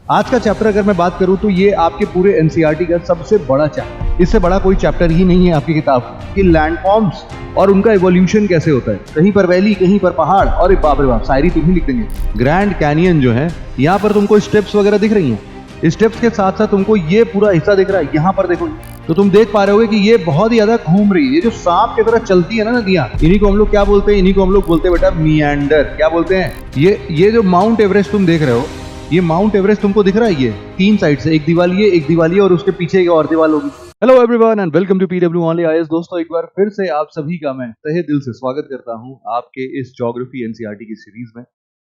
आज का चैप्टर अगर मैं बात करूं तो ये आपके पूरे एनसीईआरटी का सबसे बड़ा चैप्टर, इससे बड़ा कोई चैप्टर ही नहीं है आपकी किताब कि लैंडफॉर्म्स और उनका इवोल्यूशन कैसे होता है। कहीं पर वैली, कहीं पर पहाड़, और बाप रे बाप शायरी तुम ही लिख देंगे। ग्रैंड कैनियन जो है, यहाँ पर तुमको स्टेप्स वगैरह दिख रही हैं। स्टेप्स के साथ साथ तुमको ये पूरा हिस्सा दिख रहा है, यहाँ पर देखो तो तुम देख पा रहे होगे कि ये बहुत ही ज्यादा घूम रही है। ये जो सांप की तरह चलती है ना नदियां, इन्हीं को हम लोग क्या बोलते हैं? इन्हीं को हम लोग बोलते हैं बेटा मियांडर। क्या बोलते हैं? ये जो माउंट एवरेस्ट तुम देख रहे हो, ये माउंट एवरेस्ट तुमको दिख रहा है, ये तीन साइड से, एक दीवार ये, एक दीवार ये, और उसके पीछे एक और दीवार होगी। Hello everyone and welcome to PW only IAS. दोस्तों, एक बार फिर से आप सभी का मैं तहे दिल से स्वागत करता हूं आपके इस ज्योग्राफी एनसीईआरटी की सीरीज में।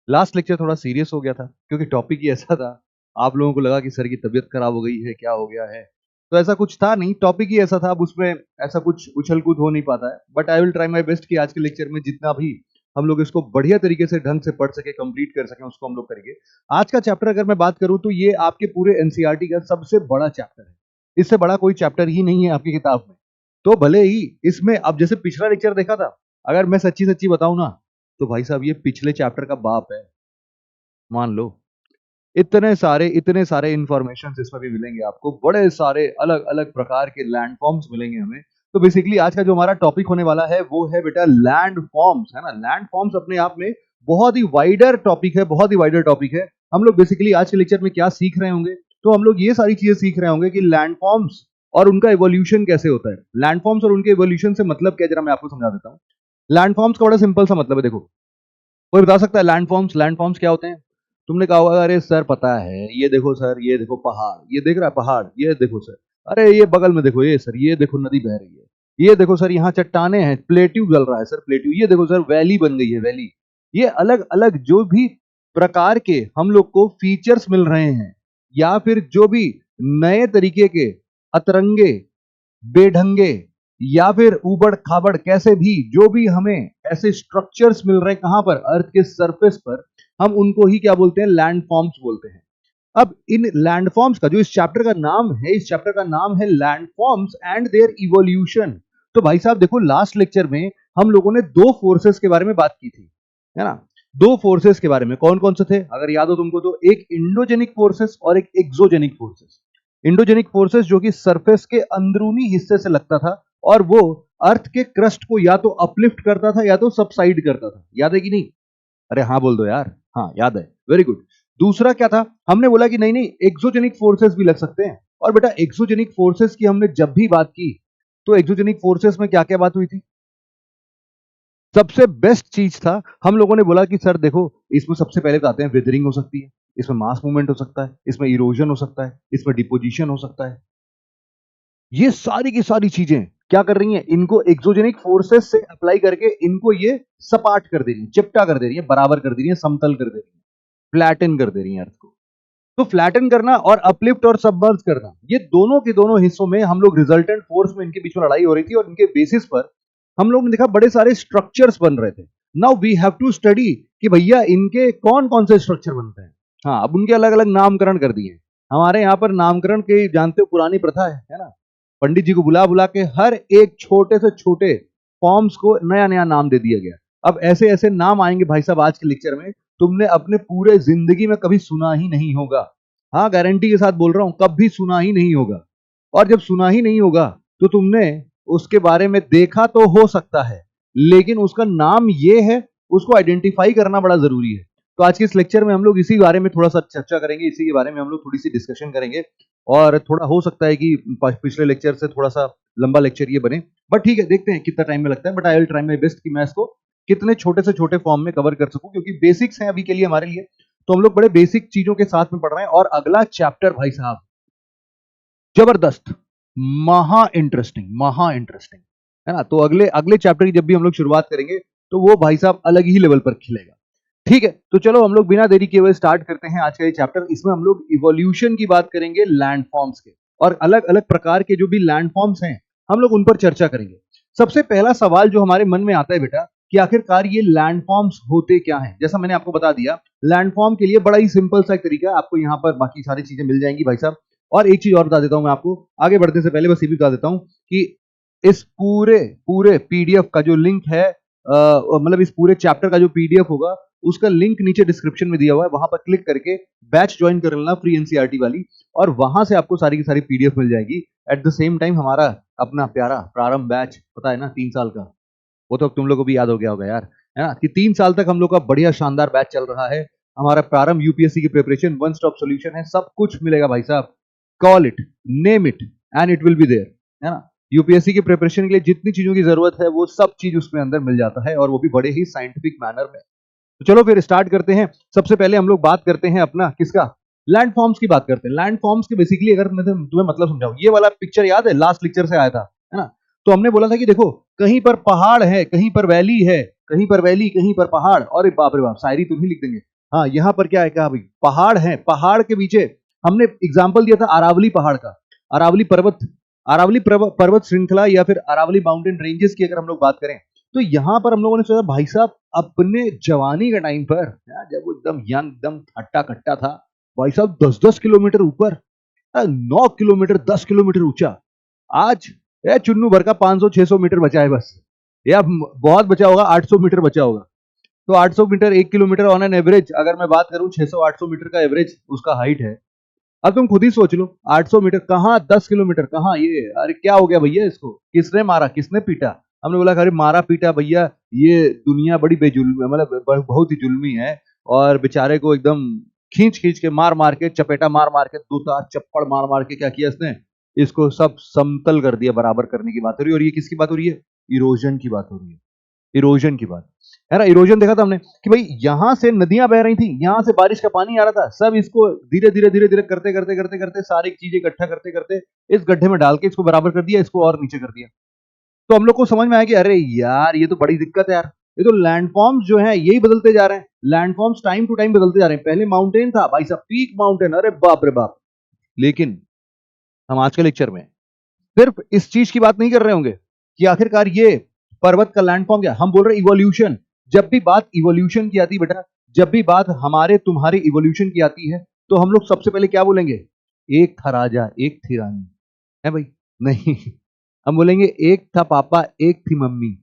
लास्ट लेक्चर थोड़ा सीरियस हो गया था क्योंकि टॉपिक ही ऐसा था, आप लोगों को लगा कि सर की तबीयत खराब हो गई है, क्या हो गया है। तो ऐसा कुछ था नहीं, टॉपिक ही ऐसा था, अब उसमें ऐसा कुछ उछल कूद हो नहीं पाता है। But I will try my best कि आज के लेक्चर में जितना भी हम लोग इसको बढ़िया तरीके से ढंग से पढ़ सके, कंप्लीट कर सके, उसको हम लोग करेंगे। आज का चैप्टर अगर मैं बात करूं तो ये आपके पूरे एनसीईआरटी का सबसे बड़ा चैप्टर है। इससे बड़ा कोई चैप्टर ही नहीं है आपकी किताब में। तो भले ही इसमें, अब जैसे पिछला लेक्चर देखा था, अगर मैं सच्ची सच्ची बताऊं ना तो भाई साहब ये पिछले चैप्टर का बाप है, मान लो। इतने सारे इंफॉर्मेशन इसमें भी मिलेंगे आपको, बड़े सारे अलग अलग प्रकार के लैंड फॉर्म्स मिलेंगे हमें। तो बेसिकली आज का जो हमारा टॉपिक होने वाला है वो है बेटा लैंड फॉर्म्स, है ना। लैंड फॉर्म्स अपने आप में बहुत ही वाइडर टॉपिक है, बहुत ही वाइडर टॉपिक है। हम लोग बेसिकली आज के लेक्चर में क्या सीख रहे होंगे, तो हम लोग ये सारी चीजें सीख रहे होंगे कि लैंड फॉर्म्स और उनका इवोल्यूशन कैसे होता है। लैंड फॉर्म्स और उनके इवोल्यूशन से मतलब क्या, जरा मैं आपको समझा देता हूँ। लैंड फॉर्म्स का बड़ा सिंपल सा मतलब है, देखो कोई बता सकता है लैंड फॉर्म्स क्या होते हैं? तुमने कहा होगा अरे सर पता है, ये देखो सर, ये देखो पहाड़, ये देख रहा है पहाड़, ये देखो सर, अरे ये बगल में देखो, ये सर ये देखो नदी बह रही है, ये देखो सर यहाँ चट्टाने हैं, प्लेट्यू जल रहा है सर, प्लेट्यू, ये देखो सर वैली बन गई है, वैली। ये अलग अलग जो भी प्रकार के हम लोग को फीचर्स मिल रहे हैं, या फिर जो भी नए तरीके के अतरंगे, बेढंगे, या फिर उबड़ खाबड़, कैसे भी जो भी हमें ऐसे स्ट्रक्चर्स मिल रहे हैं, कहां पर? अर्थ के सरफेस पर, हम उनको ही क्या बोलते हैं? लैंड फॉर्म्स बोलते हैं। अब इन लैंड फॉर्म्स का जो इस चैप्टर का नाम है, इस चैप्टर का नाम है land forms and their evolution. तो भाई साहब देखो, लास्ट लेक्चर में हम लोगों ने दो फोर्सेस के बारे में बात की थी, है ना। दो फोर्सेस के बारे में, कौन कौन से थे अगर याद हो तुमको तो? एक इंडोजेनिक फोर्सेस और एक एक्सोजेनिक फोर्सेस। इंडोजेनिक फोर्सेस जो कि सरफेस के अंदरूनी हिस्से से लगता था, और वो अर्थ के क्रस्ट को या तो अपलिफ्ट करता था या तो सबसाइड करता था। याद है कि नहीं? अरे हाँ बोल दो यार, हाँ याद है, वेरी गुड। दूसरा क्या था? हमने बोला कि नहीं नहीं, एक्सोजेनिक फोर्सेस भी लग सकते हैं। और बेटा एक्सोजेनिक फोर्सेस की हमने जब भी बात की तो एक्सोजेनिक फोर्सेस में क्या क्या बात हुई थी? सबसे बेस्ट चीज था, हम लोगों ने बोला कि सर देखो, इसमें सबसे पहले बताते हैं वेदरिंग हो सकती है, इसमें मास मूवमेंट हो सकता है, इसमें इरोजन हो सकता है, इसमें डिपोजिशन हो सकता है। ये सारी की सारी चीजें क्या कर रही हैं? इनको एक्सोजेनिक फोर्सेस से अप्लाई करके इनको ये सपाट कर दे रही है, चिपटा कर दे रही है, बराबर कर दे रही है, समतल कर दे रही है, फ्लैटन कर दे रही है अर्थ को। तो फ्लैटन करना और अपलिफ्ट और सबमर्ज करना, ये दोनों के दोनों हिस्सों में हम लोग रिजल्टेंट फोर्स में इनके बीच में लड़ाई हो रही थी, और इनके बेसिस पर हम लोग ने देखा बड़े सारे स्ट्रक्चर्स बन रहे थे। Now we have to study कि भैया इनके कौन कौन से स्ट्रक्चर बनते हैं। हाँ, अब उनके अलग अलग नामकरण कर दिए। हमारे यहाँ पर नामकरण के जानते हो पुरानी प्रथा है ना। पंडित जी को बुला बुला के हर एक छोटे से छोटे फॉर्म्स को नया नया नाम दे दिया गया। अब ऐसे ऐसे नाम आएंगे भाई साहब आज के लेक्चर में, तुमने अपने पूरे जिंदगी में कभी सुना ही नहीं होगा। हाँ, गारंटी के साथ बोल रहा हूं, कभी सुना ही नहीं होगा। और जब सुना ही नहीं होगा तो तुमने उसके बारे में देखा तो हो सकता है, लेकिन उसका नाम ये है, उसको आइडेंटिफाई करना बड़ा जरूरी है। तो आज के इस लेक्चर में हम लोग इसी बारे में थोड़ा सा चर्चा करेंगे, इसी के बारे में हम लोग थोड़ी सी डिस्कशन करेंगे। और थोड़ा हो सकता है कि पिछले लेक्चर से थोड़ा सा लंबा लेक्चर ये बने, बट ठीक है, देखते हैं कितना टाइम में लगता है। But I will try my best कि मैं इसको कितने छोटे से छोटे फॉर्म में कवर कर सकूं, क्योंकि बेसिक्स हैं अभी के लिए हमारे लिए। तो हम लोग बड़े बेसिक चीजों के साथ में पढ़ रहे हैं, और अगला चैप्टर भाई साहब जबरदस्त, महा इंटरेस्टिंग, है ना। तो अगले अगले चैप्टर की जब भी हम लोग शुरुआत करेंगे तो वो भाई साहब अलग ही लेवल पर खिलेगा। ठीक है, तो चलो हम लोग बिना देरी किए हुए स्टार्ट करते हैं आज का ये चैप्टर। इसमें हम लोग इवोल्यूशन की बात करेंगे, लैंडफॉर्म्स के, और अलग अलग प्रकार के जो भी लैंडफॉर्म्स हैं हम लोग उन पर चर्चा करेंगे। सबसे पहला सवाल जो हमारे मन में आता है बेटा, कि आखिरकार ये लैंडफॉर्म्स होते क्या हैं। जैसा मैंने आपको बता दिया, लैंडफॉर्म के लिए बड़ा ही सिंपल सा एक तरीका है, आपको यहाँ पर बाकी सारी चीजें मिल जाएंगी भाई साहब। और एक चीज और बता देता हूं मैं आपको, आगे बढ़ने से पहले बस ये भी बता देता हूं कि इस पूरे पूरे पीडीएफ का जो लिंक है मतलब इस पूरे चैप्टर का जो पीडीएफ होगा उसका लिंक नीचे डिस्क्रिप्शन में दिया हुआ है, वहां पर क्लिक करके बैच ज्वाइन कर लेना फ्री एनसीईआरटी वाली, और वहां से आपको सारी की सारी पीडीएफ मिल जाएगी। एट द सेम टाइम हमारा अपना प्यारा प्रारंभ बैच पता है ना 3 साल का, वो तो तुम लोग को भी याद हो गया होगा यार, है ना, कि 3 साल तक हम लोग का बढ़िया शानदार बैच चल रहा है। हमारा प्रारंभ यूपीएससी की प्रिपरेशन वन स्टॉप सॉल्यूशन है, सब कुछ मिलेगा भाई साहब। Call it, name it and it will be there, है ना। यूपीएससी की प्रिपरेशन के लिए जितनी चीजों की जरूरत है वो सब चीज उसमें अंदर मिल जाता है, और वो भी बड़े ही साइंटिफिक मैनर में। तो चलो फिर स्टार्ट करते हैं। सबसे पहले हम लोग बात करते हैं अपना किसका, लैंड फॉर्म्स की बात करते हैं। लैंड फॉर्म्स के बेसिकली अगर मैं तुम्हें मतलब समझाऊं, ये वाला पिक्चर याद है, लास्ट लेक्चर से आया था, है ना। तो हमने बोला था कि देखो कहीं पर पहाड़ है, कहीं पर वैली है, कहीं पर वैली, कहीं पर पहाड़, और बाप रे बाप शायरी तुम ही लिख देंगे। हाँ, यहाँ पर क्या है, कहा भाई पहाड़ है, पहाड़ के पीछे हमने एग्जाम्पल दिया था अरावली पहाड़ का, अरावली पर्वत, अरावली पर्वत श्रृंखला या फिर अरावली माउंटेन रेंजेस की अगर हम लोग बात करें, तो यहां पर हम लोगों ने सोचा भाई साहब अपने जवानी के टाइम पर जब वो एकदम यंग, एकदम हट्टा कट्टा था, भाई साहब 10-10 किलोमीटर ऊपर, 9 किलोमीटर, 10 किलोमीटर ऊंचा, आज चुन्नू भर का 500-600 मीटर बचा है बस, या बहुत बचा होगा, 800 मीटर बचा होगा। तो 800 metre 1 kilometre on an average, अगर मैं बात करूं 600-800 मीटर का एवरेज उसका हाइट है। अब तुम खुद ही सोच लो, 800 मीटर कहाँ, 10 किलोमीटर कहाँ, ये अरे क्या हो गया भैया, इसको किसने मारा, किसने पीटा। हमने बोला अरे मारा पीटा भैया, ये दुनिया बड़ी बेजुल्म, मतलब बहुत ही जुल्मी है, और बेचारे को एकदम खींच खींच के मार मार के, चपेटा मार मार के, 2-4 चप्पड़ मार मार के क्या किया इसने, इसको सब समतल कर दिया, बराबर करने की बात हो रही है। और ये किसकी बात हो रही है, इरोजन की बात हो रही है, इरोजन की बात है ना। इरोजन देखा था हमने कि भाई यहां से नदियां बह रही थी, यहां से बारिश का पानी आ रहा था, सब इसको धीरे धीरे धीरे धीरे करते करते करते करते सारी चीजें इकट्ठा करते करते इस गड्ढे में डाल के इसको बराबर कर दिया, इसको और नीचे कर दिया। तो हम लोग को समझ में आया कि अरे यार ये तो बड़ी दिक्कत है यार, ये तो लैंडफॉर्म्स जो है यही बदलते जा रहे हैं, लैंडफॉर्म्स टाइम टू टाइम बदलते जा रहे हैं। पहले माउंटेन था भाई साहब, पीक माउंटेन, अरे बाप रे बाप। लेकिन हम आज के लेक्चर में सिर्फ इस चीज की बात नहीं कर रहे होंगे कि आखिरकार ये पर्वत का लैंडफॉर्म क्या, हम बोल रहे इवोल्यूशन। जब भी बात इवोल्यूशन की आती है बेटा, जब भी बात हमारे तुम्हारे इवोल्यूशन की आती है, तो हम लोग सबसे पहले क्या बोलेंगे, एक था राजा एक थी रानी, है भाई, नहीं, हम बोलेंगे एक था पापा एक थी मम्मी,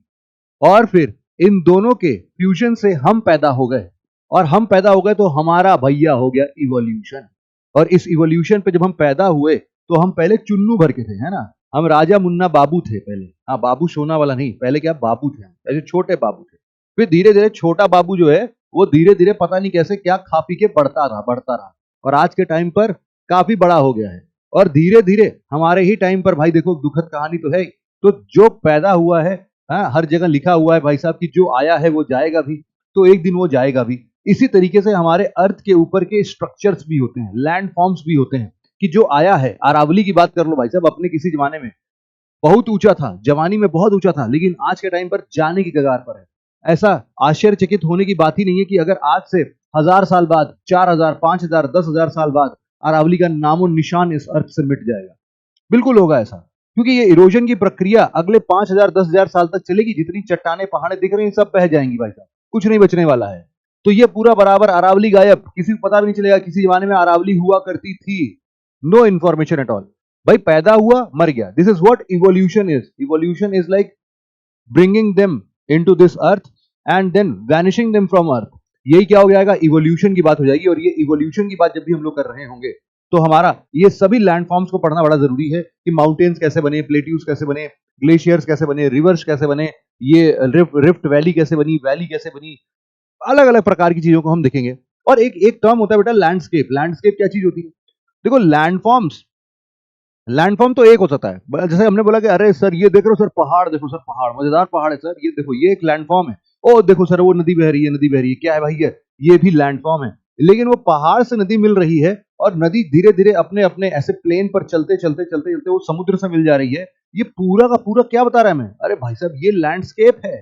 और फिर इन दोनों के फ्यूजन से हम पैदा हो गए, और हम पैदा हो गए तो हमारा भैया हो गया इवोल्यूशन। और इस इवोल्यूशन पे जब हम पैदा हुए तो हम पहले चुन्नू भर के थे, है ना, हम राजा मुन्ना बाबू थे पहले, हाँ बाबू सोना वाला नहीं, पहले क्या बाबू थे, ऐसे छोटे बाबू थे। फिर धीरे धीरे छोटा बाबू जो है वो धीरे धीरे पता नहीं कैसे क्या खा पी के बढ़ता रहा बढ़ता रहा, और आज के टाइम पर काफी बड़ा हो गया है। और धीरे धीरे हमारे ही टाइम पर भाई देखो दुखद कहानी तो है, तो जो पैदा हुआ है, हाँ, हर जगह लिखा हुआ है भाई साहब कि जो आया है वो जाएगा भी, तो एक दिन वो जाएगा भी। इसी तरीके से हमारे अर्थ के ऊपर के स्ट्रक्चर्स भी होते हैं, लैंड फॉर्म्स भी होते हैं, कि जो आया है, अरावली की बात कर लो भाई साहब, अपने किसी जमाने में बहुत ऊंचा था, जवानी में बहुत ऊंचा था, लेकिन आज के टाइम पर जाने की कगार पर है। ऐसा आश्चर्यचकित होने की बात ही नहीं है कि अगर आज से 1000 साल बाद, 4000, 5000, 10,000 साल बाद अरावली का नामो निशान इस अर्थ से मिट जाएगा, बिल्कुल होगा ऐसा, क्योंकि ये इरोजन की प्रक्रिया अगले 5000, 10,000 साल तक चलेगी। जितनी चट्टाने पहाड़े दिख रही हैं सब बह जाएंगी भाई साहब, कुछ नहीं बचने वाला है। तो ये पूरा बराबर अरावली गायब, किसी को पता भी नहीं चलेगा किसी जमाने में अरावली हुआ करती थी, नो इंफॉर्मेशन एट ऑल। भाई पैदा हुआ मर गया, this is what evolution is. Evolution is like bringing them into this earth and then vanishing them from earth. यही क्या हो जाएगा, इवोल्यूशन की बात हो जाएगी। और ये इवोल्यूशन की बात जब भी हम लोग कर रहे होंगे तो हमारा ये सभी लैंडफॉर्म्स को पढ़ना बड़ा जरूरी है, कि माउंटेन्स कैसे बने, प्लेट्यूज कैसे बने, ग्लेशियर्स कैसे बने, रिवर्स कैसे बने, ये रिफ्ट वैली कैसे बनी, वैली कैसे बनी, अलग अलग प्रकार की चीजों को हम देखेंगे। और एक एक टर्म होता है बेटा लैंडस्केप। लैंडस्केप क्या चीज होती है, देखो लैंडफॉर्म्स, लैंडफॉर्म तो एक हो सकता है, जैसे हमने बोला कि अरे सर ये देख रहे हो सर पहाड़, देखो सर पहाड़, मजेदार पहाड़ है सर, ये देखो ये एक लैंडफॉर्म है। ओ देखो सर वो नदी बह रही है, नदी बह रही है, क्या है भाई ये भी लैंडफॉर्म है। लेकिन वो पहाड़ से नदी मिल रही है, और नदी धीरे धीरे अपने अपने ऐसे प्लेन पर चलते चलते चलते चलते वो समुद्र से मिल जा रही है। ये पूरा का पूरा क्या बता रहा है हमें, अरे भाई साहब ये लैंडस्केप है।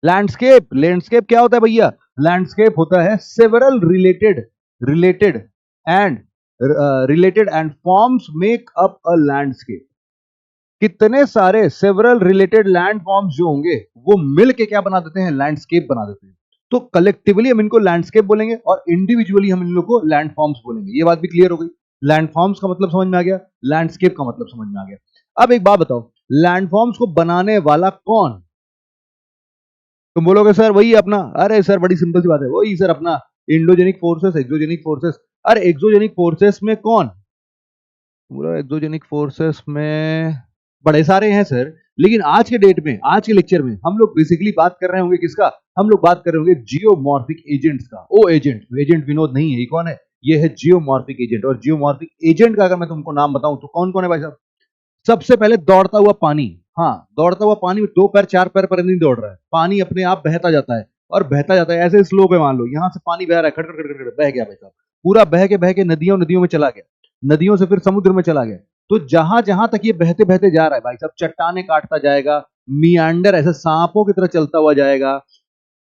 लैंडस्केप, लैंडस्केप क्या होता है भैया, लैंडस्केप होता है several related related and related and forms make up a landscape. कितने सारे सेवरल रिलेटेड लैंड फॉर्म्स जो होंगे वो मिल के क्या बना देते हैं, लैंडस्केप बना देते हैं। तो कलेक्टिवली हम इनको लैंडस्केप बोलेंगे, और इंडिविजुअली हम इन लोग को लैंड फॉर्म्स बोलेंगे। ये बात भी क्लियर हो गई, लैंड फॉर्म्स का मतलब समझ में आ गया, लैंडस्केप का मतलब समझ में आ गया। अब एक बात बताओ, लैंड फॉर्म्स को बनाने वाला कौन, तुम बोलोगे सर वही अपना, अरे सर बड़ी सिंपल सी बात है, वही सर अपना इंडोजेनिक फोर्सेस, एक्सोजेनिक फोर्सेस। अरे एक्सोजेनिक फोर्सेस में कौन? बोलो एक्सोजेनिक फोर्सेस में बड़े सारे हैं सर, लेकिन आज के डेट में, आज के लेक्चर में हम लोग बेसिकली बात कर रहे होंगे किसका? हम लोग बात कर रहे होंगे जियोमॉर्फिक एजेंट्स का। ओ एजेंट, एजेंट विनोद नहीं है, ये कौन है? ये है जियोमॉर्फिक एजेंट। और जियोमॉर्फिक एजेंट का अगर मैं तुमको नाम बताऊं तो कौन कौन है भाई साहब? सबसे पहले दौड़ता हुआ पानी। हाँ, दौड़ता हुआ पानी में दो पैर चार पैर पर नहीं दौड़ रहा है, पानी अपने आप बहता जाता है और बहता जाता है ऐसे स्लो पे। मान लो यहां से पानी बह रहा है, खड़ खड़ खड़ खड़ बह गया भाई साहब, पूरा बह के नदियों नदियों में चला गया, नदियों से फिर समुद्र में चला गया। तो जहां जहां तक ये बहते बहते जा रहा है भाई साहब, चट्टाने काटता जाएगा, मियांडर ऐसे सांपों की तरह चलता हुआ जाएगा,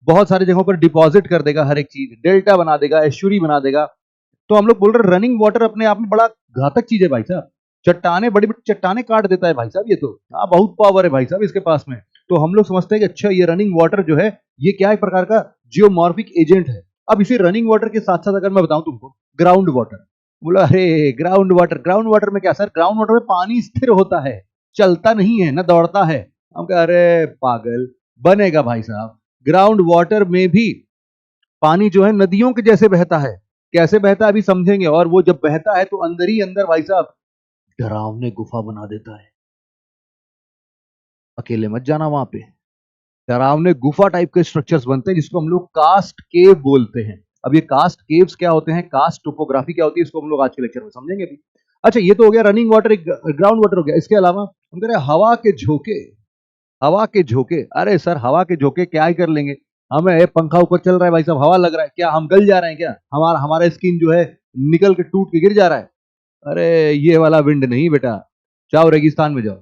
बहुत सारी जगहों पर डिपॉजिट कर देगा, हर एक चीज डेल्टा बना देगा, एस्चुरी बना देगा। तो हम लोग बोल रहे रनिंग वाटर अपने आप में बड़ा घातक चीज है भाई साहब, चट्टाने बड़ी बड़ी चट्टाने काट देता है भाई साहब ये तो। हाँ, बहुत पावर है भाई साहब इसके पास में। तो हम लोग समझते हैं कि अच्छा ये रनिंग वाटर जो है ये क्या एक प्रकार का जियोमॉर्फिक एजेंट है। अब इसी रनिंग वाटर के साथ साथ अगर मैं बताऊं तुमको ग्राउंड वाटर, बोला अरे ग्राउंड वाटर, ग्राउंड वाटर में क्या सर? ग्राउंड वाटर में पानी स्थिर होता है, चलता नहीं है ना दौड़ता है। हम कह अरे पागल, बनेगा भाई साहब। ग्राउंड वाटर में भी पानी जो है नदियों के जैसे बहता है। कैसे बहता है अभी समझेंगे। और वो जब बहता है तो अंदर ही अंदर भाई साहब डरावने गुफा बना देता है। अकेले मत जाना वहां पे, डरावने गुफा टाइप के स्ट्रक्चर्स बनते हैं जिसको हम लोग कास्ट केव बोलते हैं। अब ये कास्ट केव्स क्या होते हैं, कास्ट टोपोग्राफी क्या होती है, इसको हम लोग आज के लेक्चर में समझेंगे भी। अच्छा, ये तो हो गया रनिंग वाटर, ग्राउंड वाटर हो गया। इसके अलावा हम कह रहे हैं हवा के झोंके। हवा के झोंके, अरे सर हवा के झोंके क्या ही कर लेंगे? हमें पंखा ऊपर चल रहा है भाई साहब, हवा लग रहा है, क्या हम गल जा रहे हैं क्या? हमारा हमारा स्किन जो है निकल के टूट के गिर जा रहा है? अरे ये वाला विंड नहीं बेटा, जाओ रेगिस्तान में जाओ।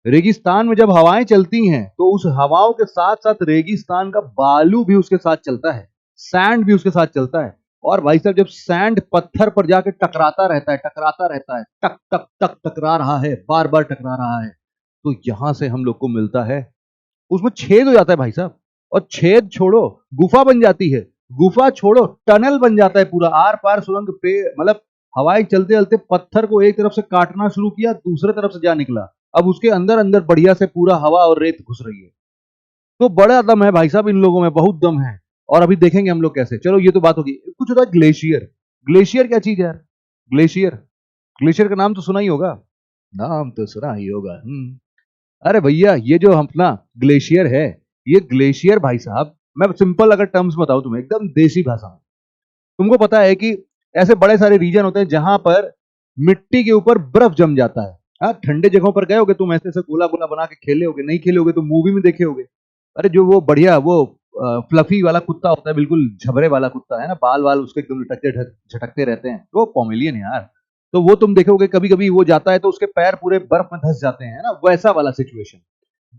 रेगिस्तान में जब हवाएं चलती हैं तो उस हवाओं के साथ साथ रेगिस्तान का बालू भी उसके साथ चलता है, सैंड भी उसके साथ चलता है। और भाई साहब जब सैंड पत्थर पर जाके टकराता रहता है, टकराता रहता है, टक टक टक टकरा रहा है, बार बार टकरा रहा है, तो यहां से हम लोग को मिलता है, उसमें छेद हो जाता है भाई साहब। और छेद छोड़ो, गुफा बन जाती है, गुफा छोड़ो टनल बन जाता है पूरा, आर पार सुरंग पे। मतलब हवाएं चलते चलते पत्थर को एक तरफ से काटना शुरू किया, दूसरे तरफ से जा निकला, अब उसके अंदर अंदर बढ़िया से पूरा हवा और रेत घुस रही है। तो बड़ा दम है भाई साहब इन लोगों में, बहुत दम है। और अभी देखेंगे हम लोग कैसे। चलो ये तो बात होगी। कुछ होता है ग्लेशियर। ग्लेशियर क्या चीज है यार? ग्लेशियर, ग्लेशियर का नाम तो सुना ही होगा, नाम तो सुना ही होगा। अरे भैया ये जो अपना ग्लेशियर है, ये ग्लेशियर भाई साहब, मैं सिंपल अगर टर्म्स बताऊं तुम्हें एकदम देसी भाषा में, तुमको पता है कि ऐसे बड़े सारे रीजन होते हैं जहां पर मिट्टी के ऊपर बर्फ जम जाता है। हाँ, ठंडे जगहों पर गए होगे तुम, ऐसे ऐसे गोला गोला बना के खेले होगे, नहीं खेले होगे तो मूवी में देखे होगे। अरे जो वो बढ़िया वो फ्लफी वाला कुत्ता होता है, बिल्कुल झबरे वाला कुत्ता है ना, बाल वाल उसके एकदम लटकते झटकते रहते हैं, वो पॉमेलियन है यार। तो वो तुम देखोगे कभी कभी वो जाता है तो उसके पैर पूरे बर्फ में धंस जाते हैं ना, वैसा वाला सिचुएशन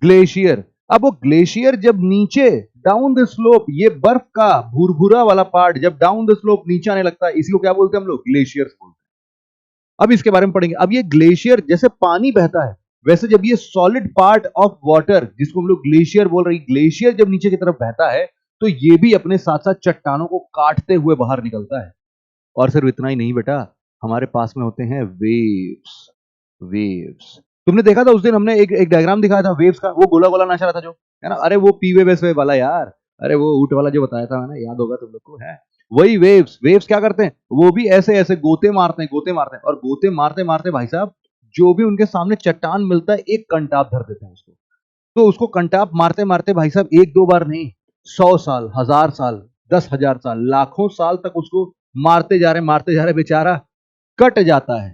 ग्लेशियर। अब वो ग्लेशियर जब नीचे डाउन द स्लोप, ये बर्फ का भूरभूरा वाला पार्ट जब डाउन द स्लोप नीचे आने लगता है, इसी को क्या बोलते हैं हम लोग? ग्लेशियर्स बोलते हैं। अब इसके बारे में पढ़ेंगे। अब ये ग्लेशियर जैसे पानी बहता है, वैसे जब ये सॉलिड पार्ट ऑफ वाटर जिसको हम लोग ग्लेशियर बोल रहे हैं, ग्लेशियर जब नीचे की तरफ बहता है तो ये भी अपने साथ साथ चट्टानों को काटते हुए बाहर निकलता है। और सिर्फ इतना ही नहीं बेटा, हमारे पास में होते हैं वेव्स। वेव्स तुमने देखा था उस दिन हमने एक एक डायग्राम दिखाया था वेव्स का, वो गोला गोला नाचा रहा था जो, है ना? अरे वो पीवे वेस वाला यार, अरे वो ऊट वाला जो बताया था मैंने, याद होगा तुम लोग को, है वही वेव्स। वेव्स क्या करते हैं? वो भी ऐसे ऐसे गोते मारते हैं, गोते मारते हैं, और गोते मारते मारते भाई साहब जो भी उनके सामने चट्टान मिलता है एक कंटाप धर देते हैं उसको। तो उसको कंटाप मारते मारते भाई साहब एक दो बार नहीं, 100 साल, 1000 साल, 10,000 साल, लाखों साल तक उसको मारते जा रहे, बेचारा कट जाता है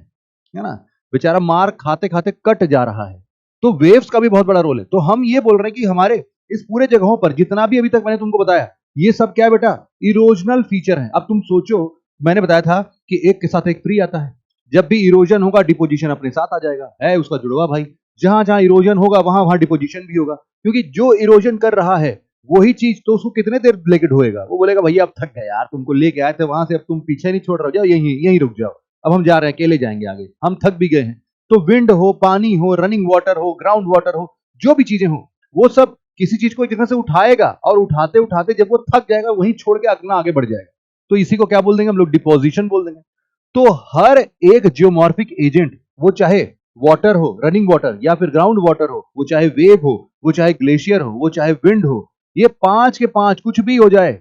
ना? बेचारा मार खाते खाते कट जा रहा है। तो वेव्स का भी बहुत बड़ा रोल है। तो हम ये बोल रहे हैं कि हमारे इस पूरे जगहों पर जितना भी अभी तक मैंने तुमको बताया, ये सब क्या है बेटा? इरोजनल फीचर है। अब तुम सोचो, मैंने बताया था कि एक के साथ एक फ्री आता है, जब भी इरोजन होगा डिपोजिशन अपने साथ आ जाएगा, है उसका जुड़वा भाई। जहां जहां इरोजन होगा वहां वहां डिपोजिशन भी होगा, क्योंकि जो इरोजन कर रहा है वही चीज तो उसको कितने देर लेके ढोएगा? वो बोलेगा भैया अब थक गए यार, तुमको लेके आए थे वहां से, अब तुम पीछे नहीं छोड़ रहे हो, जाओ यहीं यहीं रुक जाओ, अब हम जा रहे हैं, अकेले जाएंगे आगे, हम थक भी गए हैं। तो विंड हो, पानी हो, रनिंग वाटर हो, ग्राउंड वाटर हो, जो भी चीजें हो, वो सब किसी चीज को एक जगह से उठाएगा और उठाते उठाते जब वो थक जाएगा वहीं छोड़ के अपना आगे बढ़ जाएगा। तो इसी को क्या बोल देंगे हम लोग? डिपोजिशन बोल देंगे। तो हर एक जियोमॉर्फिक एजेंट, वो चाहे वाटर हो, रनिंग वाटर, या फिर ग्राउंड वाटर हो, वो चाहे वेव हो, वो चाहे ग्लेशियर हो, वो चाहे विंड हो, ये 5 के 5 कुछ भी हो जाए,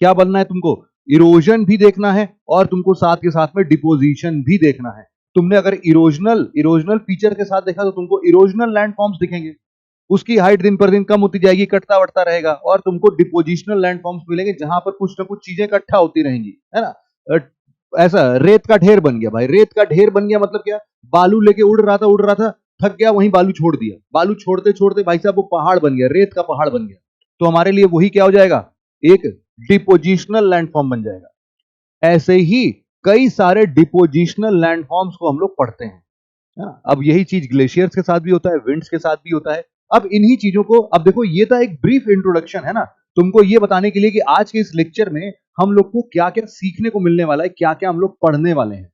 क्या बनना है तुमको? इरोजन भी देखना है और तुमको साथ के साथ में डिपोजिशन भी देखना है। तुमने अगर इरोजनल फीचर के साथ देखा तो तुमको इरोजनल लैंडफॉर्म्स दिखेंगे, उसकी हाइट दिन पर दिन कम होती जाएगी, कटता वटता रहेगा, और तुमको डिपोजिशनल लैंडफॉर्म्स मिलेंगे जहां पर कुछ ना कुछ चीजें इकट्ठा होती रहेंगी, है ना। अ, ऐसा रेत का ढेर बन गया भाई, रेत का ढेर बन गया मतलब क्या? बालू लेके उड़ रहा था, थक गया, वहीं बालू छोड़ दिया, बालू छोड़ते छोड़ते भाई साहब वो पहाड़ बन गया, रेत का पहाड़ बन गया। तो हमारे लिए वही क्या हो जाएगा? एक डिपोजिशनल लैंडफॉर्म बन जाएगा। ऐसे ही कई सारे डिपोजिशनल लैंडफॉर्म्स को हम लोग पढ़ते हैं, है ना? अब यही चीज ग्लेशियर्स के साथ भी होता है, विंड्स के साथ भी होता है। अब इन्हीं चीजों को, अब देखो ये था एक ब्रीफ इंट्रोडक्शन, है ना, तुमको ये बताने के लिए कि आज के इस लेक्चर में हम लोग को क्या क्या सीखने को मिलने वाला है, क्या क्या हम लोग पढ़ने वाले हैं।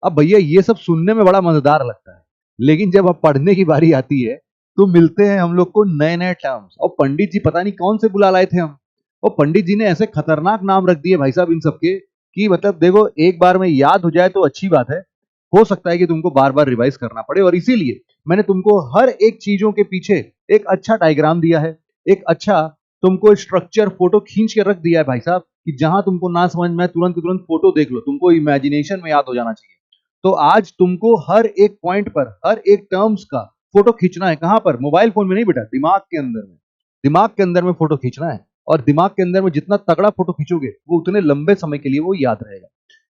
अब भैया ये सब सुनने में बड़ा मजेदार लगता है, लेकिन जब अब पढ़ने की बारी आती है तो मिलते हैं हम लोग को नए नए टर्म्स, और पंडित जी पता नहीं कौन से बुला लाए थे हम, और पंडित जी ने ऐसे खतरनाक नाम रख दिए भाई साहब इन सबके, कि मतलब देखो एक बार में याद हो जाए तो अच्छी बात है, हो सकता है कि तुमको बार बार रिवाइज करना पड़े, और इसीलिए मैंने तुमको हर एक चीजों के पीछे एक अच्छा डायग्राम दिया है, एक अच्छा तुमको स्ट्रक्चर फोटो खींच के रख दिया है भाई साहब, कि जहां तुमको ना समझ में तुरंत तुरंत फोटो देख लो, तुमको इमेजिनेशन में याद हो जाना चाहिए। तो आज तुमको हर एक पॉइंट पर, हर एक टर्म्स का फोटो खींचना है। कहां पर? मोबाइल फोन में नहीं बेटा, दिमाग के अंदर में, दिमाग के अंदर में फोटो खींचना है, और दिमाग के अंदर में जितना तगड़ा फोटो खींचोगे वो उतने लंबे समय के लिए वो याद रहेगा।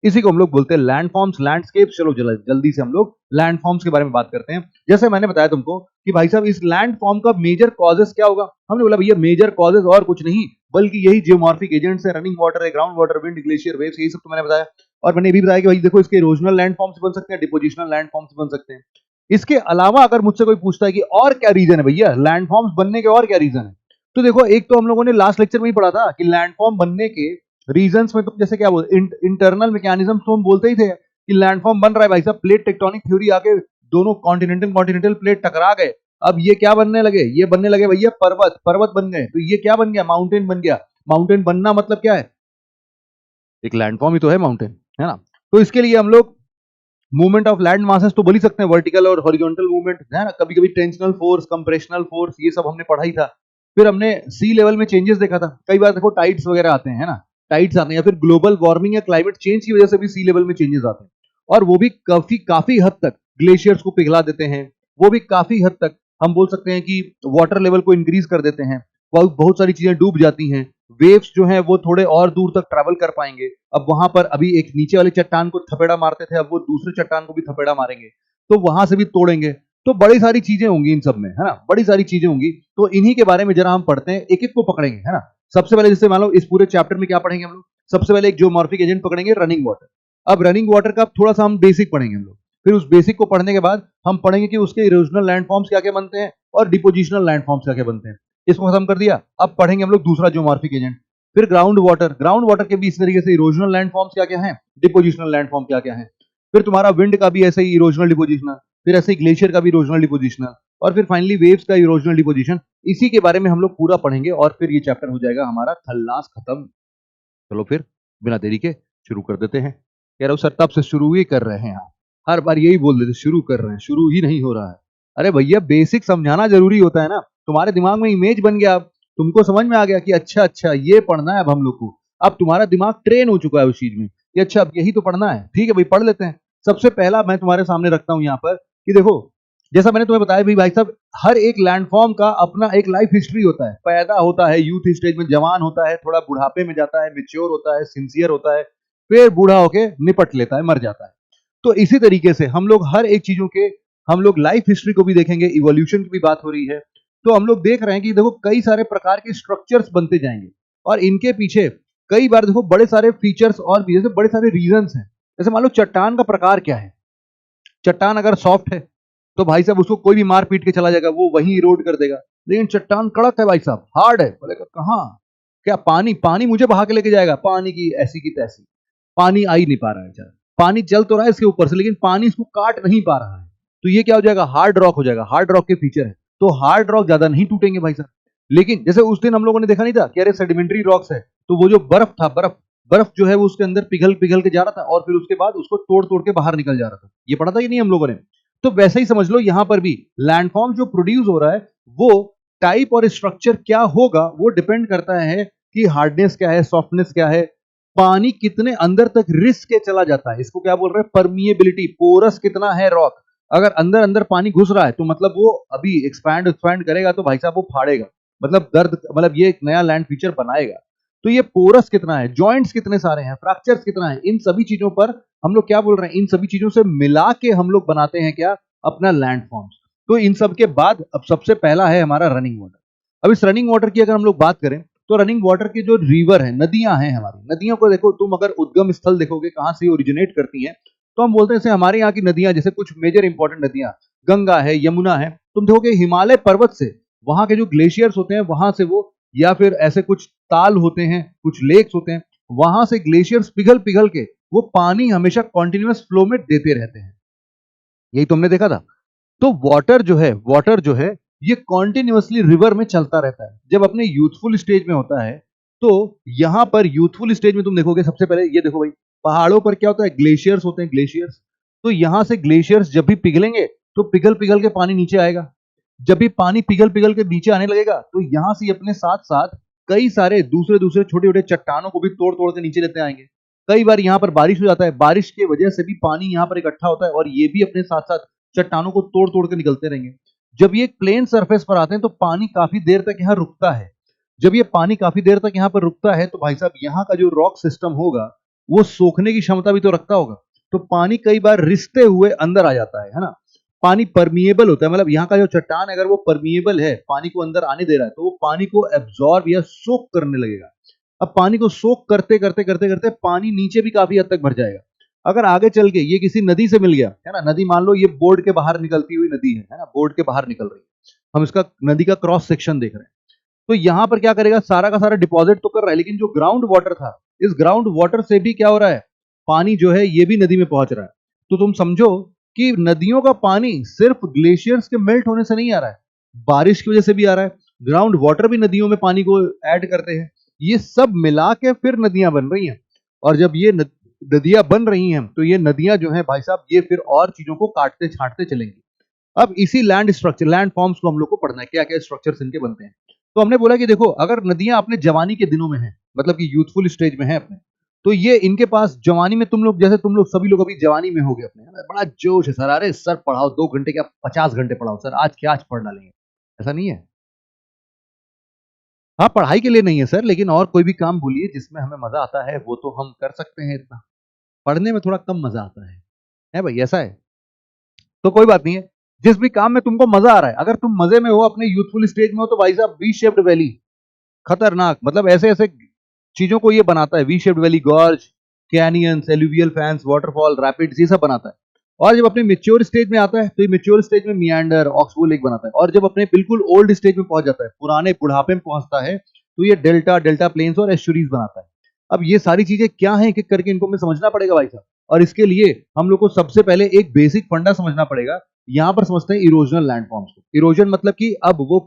इसी को हम लोग बोलते हैं लैंडफॉर्म्स, लैंडस्केप। चलो जल्दी से हम लोग लैंडफॉर्म्स के बारे में बात करते हैं। जैसे मैंने बताया तुमको कि भाई साहब इस लैंडफॉर्म का मेजर कॉजेस क्या होगा, हमने बोला भैया मेजर कॉजेस और कुछ नहीं बल्कि यही जियोमॉर्फिक एजेंट्स है, रनिंग वाटर है, ground water, wind, glacier, waves, यही सब तो मैंने बताया। और मैंने ये भी बताया कि भाई देखो इसके इरोजनल लैंडफॉर्म्स बन सकते हैं, डिपोजिशनल लैंडफॉर्म्स बन सकते हैं। इसके अलावा अगर मुझसे कोई पूछता है कि और क्या रीजन है भैया लैंडफॉर्म्स बनने के, और क्या रीजन है, तो देखो एक तो हम लोगों ने लास्ट लेक्चर में ही पढ़ा था कि लैंडफॉर्म बनने के रीजंस में तुम जैसे क्या बोलते, इंटरनल मैकेनिज्म तो हम बोलते ही थे कि लैंडफॉर्म बन रहा है भाई साहब, प्लेट टेक्टोनिक थ्योरी आके दोनों कॉन्टिनेंटल प्लेट टकरा गए, अब ये क्या बनने लगे? ये बनने लगे भैया पर्वत, पर्वत बन गए, तो ये क्या बन गया? माउंटेन बन गया। माउंटेन बनना मतलब क्या है? एक लैंडफॉर्म ही तो है माउंटेन, है ना। तो इसके लिए हम लोग मूवमेंट ऑफ लैंड मासेस तो बोल ही सकते हैं, वर्टिकल और हॉरिजॉन्टल मूवमेंट, है ना। कभी कभी टेंशनल फोर्स, कंप्रेशनल फोर्स, ये सब हमने पढ़ा ही था। फिर हमने सी लेवल में चेंजेस देखा था, कई बार देखो टाइड्स वगैरह आते हैं, है ना, टाइड्स आते हैं, या फिर ग्लोबल वार्मिंग या क्लाइमेट चेंज की वजह से भी सी लेवल में चेंजेस आते हैं, और वो भी काफी काफी हद तक ग्लेशियर्स को पिघला देते हैं, वो भी काफी हद तक हम बोल सकते हैं कि वाटर लेवल को इंक्रीज कर देते हैं, बहुत बहुत सारी चीजें डूब जाती हैं, वेव्स जो हैं वो थोड़े और दूर तक ट्रैवल कर पाएंगे। अब वहां पर अभी एक नीचे वाली चट्टान को थपेड़ा मारते थे, अब वो दूसरे चट्टान को भी थपेड़ा मारेंगे, तो वहां से भी तोड़ेंगे। तो बड़ी सारी चीजें होंगी इन सब में, है ना, बड़ी सारी चीजें होंगी। तो इन्हीं के बारे में जरा हम पढ़ते हैं, एक एक को पकड़ेंगे, है ना। सबसे पहले जैसे मान लो इस पूरे चैप्टर में क्या पढ़ेंगे हम लोग, सबसे पहले एक जियोमॉर्फिक एजेंट पकड़ेंगे, रनिंग वाटर। अब रनिंग वाटर का थोड़ा सा हम बेसिक पढ़ेंगे हम लोग, फिर उस बेसिक को पढ़ने के बाद हम पढ़ेंगे कि उसके इरोजनल लैंडफॉर्म्स क्या क्या बनते हैं और डिपोजिशनल लैंडफॉर्म्स क्या क्या बनते हैं। इसको खत्म कर दिया, अब पढ़ेंगे हम लोग दूसरा जियोमॉर्फिक एजेंट। फिर ग्राउंड वाटर, ग्राउंड वाटर के भी इस तरीके से इरोजनल लैंडफॉर्म्स क्या क्या हैं, डिपोजिशनल लैंडफॉर्म क्या क्या हैं। फिर तुम्हारा विंड का भी ऐसे ही इरोजनल डिपोजिशनल, फिर ऐसे ही ग्लेशियर का भी इरोजनल डिपोजिशनल, और फिर फाइनली वेव्स का इरोजनल डिपोजिशन। इसी के बारे में हम लोग पूरा पढ़ेंगे और फिर ये चैप्टर हो जाएगा हमारा खल्लास खत्म। चलो फिर बिना देरी के शुरू कर देते हैं। कह रहा हूँ सर तब से शुरू ही कर रहे हैं आप, हर बार यही बोल देते शुरू कर रहे हैं, शुरू ही नहीं हो रहा है। अरे भैया बेसिक समझाना जरूरी होता है ना, तुम्हारे दिमाग में इमेज बन गया, अब तुमको समझ में आ गया कि अच्छा अच्छा ये पढ़ना है अब हम लोग को, अब तुम्हारा दिमाग ट्रेन हो चुका है उस चीज में कि अच्छा अब यही तो पढ़ना है, ठीक है भाई पढ़ लेते हैं। सबसे पहला मैं तुम्हारे सामने रखता हूं यहाँ पर कि देखो, जैसा मैंने तुम्हें बताया भाई साहब, हर एक लैंडफॉर्म का अपना एक लाइफ हिस्ट्री होता है, पैदा होता है यूथ स्टेज में, जवान होता है, थोड़ा बुढ़ापे में जाता है, मेच्योर होता है, सिंसियर होता है, फिर बूढ़ा होके निपट लेता है, मर जाता है। तो इसी तरीके से हम लोग हर एक चीजों के, हम लोग लाइफ हिस्ट्री को भी देखेंगे, इवोल्यूशन की भी बात हो रही है। तो हम लोग देख रहे हैं कि देखो कई सारे प्रकार के स्ट्रक्चर्स बनते जाएंगे, और इनके पीछे कई बार देखो बड़े सारे फीचर्स और भी जैसे बड़े सारे रीजंस हैं। जैसे मान लो चट्टान का प्रकार क्या है, चट्टान अगर सॉफ्ट है तो भाई साहब उसको कोई भी मार पीट के चला जाएगा, वो वहीं इरोड कर देगा। लेकिन चट्टान कड़क है भाई साहब, हार्ड है, बोलेगा कहाँ, क्या पानी, पानी मुझे बहा के लेके जाएगा, पानी की ऐसी की तैसी, पानी आ ही नहीं पा रहा है बेचारा, पानी चल तो रहा है इसके ऊपर से लेकिन पानी इसको काट नहीं पा रहा है, तो ये क्या हो जाएगा, हार्ड रॉक हो जाएगा। हार्ड रॉक के फीचर है, तो हार्ड रॉक ज्यादा नहीं टूटेंगे भाई साहब। लेकिन जैसे उस दिन हम लोगों ने देखा नहीं था कि अरे सेडिमेंट्री रॉक्स है, तो वो जो बर्फ था, बर्फ बर्फ जो है वो उसके अंदर पिघल पिघल के जा रहा था, और फिर उसके बाद उसको तोड़ तोड़ के बाहर निकल जा रहा था, ये पढ़ा था कि नहीं हम लोगों ने। तो वैसे ही समझ लो यहां पर भी लैंडफॉर्म जो प्रोड्यूस हो रहा है वो टाइप और स्ट्रक्चर क्या होगा वो डिपेंड करता है कि हार्डनेस क्या है, सॉफ्टनेस क्या है, पानी कितने अंदर तक रिस्क के चला जाता है, इसको क्या बोल रहे हैं, परमिएबिलिटी, पोरस कितना है रॉक। अगर अंदर अंदर पानी घुस रहा है तो मतलब वो अभी एक्सपैंड एक्सपैंड करेगा तो भाई साहब वो फाड़ेगा, मतलब दर्द, मतलब ये एक नया लैंड फीचर बनाएगा। तो ये पोरस कितना है, जॉइंट्स कितने सारे हैं, फ्रैक्चर्स कितना है, इन सभी चीजों पर हम लोग क्या बोल रहे हैं, इन सभी चीजों से मिला के हम लोग बनाते हैं क्या, अपना लैंड फॉर्म्स। तो इन सब के बाद अब सबसे पहला है हमारा रनिंग वाटर। अब इस रनिंग वाटर की अगर हम लोग बात करें तो रनिंग वाटर के जो रिवर है, नदियां हैं हमारी, नदियों को देखो तुम, अगर उद्गम स्थल देखोगे कहां से ओरिजिनेट करती हैं, तो हम बोलते हैं जैसे हमारे यहाँ की नदियां, जैसे कुछ मेजर इंपॉर्टेंट नदियां, गंगा है, यमुना है, तुम देखोगे हिमालय पर्वत से, वहां के जो ग्लेशियर्स होते हैं वहां से वो, या फिर ऐसे कुछ ताल होते हैं, कुछ लेक्स होते हैं, वहां से ग्लेशियर्स पिघल पिघल के वो पानी हमेशा कॉन्टिन्यूअस फ्लो में देते रहते हैं। यही तुमने देखा था। तो वाटर जो है ये कॉन्टिन्यूअसली रिवर में चलता रहता है। जब अपने यूथफुल स्टेज में होता है तो यहां पर यूथफुल स्टेज में तुम देखोगे, सबसे पहले ये देखो भाई, पहाड़ों पर क्या होता है, ग्लेशियर्स होते हैं, ग्लेशियर्स। तो यहां से ग्लेशियर्स जब भी पिघलेंगे तो पिघल पिघल के पानी नीचे आएगा। जब भी पानी पिघल पिघल के नीचे आने लगेगा तो यहां से अपने साथ साथ कई सारे दूसरे दूसरे छोटे छोटे चट्टानों को भी तोड़ तोड़ के नीचे लेते आएंगे। कई बार यहाँ पर बारिश हो जाता है, बारिश की वजह से भी पानी यहाँ पर इकट्ठा होता है और ये भी अपने साथ साथ चट्टानों को तोड़ तोड़ के निकलते रहेंगे। जब ये एक प्लेन सरफेस पर आते हैं तो पानी काफी देर तक यहाँ रुकता है। जब ये पानी काफी देर तक यहाँ पर रुकता है तो भाई साहब यहाँ का जो रॉक सिस्टम होगा वो सोखने की क्षमता भी तो रखता होगा। तो पानी कई बार रिसते हुए अंदर आ जाता है ना। पानी परमिएबल होता है, मतलब यहाँ का जो चट्टान अगर वो परमिएबल है, पानी को अंदर आने दे रहा है, तो वो पानी को एब्जॉर्ब या सोक करने लगेगा। अब पानी को सोक करते करते करते करते पानी नीचे भी काफी हद तक भर जाएगा। अगर आगे चल के ये किसी नदी से मिल गया है ना, नदी मान लो ये बोर्ड के बाहर निकलती हुई नदी है ना, बोर्ड के बाहर निकल रही है, हम इसका नदी का क्रॉस सेक्शन देख रहे हैं। तो यहां पर क्या करेगा, सारा का सारा डिपॉजिट तो कर रहा है, लेकिन जो ग्राउंड वाटर था, इस ग्राउंड वाटर से भी क्या हो रहा है, पानी जो है ये भी नदी में पहुंच रहा है। तो तुम समझो कि नदियों का पानी सिर्फ ग्लेशियर्स के मेल्ट होने से नहीं आ रहा है, बारिश की वजह से भी आ रहा है, ग्राउंड वाटर भी नदियों में पानी को ऐड करते हैं। ये सब मिला के फिर नदियां बन रही हैं। और जब ये नदियां बन रही हैं तो ये नदियां जो है भाई साहब ये फिर और चीजों को काटते छांटते चलेंगी। अब इसी लैंड स्ट्रक्चर, लैंड फॉर्म्स को हम लोग को पढ़ना है, क्या क्या स्ट्रक्चर्स इनके बनते हैं। तो हमने बोला कि देखो अगर नदियां अपने जवानी के दिनों में हैं, मतलब कि यूथफुल स्टेज में है अपने, तो ये इनके पास जवानी में, तुम लोग जैसे तुम लोग सभी लोग अभी जवानी में हो गए अपने, है ना, बड़ा जोश है सर, अरे सर पढ़ाओ 2 घंटे क्या 50 घंटे पढ़ाओ सर, आज क्या आज पढ़ डालेंगे, ऐसा नहीं है। हाँ पढ़ाई के लिए नहीं है सर, लेकिन और कोई भी काम बोलिए जिसमें हमें मजा आता है वो तो हम कर सकते हैं, इतना पढ़ने में थोड़ा कम मजा आता है भाई, ऐसा है। तो कोई बात नहीं है, जिस भी काम में तुमको मजा आ रहा है, अगर तुम मजे में हो, अपने यूथफुल स्टेज में हो, तो भाई साहब वी शेप्ड वैली खतरनाक, मतलब ऐसे ऐसे चीजों को ये बनाता है, V shaped valley, gorge, canyons, alluvial fans, waterfall, rapids, ये सब बनाता है। और जब अपने मेच्योर स्टेज में आता है तो ये मेच्योर स्टेज में मियांडर, ऑक्सबो लेक बनाता है। और जब अपने बिल्कुल ओल्ड स्टेज में पहुंच जाता है, पुराने बुढ़ापे में पहुंचता है, तो ये डेल्टा, डेल्टा प्लेन्स और एस्चुरीज बनाता है। अब ये सारी चीजें क्या है, एक एक करके इनको हमें समझना पड़ेगा भाई साहब। और इसके लिए हम लोग को सबसे पहले एक बेसिक फंडा समझना पड़ेगा। यहां पर समझते हैं इरोजनल लैंडफॉर्म्स को। इरोजन मतलब कि अब वो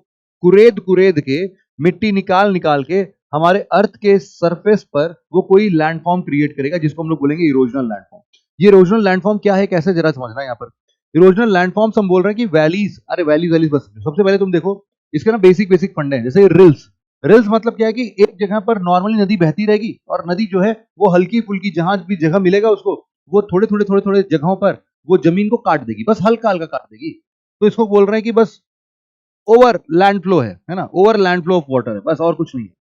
कुरेद कुरेद के, मिट्टी निकाल निकाल के हमारे अर्थ के सरफेस पर वो कोई लैंडफॉर्म क्रिएट करेगा, जिसको हम लोग बोलेंगे इरोजनल लैंडफॉर्म। ये इरोजनल लैंडफॉर्म क्या है, कैसे, जरा समझना है यहाँ पर। इरोजनल लैंडफॉर्म्स हम बोल रहे हैं कि वैलीज, अरे वैलीज वैलीज बस, सबसे पहले तुम देखो इसके ना बेसिक बेसिक फंडे हैं, जैसे रिल्स। रिल्स मतलब क्या है कि एक जगह पर नॉर्मली नदी बहती रहेगी और नदी जो है वो हल्की फुल्की, जहां भी जगह मिलेगा उसको, वो थोड़े थोड़े थोड़े थोड़े जगहों पर वो जमीन को काट देगी, बस हल्का हल्का काट देगी। तो इसको बोल रहे हैं कि बस ओवर लैंड फ्लो है ना, over land flow of water है, बस और कुछ नहीं है।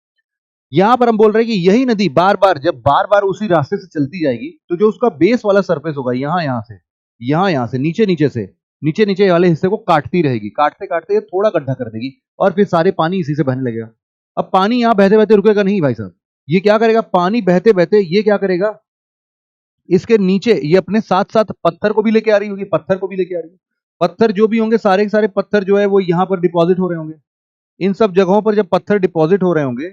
यहां पर हम बोल रहे हैं कि यही नदी बार बार, जब बार बार उसी रास्ते से चलती जाएगी, तो जो उसका बेस वाला सरफेस होगा, यहाँ से नीचे नीचे से, नीचे नीचे वाले हिस्से को काटती रहेगी, काटते काटते ये थोड़ा गड्ढा कर देगी और फिर सारे पानी इसी से बहने लगेगा। अब पानी यहाँ बहते बहते रुकेगा नहीं भाई साहब, ये क्या करेगा, पानी बहते बहते ये क्या करेगा, इसके नीचे ये अपने साथ साथ पत्थर को भी लेके आ रही होगी, पत्थर को भी लेके आ रही है। पत्थर जो भी होंगे, सारे के सारे पत्थर जो है वो यहाँ पर डिपॉजिट हो रहे होंगे। इन सब जगहों पर जब पत्थर डिपॉजिट हो रहे होंगे,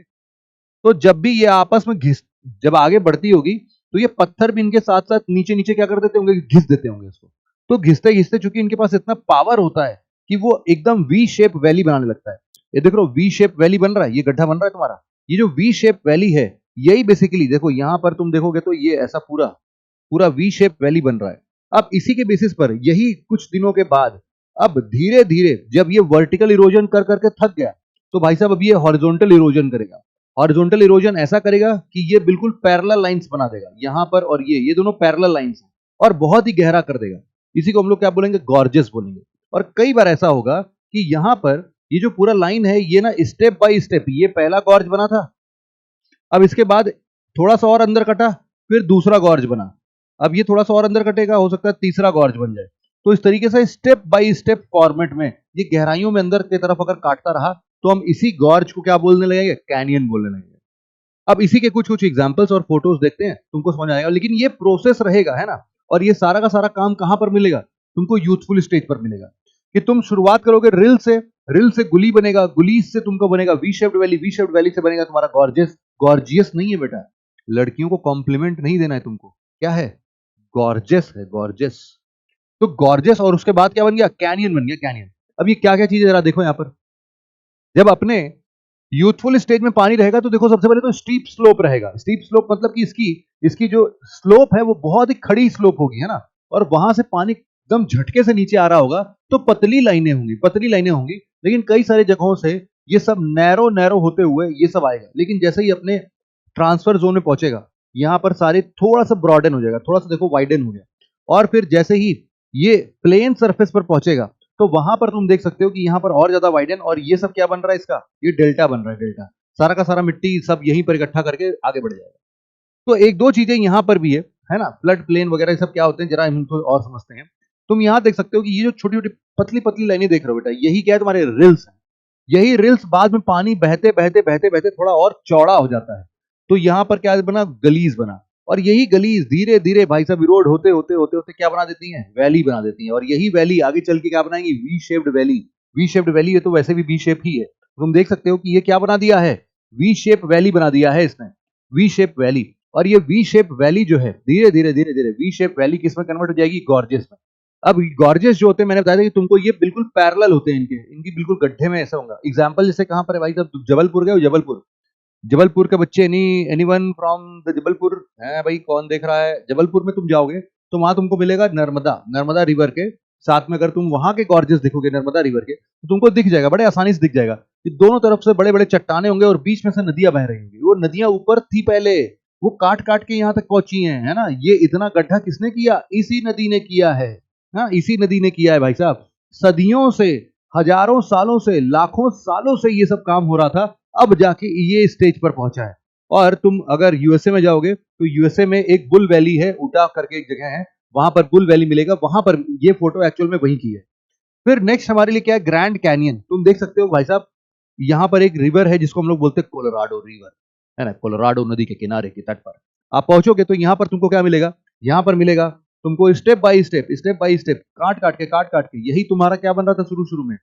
तो जब भी ये आपस में जब आगे बढ़ती होगी, तो ये पत्थर भी इनके साथ साथ नीचे नीचे क्या कर देते होंगे, घिस देते होंगे इसको। तो घिसते घिसते चूंकि इनके पास इतना पावर होता है कि वो एकदम वी शेप वैली बनाने लगता है। ये देख लो वी शेप वैली बन रहा है, ये गड्ढा बन रहा है तुम्हारा, ये जो वी शेप वैली है, यही बेसिकली देखो यहां पर तुम देखोगे तो ये ऐसा पूरा पूरा वी शेप वैली बन रहा है। अब इसी के बेसिस पर यही कुछ दिनों के बाद, अब धीरे धीरे जब ये वर्टिकल इरोजन कर करके थक गया, तो भाई साहब अब ये हॉरिजॉन्टल इरोजन करेगा। हॉरिजॉन्टल इरोजन ऐसा करेगा कि ये बिल्कुल पैरेलल लाइंस बना देगा, यहां पर और ये दोनों पैरेलल लाइंस हैं, और बहुत ही गहरा कर देगा। इसी को हम लोग क्या बोलेंगे, गॉर्जेस बोलेंगे। और कई बार ऐसा होगा कि यहां पर ये जो पूरा लाइन है ये ना स्टेप बाय स्टेप, ये पहला गॉर्ज बना था, अब इसके बाद थोड़ा सा और अंदर कटा, फिर दूसरा गॉर्ज बना, अब ये थोड़ा सा और अंदर कटेगा, हो सकता है तीसरा गॉर्ज बन जाए। तो इस तरीके से स्टेप बाय स्टेप फॉर्मेट में ये गहराइयों में अंदर की तरफ अगर काटता रहा तो हम इसी गॉर्ज को क्या बोलने लगेंगे, कैनियन बोलने लगेंगे। अब इसी के कुछ कुछ एग्जांपल्स और फोटोज देखते हैं, तुमको समझ आएगा। लेकिन ये प्रोसेस रहेगा, है ना। और ये सारा का सारा काम कहां पर मिलेगा, तुमको यूथफुल स्टेज पर मिलेगा। कि तुम शुरुआत करोगे रिल से गुली बनेगा, गुली से तुमको बनेगा V shaped valley, V shaped valley से बनेगा तुम्हारा गॉर्जियस। गॉर्जियस नहीं है बेटा, लड़कियों को कॉम्प्लीमेंट नहीं देना है तुमको, क्या है, गॉर्जियस है, गॉर्जियस। तो गॉर्जियस, और उसके बाद क्या बन गया, कैनियन बन गया, कैनियन। अब ये क्या क्या चीज है जरा देखो यहां पर। जब अपने यूथफुल स्टेज में पानी रहेगा तो देखो सबसे पहले तो स्टीप स्लोप रहेगा। स्टीप स्लोप मतलब कि इसकी इसकी जो स्लोप है वो बहुत ही खड़ी स्लोप होगी, है ना। और वहां से पानी एकदम झटके से नीचे आ रहा होगा, तो पतली लाइनें होंगी, पतली लाइनें होंगी। लेकिन कई सारे जगहों से ये सब नैरो नैरो होते हुए ये सब आएगा। लेकिन जैसे ही अपने ट्रांसफर जोन में पहुंचेगा, यहाँ पर सारे थोड़ा सा ब्रॉडन हो जाएगा, थोड़ा सा देखो वाइडन हो गया। और फिर जैसे ही ये प्लेन सरफेस पर पहुंचेगा तो वहां पर तुम देख सकते हो कि यहाँ पर और ज्यादा वाइडन, और ये सब क्या बन रहा है, इसका ये डेल्टा बन रहा है, डेल्टा। सारा का सारा मिट्टी सब यहीं पर इकट्ठा करके आगे बढ़ जाएगा। तो एक दो चीजें यहाँ पर भी है ना, फ्लड प्लेन वगैरह ये सब क्या होते हैं जरा इनको और समझते हैं। तुम यहाँ देख सकते हो कि ये जो छोटी छोटी पतली पतली लाइनें देख रहे हो बेटा, यही क्या है, तुम्हारे रिल्स है। यही रिल्स बाद में पानी बहते बहते बहते बहते थोड़ा और चौड़ा हो जाता है, तो यहाँ पर क्या बना, गलीज बना। और यही गलीज धीरे धीरे भाई साहब इरोड होते होते होते होते क्या बना देती है, वैली बना देती है। और यही वैली आगे चल के क्या बनाएंगी, V shaped valley. V shaped valley है तो वैसे भी वी शेप ही है, तुम देख सकते हो कि ये क्या बना दिया है, वी शेप वैली बना दिया है इसने, वी शेप वैली। और ये वी शेप वैली जो है धीरे धीरे धीरे धीरे वी शेप वैली किसमें कन्वर्ट हो जाएगी, गॉर्जियस में। अब गॉर्जियस जो होते हैं, मैंने बताया था कि तुमको ये बिल्कुल पैरेलल होते हैं, इनके इनकी बिल्कुल गड्ढे में ऐसा होगा। एग्जांपल जैसे कहां पर है भाई साहब, जबलपुर गए हो, जबलपुर, जबलपुर के बच्चे, एनीवन फ्रॉम द जबलपुर है भाई, कौन देख रहा है। जबलपुर में तुम जाओगे तो वहां तुमको मिलेगा नर्मदा, नर्मदा रिवर के साथ में अगर तुम वहां के गॉर्जेस देखोगे नर्मदा रिवर के, तो तुमको दिख जाएगा, बड़े आसानी से दिख जाएगा कि दोनों तरफ से बड़े बड़े चट्टाने होंगे और बीच में से नदियां बह रही होंगी। वो नदियां ऊपर थी पहले, वो काट काट के यहाँ तक पहुंची हैं, है ना। ये इतना गड्ढा किसने किया, इसी नदी ने किया है, हाँ इसी नदी ने किया है भाई साहब। सदियों से, हजारों सालों से, लाखों सालों से ये सब काम हो रहा था, अब जाके ये स्टेज पर पहुंचा है। और तुम अगर यूएसए में जाओगे तो यूएसए में एक बुल वैली है, उटा करके एक जगह है, वहां पर बुल वैली मिलेगा, वहां पर ये फोटो एक्चुअल में वहीं की है। फिर नेक्स्ट हमारे लिए क्या है, ग्रैंड कैनियन। तुम देख सकते हो भाई साहब, यहाँ पर एक रिवर है जिसको हम लोग बोलते हैं कोलोराडो रिवर, है ना, कोलोराडो नदी के किनारे के तट पर आप पहुंचोगे तो यहाँ पर तुमको क्या मिलेगा, यहाँ पर मिलेगा तुमको स्टेप बाय स्टेप काट काट के यही तुम्हारा क्या बन रहा था शुरू शुरू में,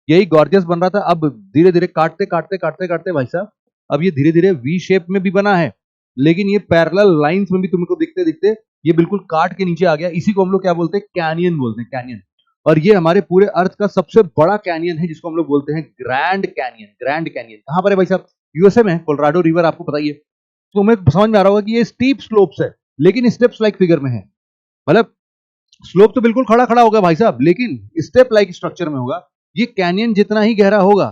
यही गॉर्जियस बन रहा था। अब धीरे धीरे काटते काटते काटते काटते भाई साहब, अब ये धीरे धीरे वी शेप में भी बना है, लेकिन ये पैरेलल लाइंस में भी तुमको दिखते दिखते ये बिल्कुल काट के नीचे आ गया। इसी को हम लोग क्या बोलते हैं, कैनियन बोलते हैं, कैनियन। और ये हमारे पूरे अर्थ का सबसे बड़ा कैनियन है जिसको हम लोग बोलते हैं ग्रैंड कैनियन। ग्रैंड कैनियन कहां पर है भाई साहब, यूएसए में, कोलोराडो रिवर आपको पता ही है। तो हमें समझ में आ रहा होगा कि ये स्टीप स्लोप्स है, लेकिन स्टेप्स लाइक फिगर में है। मतलब स्लोप तो बिल्कुल खड़ा खड़ा होगा भाई साहब, लेकिन स्टेप लाइक स्ट्रक्चर में होगा। ये कैनियन जितना ही गहरा होगा,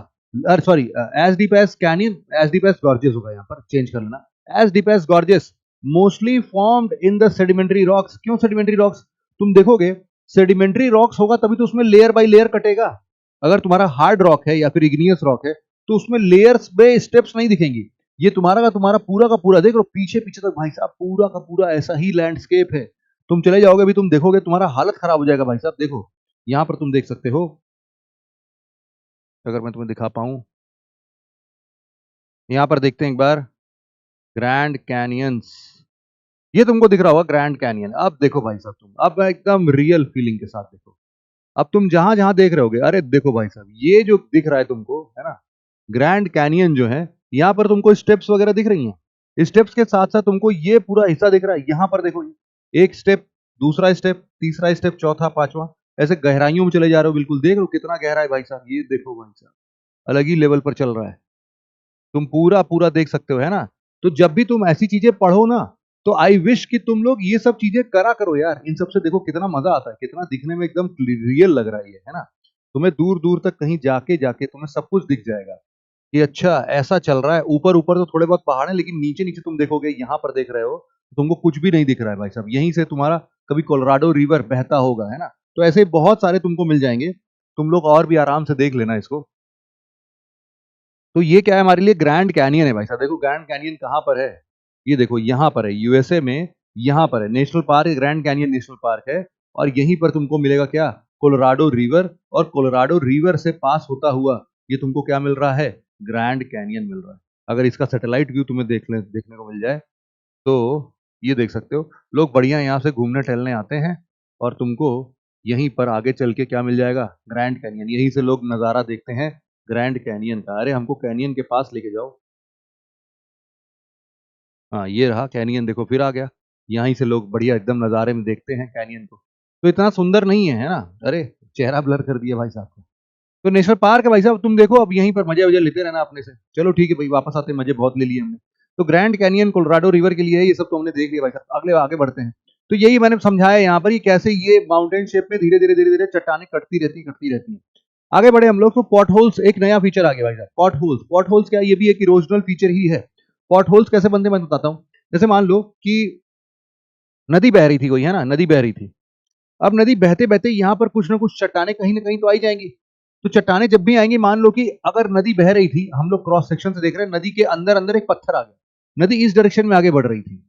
sorry as deep as canyon, as deep as gorges होगा, यहाँ पर चेंज कर लेना, as deep as gorges, mostly formed in the sedimentary rocks. क्यों सेडिमेंट्री रॉक्स, तुम देखोगे सेडिमेंट्री रॉक्स होगा तभी तो उसमें लेयर बाय लेयर कटेगा। अगर तुम्हारा हार्ड रॉक है या फिर इग्नियस रॉक है तो उसमें लेयर्स में स्टेप्स नहीं दिखेंगी। ये तुम्हारा का पूरा देख लो पीछे पीछे तक भाई साहब, पूरा का पूरा ऐसा ही लैंडस्केप है। तुम चले जाओगे अभी, तुम देखोगे तुम्हारा हालत खराब हो जाएगा भाई साहब। देखो यहां पर तुम देख सकते हो, अगर मैं तुम्हें दिखा पाऊं, यहां पर देखते हैं एक बार, ग्रैंड कैनियंस, ये तुमको दिख रहा होगा ग्रैंड कैनियन। अब देखो भाई साहब, तुम अब एकदम रियल फीलिंग के साथ देखो। अब तुम जहां जहां देख रहे होगे, अरे देखो भाई साहब, ये जो दिख रहा है तुमको, है ना, ग्रैंड कैनियन जो है, यहाँ पर तुमको स्टेप्स वगैरह दिख रही हैं। स्टेप्स के साथ साथ तुमको ये पूरा हिस्सा दिख रहा है। यहाँ पर देखो, एक स्टेप, दूसरा स्टेप, तीसरा स्टेप, चौथा, पांचवा, ऐसे गहराइयों में चले जा रहे हो। बिल्कुल देख लो कितना गहरा है भाई साहब, ये देखो भाई साहब, अलग ही लेवल पर चल रहा है। तुम पूरा पूरा देख सकते हो, है ना। तो जब भी तुम ऐसी चीजें पढ़ो ना, तो आई विश कि तुम लोग ये सब चीजें करा करो यार। इन सब से देखो कितना मजा आता है, कितना दिखने में एकदम रियल लग रहा है ये, है ना। तुम्हें दूर दूर तक कहीं जाके जाके तुम्हें सब कुछ दिख जाएगा। कि अच्छा ऐसा चल रहा है, ऊपर ऊपर तो थोड़े बहुत पहाड़ है, लेकिन नीचे नीचे तुम देखोगे, यहाँ पर देख रहे हो तो तुमको कुछ भी नहीं दिख रहा है भाई साहब। यहीं से तुम्हारा कभी कोलोराडो रिवर बहता होगा, है ना। तो ऐसे बहुत सारे तुमको मिल जाएंगे, तुम लोग और भी आराम से देख लेना इसको। तो ये क्या है, हमारे लिए ग्रैंड कैनियन है भाई साहब। देखो ग्रैंड कैनियन कहाँ पर है, ये देखो यहाँ पर है, यूएसए में। यहाँ पर है national park, grand canyon national park है। और यहीं पर तुमको मिलेगा क्या, कोलोराडो रिवर। और कोलोराडो रिवर से पास होता हुआ ये तुमको क्या मिल रहा है, ग्रैंड कैनियन मिल रहा है। अगर इसका सैटेलाइट व्यू तुम्हें देखने को मिल जाए तो ये देख सकते हो। लोग बढ़िया यहाँ से घूमने टहलने आते हैं, और तुमको यहीं पर आगे चल के क्या मिल जाएगा, ग्रैंड कैनियन। यहीं से लोग नज़ारा देखते हैं ग्रैंड कैनियन का। अरे हमको कैनियन के पास लेके जाओ। हाँ ये रहा कैनियन, देखो फिर आ गया। यहीं से लोग बढ़िया एकदम नज़ारे में देखते हैं कैनियन को। तो इतना सुंदर नहीं है, है ना। अरे चेहरा ब्लर कर दिया भाई साहब को। तो नेशनल पार्क है भाई साहब, तुम देखो अब यहीं पर मजे वजे लेते रहना अपने से। चलो ठीक है भाई, वापस आते हैं, मजे बहुत ले लिए हमने। तो ग्रैंड कैनियन कोलोराडो रिवर के लिए है, ये सब तो हमने देख लिया भाई साहब। अगले आगे बढ़ते हैं। तो यही मैंने समझाया यहाँ पर, ये कैसे ये माउंटेन शेप में धीरे धीरे चट्टाने कटती रहती हैं। आगे बढ़े हम लोग। तो पॉट होल्स, एक नया फीचर आ गया भाई साहब, पॉट होल्स। पॉट होल्स क्या है, ये भी एक इरोजनल फीचर ही है। पॉट होल्स कैसे बनते हैं मैं बताता हूँ। जैसे मान लो कि नदी बह रही थी कोई, है ना, नदी बह रही थी। अब नदी बहते बहते यहाँ पर कुछ ना कुछ चट्टाने कहीं ना कहीं तो आई जाएंगी। तो चट्टाने जब भी आएंगी, मान लो कि अगर नदी बह रही थी, हम लोग क्रॉस सेक्शन से देख रहे हैं, नदी के अंदर अंदर एक पत्थर आ गया। नदी इस डायरेक्शन में आगे बढ़ रही थी,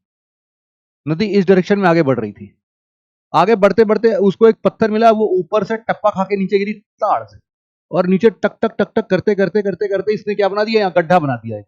नदी इस डायरेक्शन में आगे बढ़ रही थी। आगे बढ़ते बढ़ते उसको एक पत्थर मिला, वो ऊपर से टप्पा खा के नीचे गिरी ताड़ से। और नीचे टक टक टक टक करते करते करते करते इसने क्या बना दिया, यहाँ गड्ढा बना दिया है।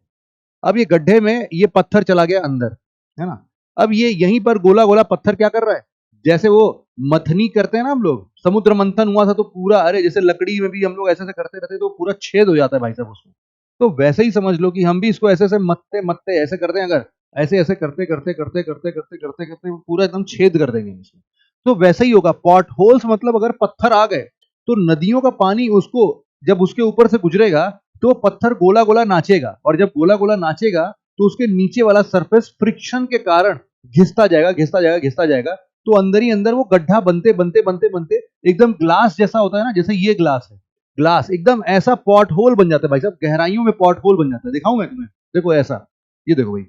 अब ये गड्ढे में ये पत्थर चला गया अंदर, है ना। अब ये यहीं पर गोला गोला पत्थर क्या कर रहा है, जैसे वो मथनी करते हैं ना हम लोग, समुद्र मंथन हुआ था तो पूरा, अरे जैसे लकड़ी में भी हम लोग ऐसे ऐसे करते रहते तो पूरा छेद हो जाता है भाई साहब उसमें। तो वैसे ही समझ लो कि हम भी इसको ऐसे ऐसे मत्ते मत्ते ऐसे करते हैं, अगर ऐसे ऐसे करते करते करते करते करते करते करते पूरा एकदम छेद कर देंगे इसमें। तो वैसे ही होगा पॉट होल्स, मतलब अगर पत्थर आ गए तो नदियों का पानी उसको जब उसके ऊपर से गुजरेगा तो पत्थर गोला गोला नाचेगा, और जब गोला गोला नाचेगा तो उसके नीचे वाला सरफेस फ्रिक्शन के कारण घिसता जाएगा घिसता जाएगा घिसता जाएगा। तो अंदर ही अंदर वो गड्ढा बनते बनते बनते बनते एकदम ग्लास जैसा होता है ना, जैसे ये ग्लास है, ग्लास एकदम ऐसा पॉट होल बन जाता है भाई साहब, गहराइयों में पॉट होल बन जाता है। दिखाऊं मैं तुम्हें, देखो ऐसा, ये देखो भाई,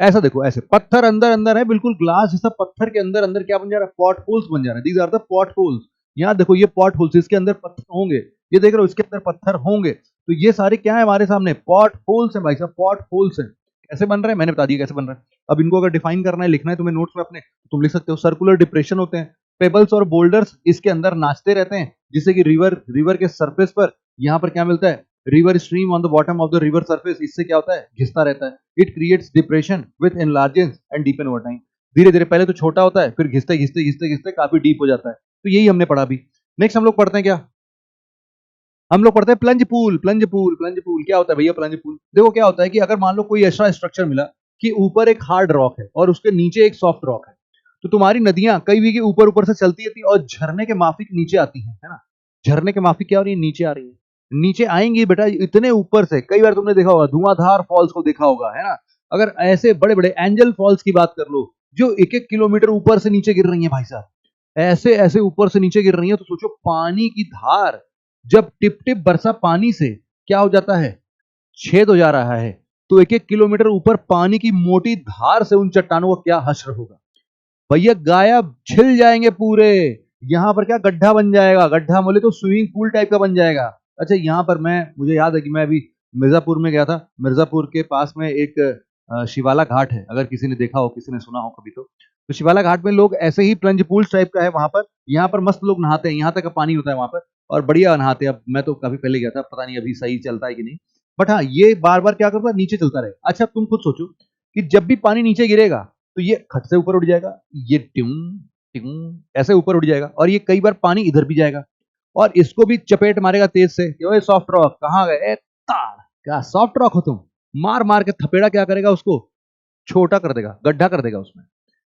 ऐसा देखो, ऐसे पत्थर अंदर अंदर है, बिल्कुल ग्लास जैसा पत्थर के अंदर अंदर क्या बन जा रहा है, पॉट होल्स बन जा रहा है। These are the potholes. यहाँ देखो ये पॉट होल्स, इसके अंदर पत्थर होंगे, ये देख रहे हो इसके अंदर पत्थर होंगे। तो ये सारे क्या है हमारे सामने, पॉट होल्स है भाई साहब, पॉट होल्स है। कैसे बन रहे हैं मैंने बता दिया कैसे बन रहा है। अब इनको अगर डिफाइन करना है, लिखना है तुम्हें नोट्स में अपने, तो तुम लिख सकते हो सर्कुलर डिप्रेशन होते हैं, पेबल्स और बोल्डर्स इसके अंदर नाचते रहते हैं, जिससे कि रिवर रिवर के सरफेस पर यहाँ पर क्या मिलता है, river stream on the bottom of the river surface, इससे क्या होता है, घिसता रहता है। It creates depression with enlarges and deepen over time. धीरे धीरे पहले तो छोटा होता है, फिर घिसते घिसते घिसते घिसते काफी डीप हो जाता है। तो यही हमने पढ़ा भी। नेक्स्ट हम लोग पढ़ते हैं क्या, हम लोग पढ़ते हैं plunge pool. Plunge pool, plunge pool क्या होता है भैया, प्लंज पूल देखो क्या होता है कि अगर मान लो कोई ऐसा स्ट्रक्चर मिला कि ऊपर एक हार्ड रॉक है और उसके नीचे एक सॉफ्ट रॉक है, तो तुम्हारी नदियां कई भी के ऊपर ऊपर से चलती रहती है और झरने के माफिक नीचे आती है ना। झरने के माफिक क्या हो रही है, नीचे आ रही है। नीचे आएंगी बेटा इतने ऊपर से, कई बार तुमने देखा होगा धुआंधार फॉल्स को देखा होगा, है ना। अगर ऐसे बड़े बड़े एंजल फॉल्स की बात कर लो, जो एक एक किलोमीटर ऊपर से नीचे गिर रही है भाई साहब, ऐसे ऐसे ऊपर से नीचे गिर रही है, तो सोचो पानी की धार जब टिप टिप बरसा पानी से क्या हो जाता है, छेद हो जा रहा है। तो एक एक किलोमीटर ऊपर पानी की मोटी धार से उन चट्टानों का क्या हश्र होगा भैया, गायब, छिल जाएंगे पूरे। यहाँ पर क्या गड्ढा बन जाएगा, गड्ढा बोले तो स्विमिंग पूल टाइप का बन जाएगा। अच्छा यहाँ पर मैं, मुझे याद है कि मैं अभी मिर्जापुर में गया था। मिर्जापुर के पास में एक शिवाला घाट है, अगर किसी ने देखा हो, किसी ने सुना हो कभी तो शिवाला घाट में लोग ऐसे ही प्लंज पूल टाइप का है वहां पर। यहाँ पर मस्त लोग नहाते हैं, यहाँ तक का पानी होता है वहां पर, और बढ़िया नहाते हैं। अब मैं तो काफी पहले गया था, पता नहीं अभी सही चलता है कि नहीं, बट हाँ ये बार बार क्या करता है, नीचे चलता रहे। अच्छा तुम खुद सोचो कि जब भी पानी नीचे गिरेगा तो ये खट से ऊपर उठ जाएगा, ये ट्यूं ट्यूं ऐसे ऊपर उठ जाएगा, और ये कई बार पानी इधर भी जाएगा और इसको भी चपेट मारेगा तेज से कि ओए सॉफ्ट रॉक कहाँ गए, ताड़, क्या सॉफ्ट रॉक हो तुम। मार मार के थपेड़ा क्या करेगा, उसको छोटा कर देगा, गड्ढा कर देगा उसमें।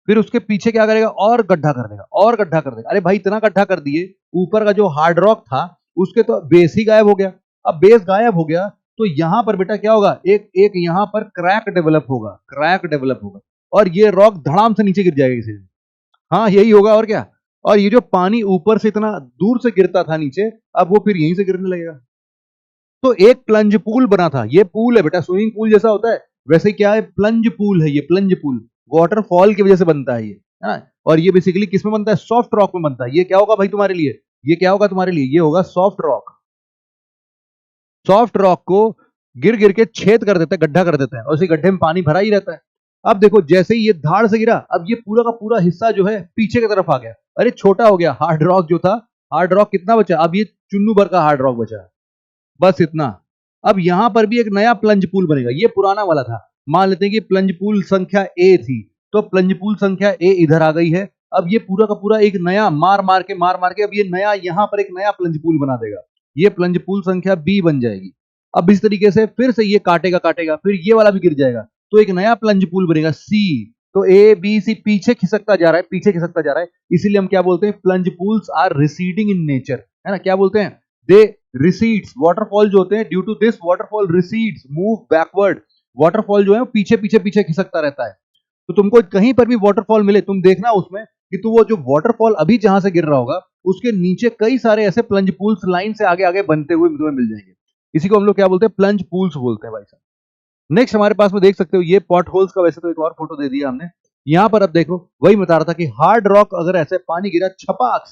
फिर उसके पीछे क्या करेगा, और गड्ढा कर देगा, और गड्ढा कर देगा। अरे भाई इतना गड्ढा कर दिए, ऊपर का जो हार्ड रॉक था उसके तो बेस ही गायब हो गया। अब बेस गायब हो गया तो यहां पर बेटा क्या होगा, एक एक यहां पर क्रैक डेवलप होगा, क्रैक डेवलप होगा, और ये रॉक धड़ाम से नीचे गिर जाएगा किसी दिन। हाँ यही होगा और क्या। और ये जो पानी ऊपर से इतना दूर से गिरता था नीचे, अब वो फिर यहीं से गिरने लगेगा। तो एक प्लंज पूल बना था। ये पूल है बेटा, स्विमिंग पूल जैसा होता है वैसे क्या है, प्लंज पूल है ये, प्लंज पूल वाटरफॉल की वजह से बनता है ये, है ना। और ये बेसिकली किस में बनता है, सॉफ्ट रॉक में बनता है। ये क्या होगा भाई तुम्हारे लिए, ये क्या होगा तुम्हारे लिए, ये होगा सॉफ्ट रॉक। सॉफ्ट रॉक को गिर गिर के छेद कर देता है, गड्ढा कर देता है, और उसी गड्ढे में पानी भरा ही रहता है। अब देखो जैसे ही ये धाड़ से गिरा, अब ये पूरा का पूरा हिस्सा जो है पीछे की तरफ आ गया, अरे छोटा हो गया। हार्ड रॉक जो था, हार्ड रॉक कितना बचा, अब ये चुन्नू भर का हार्ड रॉक बचा है, बस इतना। अब यहां पर भी एक नया प्लंज पूल बनेगा। ये पुराना वाला था, मान लेते हैं कि प्लंज पूल संख्या ए थी, तो प्लंज पूल संख्या ए इधर आ गई है। अब ये पूरा का पूरा एक नया मार मार के अब ये नया यहां पर एक नया प्लंज पूल बना देगा। ये प्लंज पूल संख्या बी बन जाएगी। अब इस तरीके से फिर से ये काटेगा काटेगा, फिर ये वाला भी गिर जाएगा, तो एक नया प्लंज पूल बनेगा सी। तो ए बी सी पीछे खिसकता जा रहा है, पीछे खिसकता जा रहा है। इसीलिए हम क्या बोलते हैं, plunge pools are receding in nature, है ना। क्या बोलते हैं, दे रिसीड्स। वाटरफॉल जो होते हैं, due to this waterfall recedes, move backward. Waterfall जो है पीछे पीछे पीछे खिसकता रहता है। तो तुमको कहीं पर भी वाटरफॉल मिले, तुम देखना उसमें कि तो वो जो वाटरफॉल अभी जहां से गिर रहा होगा, उसके नीचे कई सारे ऐसे प्लंज पूल्स लाइन से आगे आगे बनते हुए तुम्हें मिल जाएंगे। इसी को हम लोग क्या बोलते हैं, प्लंज पूल्स बोलते हैं भाई साहब। नेक्स्ट हमारे पास में देख सकते हो, ये पॉट होल्स का वैसे तो एक और फोटो दे दिया हमने। यहां पर अब देखो, वही बता रहा था कि हार्ड रॉक अगर ऐसे पानी गिरा छपाक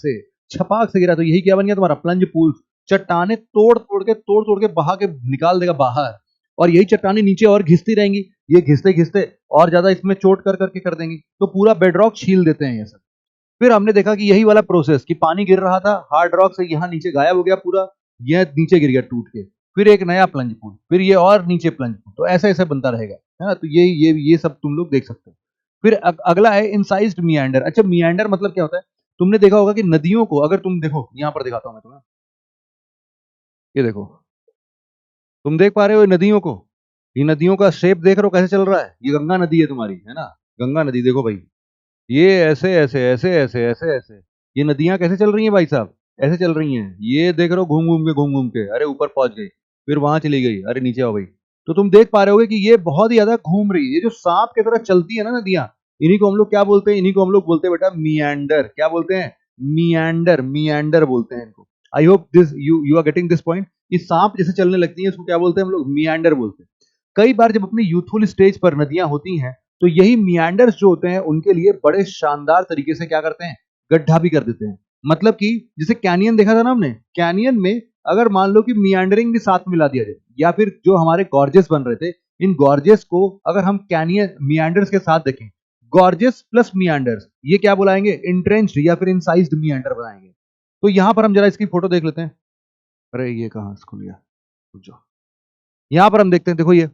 से गिरा, तो यही क्या बन गया तुम्हारा, प्लंज पूल्स। चट्टाने तोड़ तोड़ के बहा के निकाल देगा बाहर, और यही चट्टाने नीचे और घिसती रहेंगी। ये घिसते घिसते और ज्यादा इसमें चोट कर करके कर देंगी, तो पूरा बेडरॉक छील देते हैं ये सब। फिर हमने देखा कि यही वाला प्रोसेस, कि पानी गिर रहा था हार्ड रॉक से, यहाँ नीचे गायब हो गया पूरा, यह नीचे गिर गया टूट के, फिर एक नया प्लंज पूल, फिर ये और नीचे प्लंज पूल, तो ऐसे ऐसे बनता रहेगा, है ना। तो ये सब तुम लोग देख सकते हो। फिर अगला है इंसाइज्ड मियांडर। अच्छा, मियांडर मतलब क्या होता है, तुमने देखा होगा कि नदियों को अगर तुम देखो, यहां पर दिखाता हूं मैं तुम्हें, ये देखो, तुम देख पा रहे हो नदियों को, ये नदियों का शेप देख रहे हो कैसे चल रहा है। ये गंगा नदी है तुम्हारी, है ना, गंगा नदी देखो भाई, ये ऐसे ऐसे ऐसे ऐसे ऐसे ऐसे ये नदियां कैसे चल रही हैं भाई साहब, ऐसे चल रही हैं। ये देख रहे हो घूम घूम के, अरे ऊपर पहुंच गई, फिर वहां चली गई, अरे नीचे आओ भाई। तो तुम देख पा रहे होगे कि ये बहुत ही ज्यादा घूम रही है। ये जो सांप की तरह चलती है ना नदियां, इन्हीं को हम लोग क्या बोलते हैं, इन्हीं को हम लोग बोलते हैं बेटा मियांडर। क्या बोलते हैं, मियांडर, मियांडर बोलते हैं इनको। I hope this you you are getting this point. कि सांप जैसे चलने लगती है, इसको क्या बोलते हैं हम लोग, मियांडर बोलते हैं। कई बार जब अपनी यूथफुल स्टेज पर नदियां होती हैं, तो यही मियांडर्स जो होते हैं उनके लिए बड़े शानदार तरीके से क्या करते हैं, गड्ढा भी कर देते हैं। मतलब कि जैसे कैनियन देखा था ना हमने, कैनियन में अगर मान लो कि मियांडरिंग भी साथ मिला दिया जाए, या फिर जो हमारे गॉर्जेस बन रहे थे, इन गॉर्जेस को अगर हम कैनियन मियांडर्स के साथ देखें, गॉर्जेस प्लस मियांडर्स, ये क्या बुलाएंगे, इंट्रेंच्ड या फिर इंसाइज्ड मियांडर बनाएंगे। तो यहां पर हम जरा इसकी फोटो देख लेते हैं। अरे ये कहां खुल गया, रुक जाओ। यहां पर हम देखते हैं, देखो ये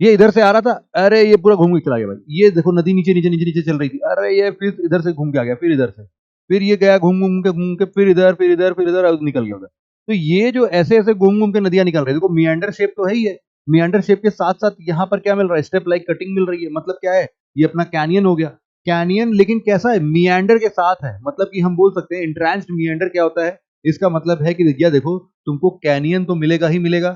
इधर से आ रहा था, अरे ये पूरा घूम के चला गया भाई। ये देखो नदी नीचे नीचे नीचे नीचे चल रही थी, अरे ये फिर इधर से घूम के आ गया, फिर इधर से, फिर ये गया घूम के फिर इधर फिर इधर फिर इधर निकल गया उधर। तो ये जो ऐसे ऐसे घूम के नदियां निकल रही है, देखो मियांडर शेप तो है ही है। मियांडर शेप के साथ साथ यहाँ पर क्या मिल रहा है, स्टेप लाइक कटिंग मिल रही है। मतलब क्या है, ये अपना कैनियन हो गया। कैनियन लेकिन कैसा है, मियांडर के साथ है। मतलब कि हम बोल सकते हैं इंट्रांस्ड मियांडर क्या होता है, इसका मतलब है कि भैया देखो, तुमको कैनियन तो मिलेगा ही मिलेगा,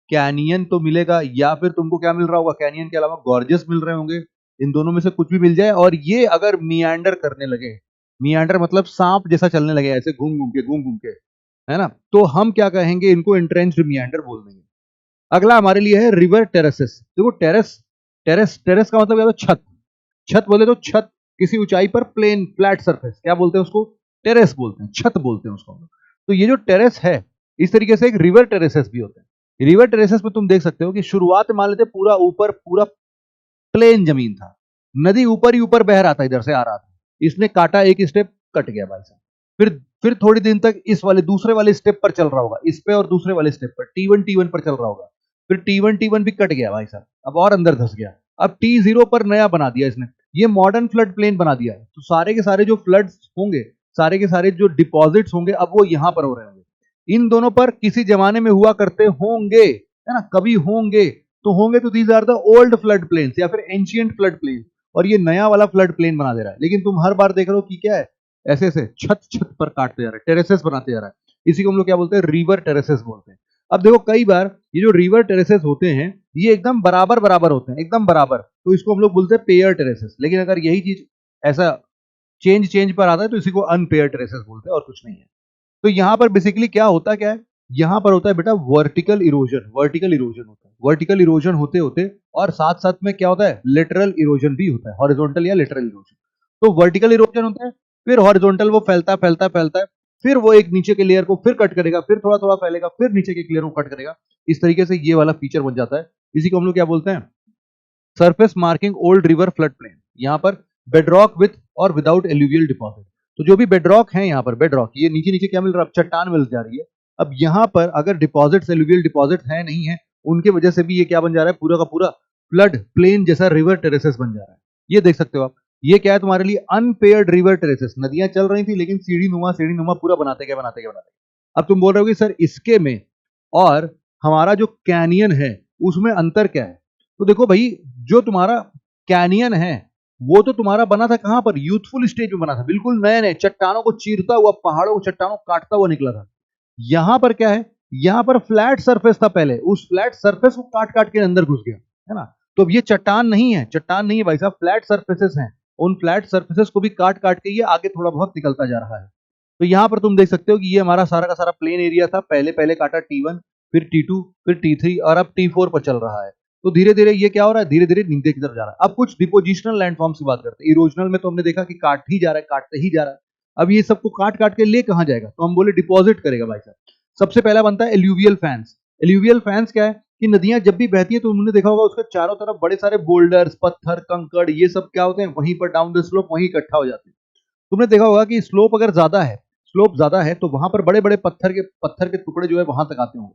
कैनियन तो मिलेगा, या फिर तुमको क्या मिल रहा होगा, कैनियन के अलावा गॉर्जेस मिल रहे होंगे। इन दोनों में से कुछ भी मिल जाए, और ये अगर मियांडर करने लगे, मियांडर मतलब सांप जैसा चलने लगे, ऐसे घूम घूम के, है ना, तो हम क्या कहेंगे, इनको इंट्रेंच्ड मियांडर बोल देंगे। अगला हमारे लिए है रिवर टेरेसेस। देखो टेरेस, टेरेस टेरेस का मतलब क्या होता है, छत। छत बोले तो छत, किसी ऊंचाई पर प्लेन फ्लैट सरफेस, क्या बोलते हैं उसको, टेरेस बोलते हैं, छत बोलते हैं उसको। तो ये जो टेरेस है, इस तरीके से एक रिवर टेरेसेस भी होते हैं। रिवर टेरेसेस में तुम देख सकते हो कि शुरुआत में मान लेते पूरा ऊपर पूरा प्लेन जमीन था, नदी ऊपर ही ऊपर बह रहा था, इधर से आ रहा था, इसने काटा, एक स्टेप कट गया भाई साहब। फिर थोड़ी दिन तक इस वाले दूसरे वाले स्टेप पर चल रहा होगा, इस पे और दूसरे वाले स्टेप पर T1 पर चल रहा होगा। फिर T1 भी कट गया भाई साहब, अब और अंदर धस गया। अब T0 पर नया बना दिया इसने, ये मॉडर्न फ्लड प्लेन बना दिया है। तो सारे के सारे जो फ्लड्स होंगे, सारे के सारे जो डिपॉजिट्स होंगे, अब वो यहां पर हो रहे होंगे। इन दोनों पर किसी जमाने में हुआ करते होंगे, है ना, कभी होंगे, तो होंगे तो these are the old flood plains या फिर एंशिएंट फ्लड प्लेन। और ये नया वाला फ्लड प्लेन बना दे रहा है। लेकिन तुम हर बार देख रहे हो कि क्या है, ऐसे ऐसे छत छत पर काटते जा रहे हैं, टेरेसेस बनाते जा रहा है। इसी को हम लोग क्या बोलते हैं, रिवर टेरेसेस बोलते हैं। अब देखो कई बार ये जो रिवर टेरेसेस होते हैं, ये एकदम बराबर बराबर होते हैं, एकदम बराबर, तो इसको हम लोग बोलते हैं पेयर टेरेसेस। लेकिन अगर यही चीज ऐसा चेंज पर आता है, तो इसी को अनपेयर टेरेसेस बोलते हैं, और कुछ नहीं है। तो यहां पर बेसिकली क्या होता क्या है, यहाँ पर होता है बेटा वर्टिकल इरोजन, वर्टिकल इरोजन होता है, वर्टिकल इरोजन होते होते और साथ साथ में क्या होता है, लेटरल इरोजन भी होता है, हॉरिजॉन्टल या लेटरल इरोजन। तो वर्टिकल इरोजन होता है, फिर हॉरिजॉन्टल वो फैलता फैलता फैलता है, फिर वो एक नीचे के लेयर को फिर कट करेगा, फिर थोड़ा थोड़ा फैलेगा, फिर नीचे के लेयर को कट करेगा। इस तरीके से ये वाला फीचर बन जाता है। इसी को हम लोग क्या बोलते हैं, surface marking old river flood plain. यहाँ पर बेडरॉक विथ और विदाउट एल्यूवियल डिपॉजिट। तो जो भी बेडरॉक है यहाँ पर, बेडरॉक ये नीचे नीचे क्या मिल रहा है, चट्टान मिल जा रही है। अब यहाँ पर अगर डिपॉजिट्स, एल्यूवियल डिपॉजिट है नहीं है, उनके वजह से भी ये क्या बन जा रहा है, पूरा का पूरा फ्लड प्लेन जैसा रिवर टेरेसेस बन जा रहा है। ये देख सकते हो आप, ये क्या है तुम्हारे लिए, अनपेयर्ड रिवर टेरेसेस। नदियां चल रही थी लेकिन सीढ़ी नुमा पूरा बनाते गए बनाते गए बनाते गए। अब तुम बोल रहे हो कि सर इसके में और हमारा जो कैनियन है उसमें अंतर क्या है। तो देखो भाई, जो तुम्हारा कैनियन है वो तो तुम्हारा बना था कहां पर, यूथफुल स्टेज में बना था, बिल्कुल नए नए चट्टानों को चीरता हुआ, पहाड़ों को चट्टानों को काटता हुआ निकला था। यहां पर क्या है, यहां पर फ्लैट सरफेस था पहले, उस फ्लैट सरफेस को काट काट के अंदर घुस गया, है ना। तो अब ये चट्टान नहीं है, चट्टान नहीं है भाई साहब, फ्लैट सरफेसेस हैं। उन फ्लैट सरफेसेस को भी काट काट के ये आगे थोड़ा बहुत निकलता जा रहा है। तो यहां पर तुम देख सकते हो कि ये हमारा सारा का सारा प्लेन एरिया था, पहले पहले काटा T1, फिर T2, फिर T3 और अब T4 पर चल रहा है। तो धीरे धीरे ये क्या हो रहा है, धीरे धीरे नीचे की तरफ जा रहा है। अब कुछ डिपोजिशनल लैंडफॉर्म्स की बात करते हैं। इरोजनल में तो हमने देखा कि काट ही जा रहा है, काटते ही जा रहा है। अब ये सबको काट काट के ले कहां जाएगा, तो हम बोले डिपॉजिट करेगा भाई साहब। सबसे पहला बनता है एल्यूवियल फैंस। एल्यूवियल फैंस क्या है कि नदियां जब भी बहती है तो उन्होंने देखा होगा उसके चारों तरफ बड़े सारे बोल्डर्स, पत्थर, कंकड़, ये सब क्या होते हैं, वहीं पर डाउन द स्लोप वहीं इकट्ठा हो जाते हैं। तुमने देखा होगा कि स्लोप अगर ज्यादा है, स्लोप ज्यादा है तो वहां पर बड़े बड़े पत्थर के टुकड़े जो है वहां तक आते होंगे।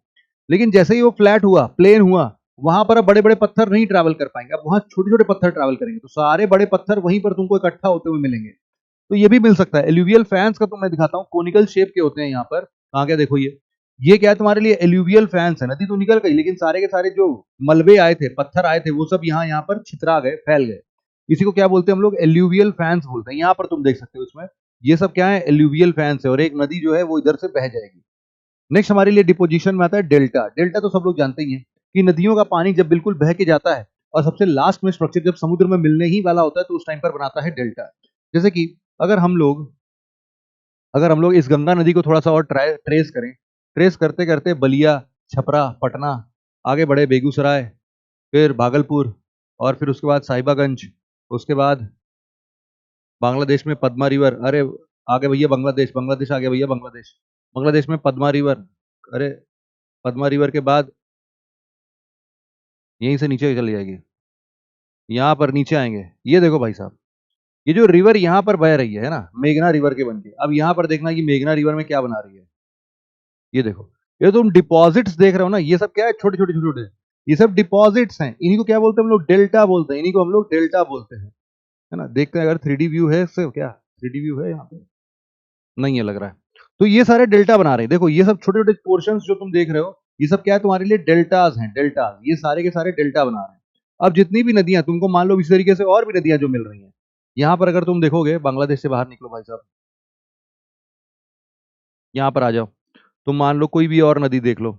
लेकिन जैसे ही वो फ्लैट हुआ, प्लेन हुआ, वहां पर अब बड़े बड़े पत्थर नहीं ट्रैवल कर पाएंगे, अब वहां छोटे छोटे पत्थर ट्रैवल करेंगे। तो सारे बड़े पत्थर वहीं पर तुमको इकट्ठा होते हुए मिलेंगे। तो ये भी मिल सकता है। एल्यूवियल फैंस का तो मैं दिखाता हूँ, कोनिकल शेप के होते हैं यहाँ पर। कहाँ क्या, देखो ये क्या है तुम्हारे लिए, एल्यूवियल फैंस है। नदी तो निकल गई लेकिन सारे के सारे जो मलबे आए थे, पत्थर आए थे, वो सब यहाँ पर छितरा गए, फैल गए। इसी को क्या बोलते हैं हम लोग, एल्यूवियल फैंस बोलते हैं। यहाँ पर तुम देख सकते हो इसमें ये सब क्या है, एल्यूवियल फैंस है, और एक नदी जो है वो इधर से बह जाएगी। नेक्स्ट हमारे लिए डिपोजिशन में आता है डेल्टा। डेल्टा तो सब लोग जानते ही हैं कि नदियों का पानी जब बिल्कुल बह के जाता है और सबसे लास्ट में स्ट्रक्चर जब समुद्र में मिलने ही वाला होता है तो उस टाइम पर बनाता है डेल्टा। जैसे कि अगर हम लोग इस गंगा नदी को थोड़ा सा और ट्रेस करें, ट्रेस करते करते बलिया, छपरा, पटना, आगे बढ़े बेगूसराय, फिर भागलपुर, और फिर उसके बाद साहिबागंज, उसके बाद बांग्लादेश में पद्मा रिवर, अरे आगे भैया बांग्लादेश, बांग्लादेश आ गया भैया बांग्लादेश, बांग्लादेश में पद्मा रिवर, अरे पद्मा रिवर के बाद यहीं से नीचे चली जाएगी, यहाँ पर नीचे आएंगे। ये देखो भाई साहब, ये जो रिवर यहाँ पर बह रही है ना, मेघना रिवर के बन के, अब यहाँ पर देखना कि मेघना रिवर में क्या बना रही है। ये देखो, ये तुम डिपॉजिट्स देख रहे हो ना, ये सब क्या है, छोटे छोटे छोटे छोटे, ये सब डिपॉजिट्स हैं। इन्हीं को क्या बोलते हैं हम लोग, डेल्टा बोलते हैं। इन्हीं को हम लोग डेल्टा बोलते हैं, है ना। देखते हैं अगर 3D व्यू है इससे, क्या 3D व्यू है यहाँ पे, नहीं है लग रहा है। तो ये सारे डेल्टा बना रहे हैं। देखो ये सब छोटे छोटे पोर्शंस जो तुम देख रहे हो, ये सब क्या है तुम्हारे लिए, डेल्टाज हैं, डेल्टाज। ये सारे के सारे डेल्टा बना रहे हैं। अब जितनी भी नदियां तुमको मान लो इस तरीके से और भी नदियां जो मिल रही हैं, यहाँ पर अगर तुम देखोगे, बांग्लादेश से बाहर निकलो भाई साहब, यहाँ पर आ जाओ, तुम मान लो कोई भी और नदी देख लो।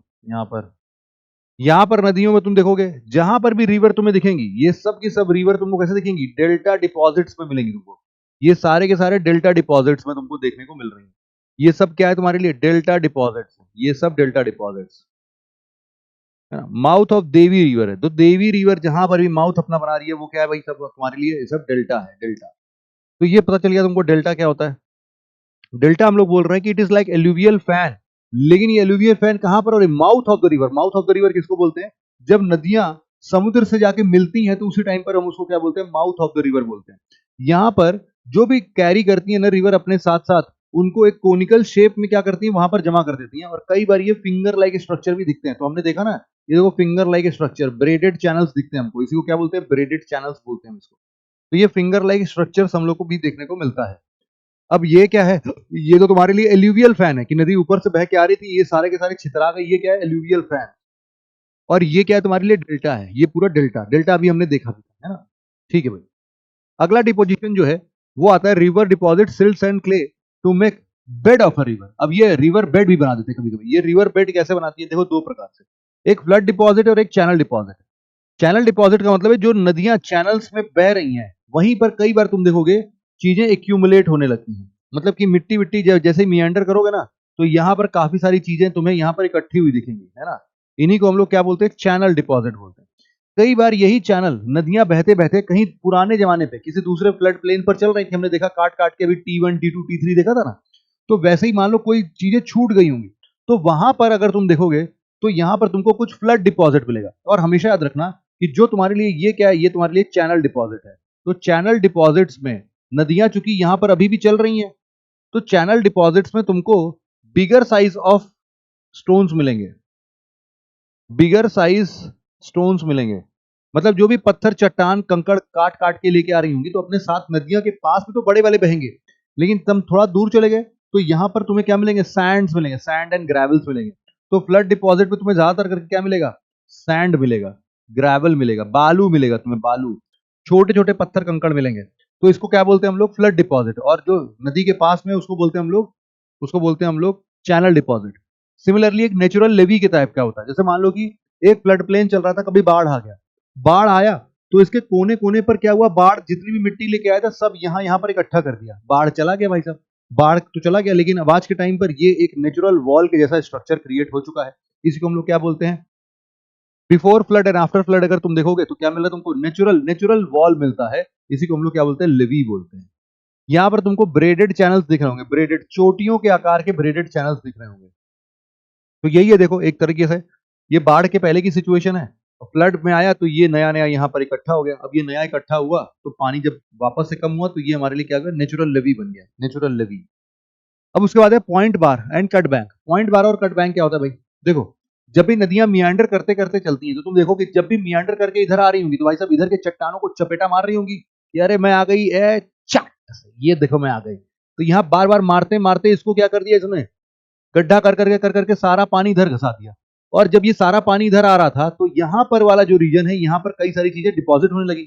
यहाँ पर नदियों में तुम देखोगे जहां पर भी रिवर तुम्हें दिखेंगी, ये सब की सब रिवर तुमको कैसे दिखेंगी, डेल्टा डिपॉजिट्स में मिलेंगी तुमको। ये सारे के सारे डेल्टा डिपॉजिट्स में तुमको देखने को मिल रही है। ये सब क्या है तुम्हारे लिए, डेल्टा डिपॉजिट्स, ये सब डेल्टा डिपॉजिट्स, है ना। माउथ ऑफ देवी रिवर है, तो देवी रिवर जहां पर भी माउथ अपना बना रही है वो क्या है भाई, सब तुम्हारे लिए ये सब डेल्टा है, डेल्टा। तो ये पता चल गया तुमको डेल्टा क्या होता है। डेल्टा हम लोग बोल रहे हैं कि it is like alluvial fan. लेकिन ये एल्यूवियल फैन कहां पर, और mouth of the river. Mouth of the river किसको बोलते हैं, जब नदियां समुद्र से जाके मिलती हैं तो उसी टाइम पर हम उसको क्या बोलते हैं, माउथ ऑफ द रिवर बोलते हैं। यहां पर जो भी कैरी करती है ना रिवर अपने साथ साथ, उनको एक कोनिकल शेप में क्या करती है, वहां पर जमा कर देती हैं। और कई बार ये फिंगर लाइक स्ट्रक्चर भी दिखते हैं। तो हमने देखा ना, ये देखो finger like structure, braided channels दिखते हैं हमको, इसी को क्या बोलते हैं, ब्रेडेड चैनल्स बोलते हैं इसको। तो ये फिंगर लाइक स्ट्रक्चर्स हम लोग को भी देखने को मिलता है। अब ये क्या है, ये तो तुम्हारे लिए एल्यूवियल फैन है कि नदी ऊपर से बह के आ रही थी, ये सारे के सारे छितरा गए, ये क्या है, एल्यूवियल फैन। और ये क्या है तुम्हारे लिए, डेल्टा है। ये पूरा डेल्टा, डेल्टा अभी हमने देखा भी था, है ना। ठीक है भाई, अगला डिपोजिशन जो है वो आता है river deposit silts and clay to make bed of a river. अब ये रिवर बेड भी बना देते हैं कभी कभी। ये रिवर बेड कैसे बनाती है, देखो दो प्रकार से, एक फ्लड डिपॉजिट और एक चैनल डिपॉजिट। चैनल डिपॉजिट का मतलब है जो नदियां चैनल्स में बह रही हैं वहीं पर कई बार तुम देखोगे चीजें एक्यूमुलेट होने लगती हैं। मतलब कि मिट्टी मिट्टी जैसे ही मियांडर करोगे ना, तो यहाँ पर काफी सारी चीजें तुम्हें यहाँ पर इकट्ठी हुई दिखेंगी, है ना। इन्हीं को हम लोग क्या बोलते हैं, चैनल डिपॉजिट बोलते हैं। कई बार यही चैनल नदियां बहते बहते कहीं पुराने जमाने पे किसी दूसरे फ्लड प्लेन पर चल रही थी, हमने देखा काट काट के, अभी T1 T2 T3 देखा था ना, तो वैसे ही मान लो कोई चीजें छूट गई होंगी, तो वहां पर अगर तुम देखोगे तो यहां पर तुमको कुछ फ्लड डिपॉजिट मिलेगा। और हमेशा याद रखना कि जो तुम्हारे लिए ये क्या है, ये तुम्हारे लिए चैनल डिपॉजिट है। तो चैनल डिपॉजिट्स में नदियां चूंकि यहां पर अभी भी चल रही हैं, तो चैनल डिपॉजिट्स में तुमको बिगर साइज ऑफ स्टोन्स मिलेंगे, बिगर साइज स्टोन्स मिलेंगे। मतलब जो भी पत्थर चट्टान कंकड़ काट काट के लेके आ रही होंगी, तो अपने साथ नदियों के पास में तो बड़े वाले बहेंगे, लेकिन तुम थोड़ा दूर चले गए तो यहां पर तुम्हें क्या मिलेंगे, सैंड्स मिलेंगे, सैंड एंड ग्रेवल्स मिलेंगे। तो फ्लड डिपॉजिट में तुम्हें ज्यादातर करके क्या मिलेगा, सैंड मिलेगा, ग्रेवल मिलेगा, बालू मिलेगा तुम्हें, बालू, छोटे छोटे पत्थर कंकड़ मिलेंगे। तो इसको क्या बोलते हैं हम लोग, फ्लड डिपॉजिट। और जो नदी के पास में उसको बोलते हैं हम लोग, उसको बोलते हैं हम लोग चैनल डिपॉजिट। सिमिलरली एक नेचुरल लेवी के टाइप का होता है। जैसे मान लो कि एक फ्लड प्लेन चल रहा था, कभी बाढ़ आ गया, बाढ़ आया तो इसके कोने कोने पर क्या हुआ, बाढ़ जितनी भी मिट्टी लेके आया था सब यहाँ यहाँ पर इकट्ठा कर दिया, बाढ़ चला गया भाई साहब, बाढ़ तो चला गया, लेकिन अब आज के टाइम पर ये एक नेचुरल वॉल के जैसा स्ट्रक्चर क्रिएट हो चुका है। इसी को हम लोग क्या बोलते हैं, before flood and after flood अगर तुम देखोगे तो क्या मिल रहा है तुमको, नेचुरल नेचुरल वॉल मिलता है। इसी को हम लोग क्या बोलते हैं, लेवी बोलते हैं। यहाँ पर तुमको ब्रेडेड चैनल्स दिख रहे होंगे, ब्रेडेड चोटियों के आकार के ब्रेडेड चैनल्स दिख रहे होंगे। तो यही है, देखो एक तरीके से ये बाढ़ के पहले की सिचुएशन है, फ्लड में आया तो ये नया नया यहाँ पर इकट्ठा हो गया। अब ये नया इकट्ठा हुआ तो पानी जब वापस से कम हुआ तो ये हमारे लिए क्या गया, नेचुरल लेवी बन गया, नेचुरल लेवी। अब उसके बाद है point bar and cut bank. Point bar और कट बैंक क्या होता है भाई, देखो जब भी नदियां मियांडर करते करते चलती हैं तो तुम देखो कि जब भी मियांडर करके इधर आ रही होंगी तो भाई साहब इधर के चट्टानों को चपेटा मार रही होंगी कि अरे मैं आ गई, ए चट, ये देखो मैं आ गई। तो यहाँ बार बार मारते मारते इसको क्या कर दिया, इसने गड्ढा कर करके सारा पानी इधर घसा दिया। और जब ये सारा पानी इधर आ रहा था तो यहाँ पर वाला जो रीजन है, यहाँ पर कई सारी चीजें डिपॉजिट होने लगी।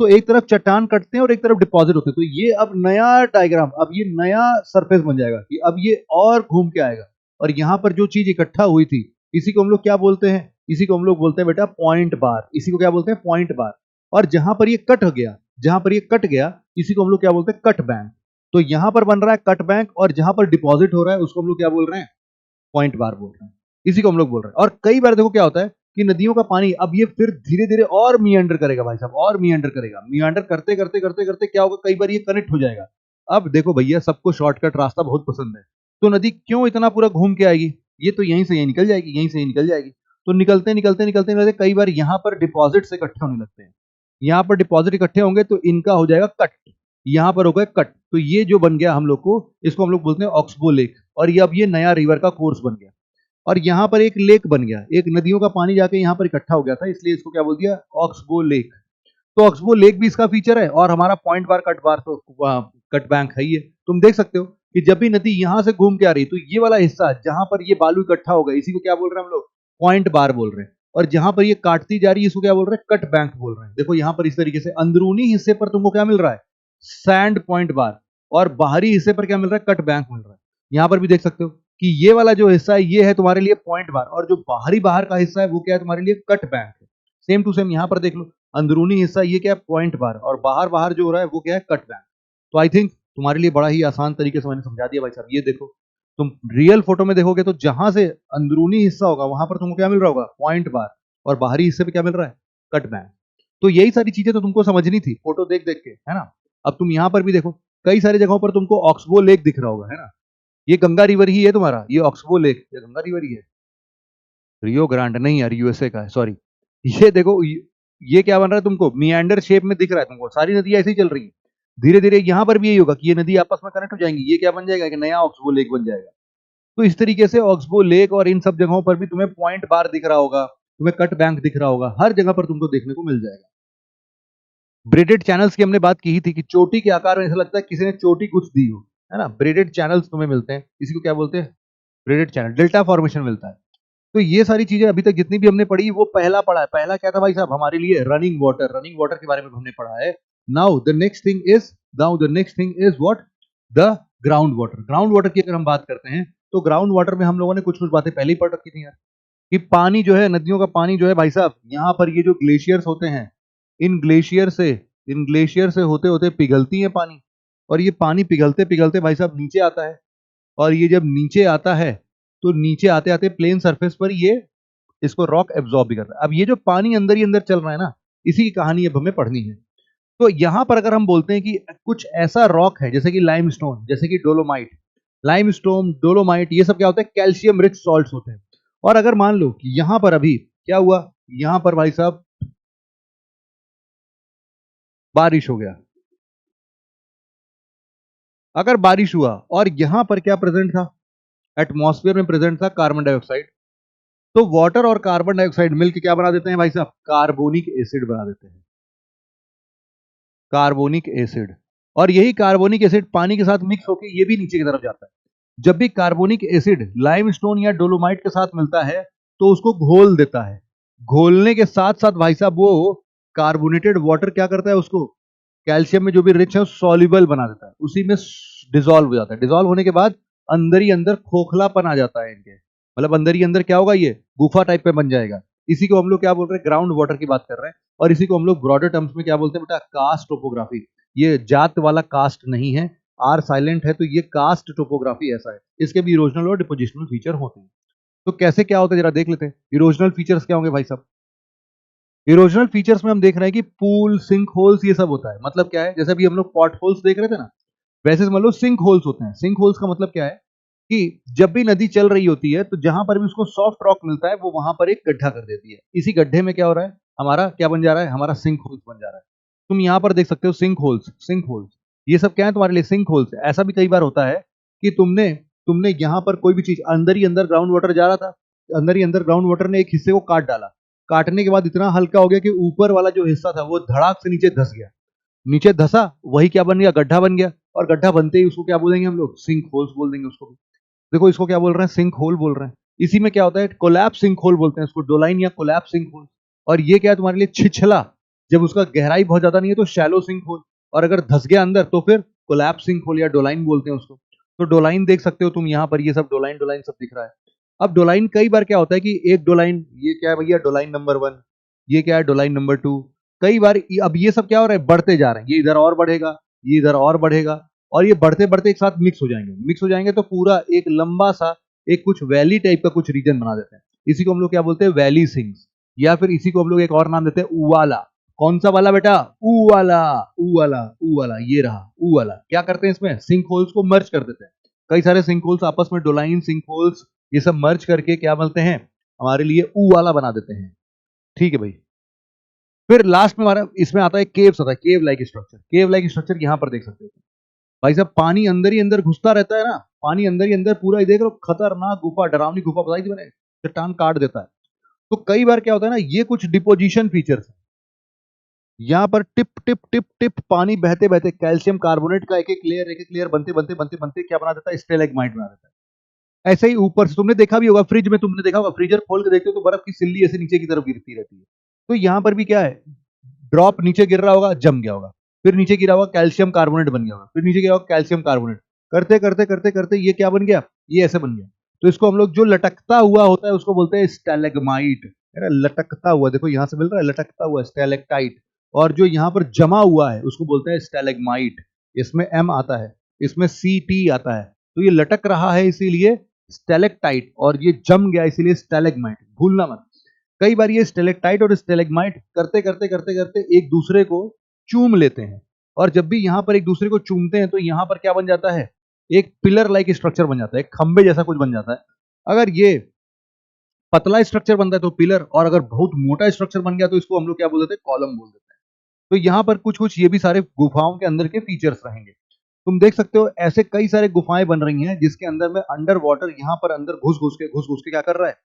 तो एक तरफ चट्टान कटते हैं और एक तरफ डिपॉजिट होते हैं। तो ये अब नया डायग्राम, अब ये नया सरफेस बन जाएगा कि अब ये और घूम के आएगा। और यहाँ पर जो चीज इकट्ठा हुई थी, इसी को हम लोग क्या बोलते हैं, इसी को हम लोग बोलते हैं बेटा पॉइंट बार। इसी को क्या बोलते हैं, पॉइंट बार। और जहां पर ये कट गया, जहां पर ये कट गया, इसी को हम लोग क्या बोलते हैं, कट बैंक। तो यहां पर बन रहा है कट बैंक, और जहां पर डिपॉजिट हो रहा है उसको हम लोग क्या बोल रहे हैं, पॉइंट बार बोल रहे हैं। इसी को हम लोग बोल रहे हैं। और कई बार देखो क्या होता है कि नदियों का पानी अब ये फिर धीरे धीरे और मियांडर करेगा भाई साहब, और मियांडर करेगा, मियांडर करते करते करते करते क्या होगा, कई बार ये कनेक्ट हो जाएगा। अब देखो भैया, सबको शॉर्टकट रास्ता बहुत पसंद है, तो नदी क्यों इतना पूरा घूम के आएगी, ये तो यहीं से यहीं निकल जाएगी, यहीं से यहीं निकल जाएगी। तो निकलते निकलते निकलते निकलते कई बार यहाँ पर डिपॉजिट से इकट्ठे होने लगते हैं। यहाँ पर डिपॉजिट इकट्ठे होंगे तो इनका हो जाएगा कट, यहाँ पर होगा कट। तो ये जो बन गया हम लोग को, इसको हम लोग बोलते हैं ऑक्सबो लेक। और ये अब ये नया रिवर का कोर्स बन गया। और यहाँ पर एक लेक बन गया, एक नदियों का पानी जाके यहाँ पर इकट्ठा हो गया था, इसलिए इसको क्या बोल दिया, ऑक्सबो लेक। तो ऑक्सबो लेक भी इसका फीचर है, और हमारा पॉइंट बार कट बार तो कट बैंक है ही है। तुम देख सकते हो कि जब भी नदी यहाँ से घूम के आ रही तो ये वाला हिस्सा जहां पर ये बालू इकट्ठा होगा, इसी को क्या बोल रहे हैं हम लोग, पॉइंट बार बोल रहे हैं। और जहां पर ये काटती जा रही है इसको क्या बोल रहे हैं, कट बैंक बोल रहे हैं। देखो यहाँ पर इस तरीके से अंदरूनी हिस्से पर तुमको क्या मिल रहा है, सैंड पॉइंट बार, और बाहरी हिस्से पर क्या मिल रहा है, कट बैंक मिल रहा है। यहाँ पर भी देख सकते हो कि ये वाला जो हिस्सा है ये है तुम्हारे लिए पॉइंट बार, और जो बाहरी बाहर का हिस्सा है वो क्या है, तुम्हारे लिए कट बैंक है। सेम टू सेम यहाँ पर देख लो, अंदरूनी हिस्सा ये क्या है, पॉइंट बार, और बाहर बाहर जो हो रहा है वो क्या है, कट बैंक। तो आई थिंक तुम्हारे लिए बड़ा ही आसान तरीके से मैंने समझा दिया भाई साहब। ये देखो, तुम रियल फोटो में देखोगे तो जहां से अंदरूनी हिस्सा होगा वहां पर तुमको क्या मिल रहा होगा, पॉइंट बार, और बाहरी हिस्से पे क्या मिल रहा है, कट बैंक। तो यही सारी चीजें तो तुमको समझनी थी फोटो देख देख के, है ना। अब तुम यहाँ पर भी देखो, कई सारी जगहों पर तुमको ऑक्सबो लेक दिख रहा होगा, है ना। ये गंगा रिवर ही है तुम्हारा, ये ऑक्सबो लेक, ये गंगा रिवर ही है। रियो ग्रांड नहीं यार, यूएसए का है, सॉरी। ये देखो, ये क्या बन रहा है तुमको, मियांडर शेप में दिख रहा है तुमको, सारी नदियां ऐसे ही चल रही है। धीरे धीरे यहाँ पर भी यही होगा कि ये नदी आपस में कनेक्ट हो जाएंगी, ये क्या बन जाएगा, कि नया ऑक्सबो लेक बन जाएगा। तो इस तरीके से ऑक्सबो लेक और इन सब जगहों पर भी तुम्हें पॉइंट बार दिख रहा होगा, तुम्हें कट बैंक दिख रहा होगा, हर जगह पर तुमको देखने को मिल जाएगा। ब्रेडेड चैनल्स की हमने बात की ही थी कि चोटी के आकार में ऐसा लगता है किसी ने चोटी कुछ दी हो, है ना। ब्रेडेड चैनल्स तुम्हें मिलते हैं, इसी को क्या बोलते हैं, ब्रेडेड चैनल, डेल्टा फॉर्मेशन मिलता है। तो ये सारी चीजें अभी तक जितनी भी हमने पढ़ी वो पहला पढ़ा है। पहला क्या था भाई साहब, हमारे लिए रनिंग वाटर, रनिंग वाटर के बारे में हमने पढ़ा है। Now the next thing is, what, the ground water. Ground water की अगर हम बात करते हैं तो ग्राउंड वाटर में हम लोगों ने कुछ कुछ बातें पहले ही पढ़ रखी थी यार, कि पानी जो है, नदियों का पानी जो है भाई साहब, यहाँ पर ये जो ग्लेशियर्स होते हैं, इन ग्लेशियर से होते होते पिघलती है पानी, और ये पानी पिघलते पिघलते भाई साहब नीचे आता है। और ये जब नीचे आता है तो नीचे आते आते प्लेन सरफेस पर ये इसको रॉक एब्जॉर्ब भी करता है। अब ये जो पानी अंदर ही अंदर चल रहा है ना, इसी की कहानी अब हमें पढ़नी है। तो यहां पर अगर हम बोलते हैं कि कुछ ऐसा रॉक है जैसे कि लाइमस्टोन, जैसे कि डोलोमाइट, लाइमस्टोन, डोलोमाइट, ये सब क्या होता है, कैल्शियम रिच सॉल्ट्स होते हैं। और अगर मान लो कि यहां पर अभी क्या हुआ, यहां पर भाई साहब बारिश हो गया, अगर बारिश हुआ और यहां पर क्या प्रेजेंट था, एटमॉस्फेयर में प्रेजेंट था कार्बन डाइऑक्साइड, तो वाटर और कार्बन डाइऑक्साइड मिलकर क्या बना देते हैं भाई साहब, कार्बोनिक एसिड बना देते हैं, कार्बोनिक एसिड। और यही कार्बोनिक एसिड पानी के साथ मिक्स होकर ये भी नीचे की तरफ जाता है। जब भी कार्बोनिक एसिड लाइमस्टोन या डोलोमाइट के साथ मिलता है तो उसको घोल देता है। घोलने के साथ साथ भाई साहब वो कार्बोनेटेड वाटर क्या करता है, उसको कैल्शियम में जो भी रिच है सॉल्युबल बना देता है, उसी में डिसॉल्व हो जाता है। डिसॉल्व होने के बाद अंदर ही अंदर खोखलापन आ जाता है इनके, मतलब अंदर ही अंदर क्या होगा, ये गुफा टाइप पे बन जाएगा। इसी को हम लोग क्या बोल रहे हैं, ग्राउंड वाटर की बात कर रहे हैं। और इसी को हम लोग ब्रॉडर टर्म्स में क्या बोलते हैं बेटा, कास्ट टोपोग्राफी। ये जात वाला कास्ट नहीं है, आर साइलेंट है, तो ये कास्ट टोपोग्राफी ऐसा है। इसके भी इरोजनल और डिपोजिशनल फीचर होते हैं। तो कैसे क्या होता है जरा देख लेते हैं। इरोजनल फीचर्स क्या होंगे भाई साहब, इरोजनल फीचर्स में हम देख रहे हैं कि पूल, सिंक होल्स, ये सब होता है। मतलब क्या है, जैसे अभी हम लोग पॉट होल्स देख रहे थे ना, वैसे समझ लो सिंक होल्स होते हैं। सिंक होल्स का मतलब क्या है कि जब भी नदी चल रही होती है तो जहां पर भी उसको सॉफ्ट रॉक मिलता है वो वहां पर एक गड्ढा कर देती है। इसी गड्ढे में क्या हो रहा है, हमारा क्या बन जा रहा है, हमारा सिंक होल्स बन जा रहा है। तुम यहां पर देख सकते हो सिंक होल्स, सिंक होल्स, ये सब क्या है तुम्हारे लिए, सिंक होल्स। ऐसा भी कई बार होता है कि तुमने तुमने यहां पर कोई भी चीज अंदर ही अंदर ग्राउंड वाटर जा रहा था, अंदर ही अंदर ग्राउंड वाटर ने एक हिस्से को काट डाला, काटने के बाद इतना हल्का हो गया कि ऊपर वाला जो हिस्सा था वो धड़ाक से नीचे धस गया, नीचे धसा, वही क्या बन गया, गड्ढा बन गया। और गड्ढा बनते ही उसको क्या बोलेंगे हम लोग, सिंक होल्स बोल देंगे उसको भी। देखो इसको क्या बोल रहे हैं, सिंक होल बोल रहे हैं। इसी में क्या होता है, कोलैप्स सिंक होल बोलते हैं इसको, डोलाइन या कोलैप्स सिंक होल। और ये क्या है तुम्हारे लिए, छिछला, जब उसका गहराई बहुत ज्यादा नहीं है तो शैलो सिंक होल, और अगर धस गया अंदर तो फिर कोलैप्स सिंक होल या डोलाइन बोलते हैं उसको। तो डोलाइन देख सकते हो तुम यहाँ पर, ये सब डोलाइन डोलाइन सब दिख रहा है। अब डोलाइन कई बार क्या होता है कि एक डोलाइन, ये क्या है भैया, डोलाइन नंबर 1, ये क्या है, डोलाइन नंबर 2। कई बार अब ये सब क्या हो रहा है, बढ़ते जा रहे हैं, ये इधर और बढ़ेगा, ये इधर और बढ़ेगा, और ये बढ़ते बढ़ते एक साथ मिक्स हो जाएंगे। मिक्स हो जाएंगे तो पूरा एक लंबा सा एक कुछ वैली टाइप का कुछ रीजन बना देते हैं। इसी को हम लोग क्या बोलते हैं, वैली सिंक्स, या फिर इसी को हम लोग एक और नाम देते हैं, ऊ वाला। कौन सा वाला बेटा, ऊ वाला, ऊ वाला, ऊ वाला, ये रहा ऊ वाला। क्या करते हैं इसमें, सिंक होल्स को मर्ज कर देते हैं। कई सारे सिंक होल्स आपस में, डोलाइन, सिंक होल्स, ये सब मर्ज करके क्या बोलते हैं, हमारे लिए ऊ वाला बना देते हैं। ठीक है भाई। फिर लास्ट में हमारा इसमें आता है केव्स, आता है केव लाइक स्ट्रक्चर। केव लाइक स्ट्रक्चर यहां पर देख सकते हो भाई साहब, पानी अंदर ही अंदर घुसता रहता है ना, पानी अंदर ही अंदर पूरा ही देख लो, खतरनाक गुफा, डरावनी गुफा बताई थी मैंने, चट्टान काट देता है। तो कई बार क्या होता है ना, ये कुछ डिपोजिशन फीचर्स है। यहाँ पर टिप टिप टिप टिप पानी बहते बहते कैल्शियम कार्बोनेट का एक एक लेयर बनते बनते बनते बनते क्या बना देता है, स्टेलेग्माइट बना देता है। ऐसे ही ऊपर से तुमने देखा भी होगा, फ्रिज में तुमने देखा होगा, फ्रीजर खोल के देखते हो तो बर्फ की सिल्ली ऐसे नीचे की तरफ गिरती रहती है। तो यहाँ पर भी क्या है, ड्रॉप नीचे गिर रहा होगा, जम गया होगा, फिर नीचे गिरा होगा, कैल्शियम कार्बोनेट बन गया होगा, फिर नीचे गिरा होगा, कैल्शियम कार्बोनेट, करते करते करते करते ये क्या बन गया, ये ऐसे बन गया। तो इसको हम लोग जो लटकता हुआ होता है उसको बोलते हैं स्टैलेग्माइट। लटकता हुआ, देखो यहां से मिल रहा है लटकता हुआ, स्टैलेक्टाइट। और जो यहाँ पर जमा हुआ है उसको बोलते हैं स्टैलेग्माइट। इसमें एम आता है, इसमें सी टी आता है, तो ये लटक रहा है इसीलिए स्टेलेक्टाइट, और ये जम गया इसीलिए स्टेलेग्माइट, भूलना मत। कई बार ये स्टेलेक्टाइट और स्टेलेग्माइट करते करते करते करते एक दूसरे को चूम लेते हैं, और जब भी यहां पर एक दूसरे को चूमते हैं तो यहां पर क्या बन जाता है, एक पिलर लाइक स्ट्रक्चर बन जाता है, एक खंबे जैसा कुछ बन जाता है। अगर ये पतला स्ट्रक्चर बनता है तो पिलर, और अगर बहुत मोटा स्ट्रक्चर बन गया तो इसको हम लोग क्या बोल देते हैं, कॉलम बोल देते हैं। तो यहाँ पर कुछ कुछ ये भी सारे गुफाओं के अंदर के फीचर्स रहेंगे। तुम देख सकते हो ऐसे कई सारे गुफाएं बन रही हैं जिसके अंदर में अंडर वाटर यहाँ पर अंदर घुस घुस के क्या कर रहा है,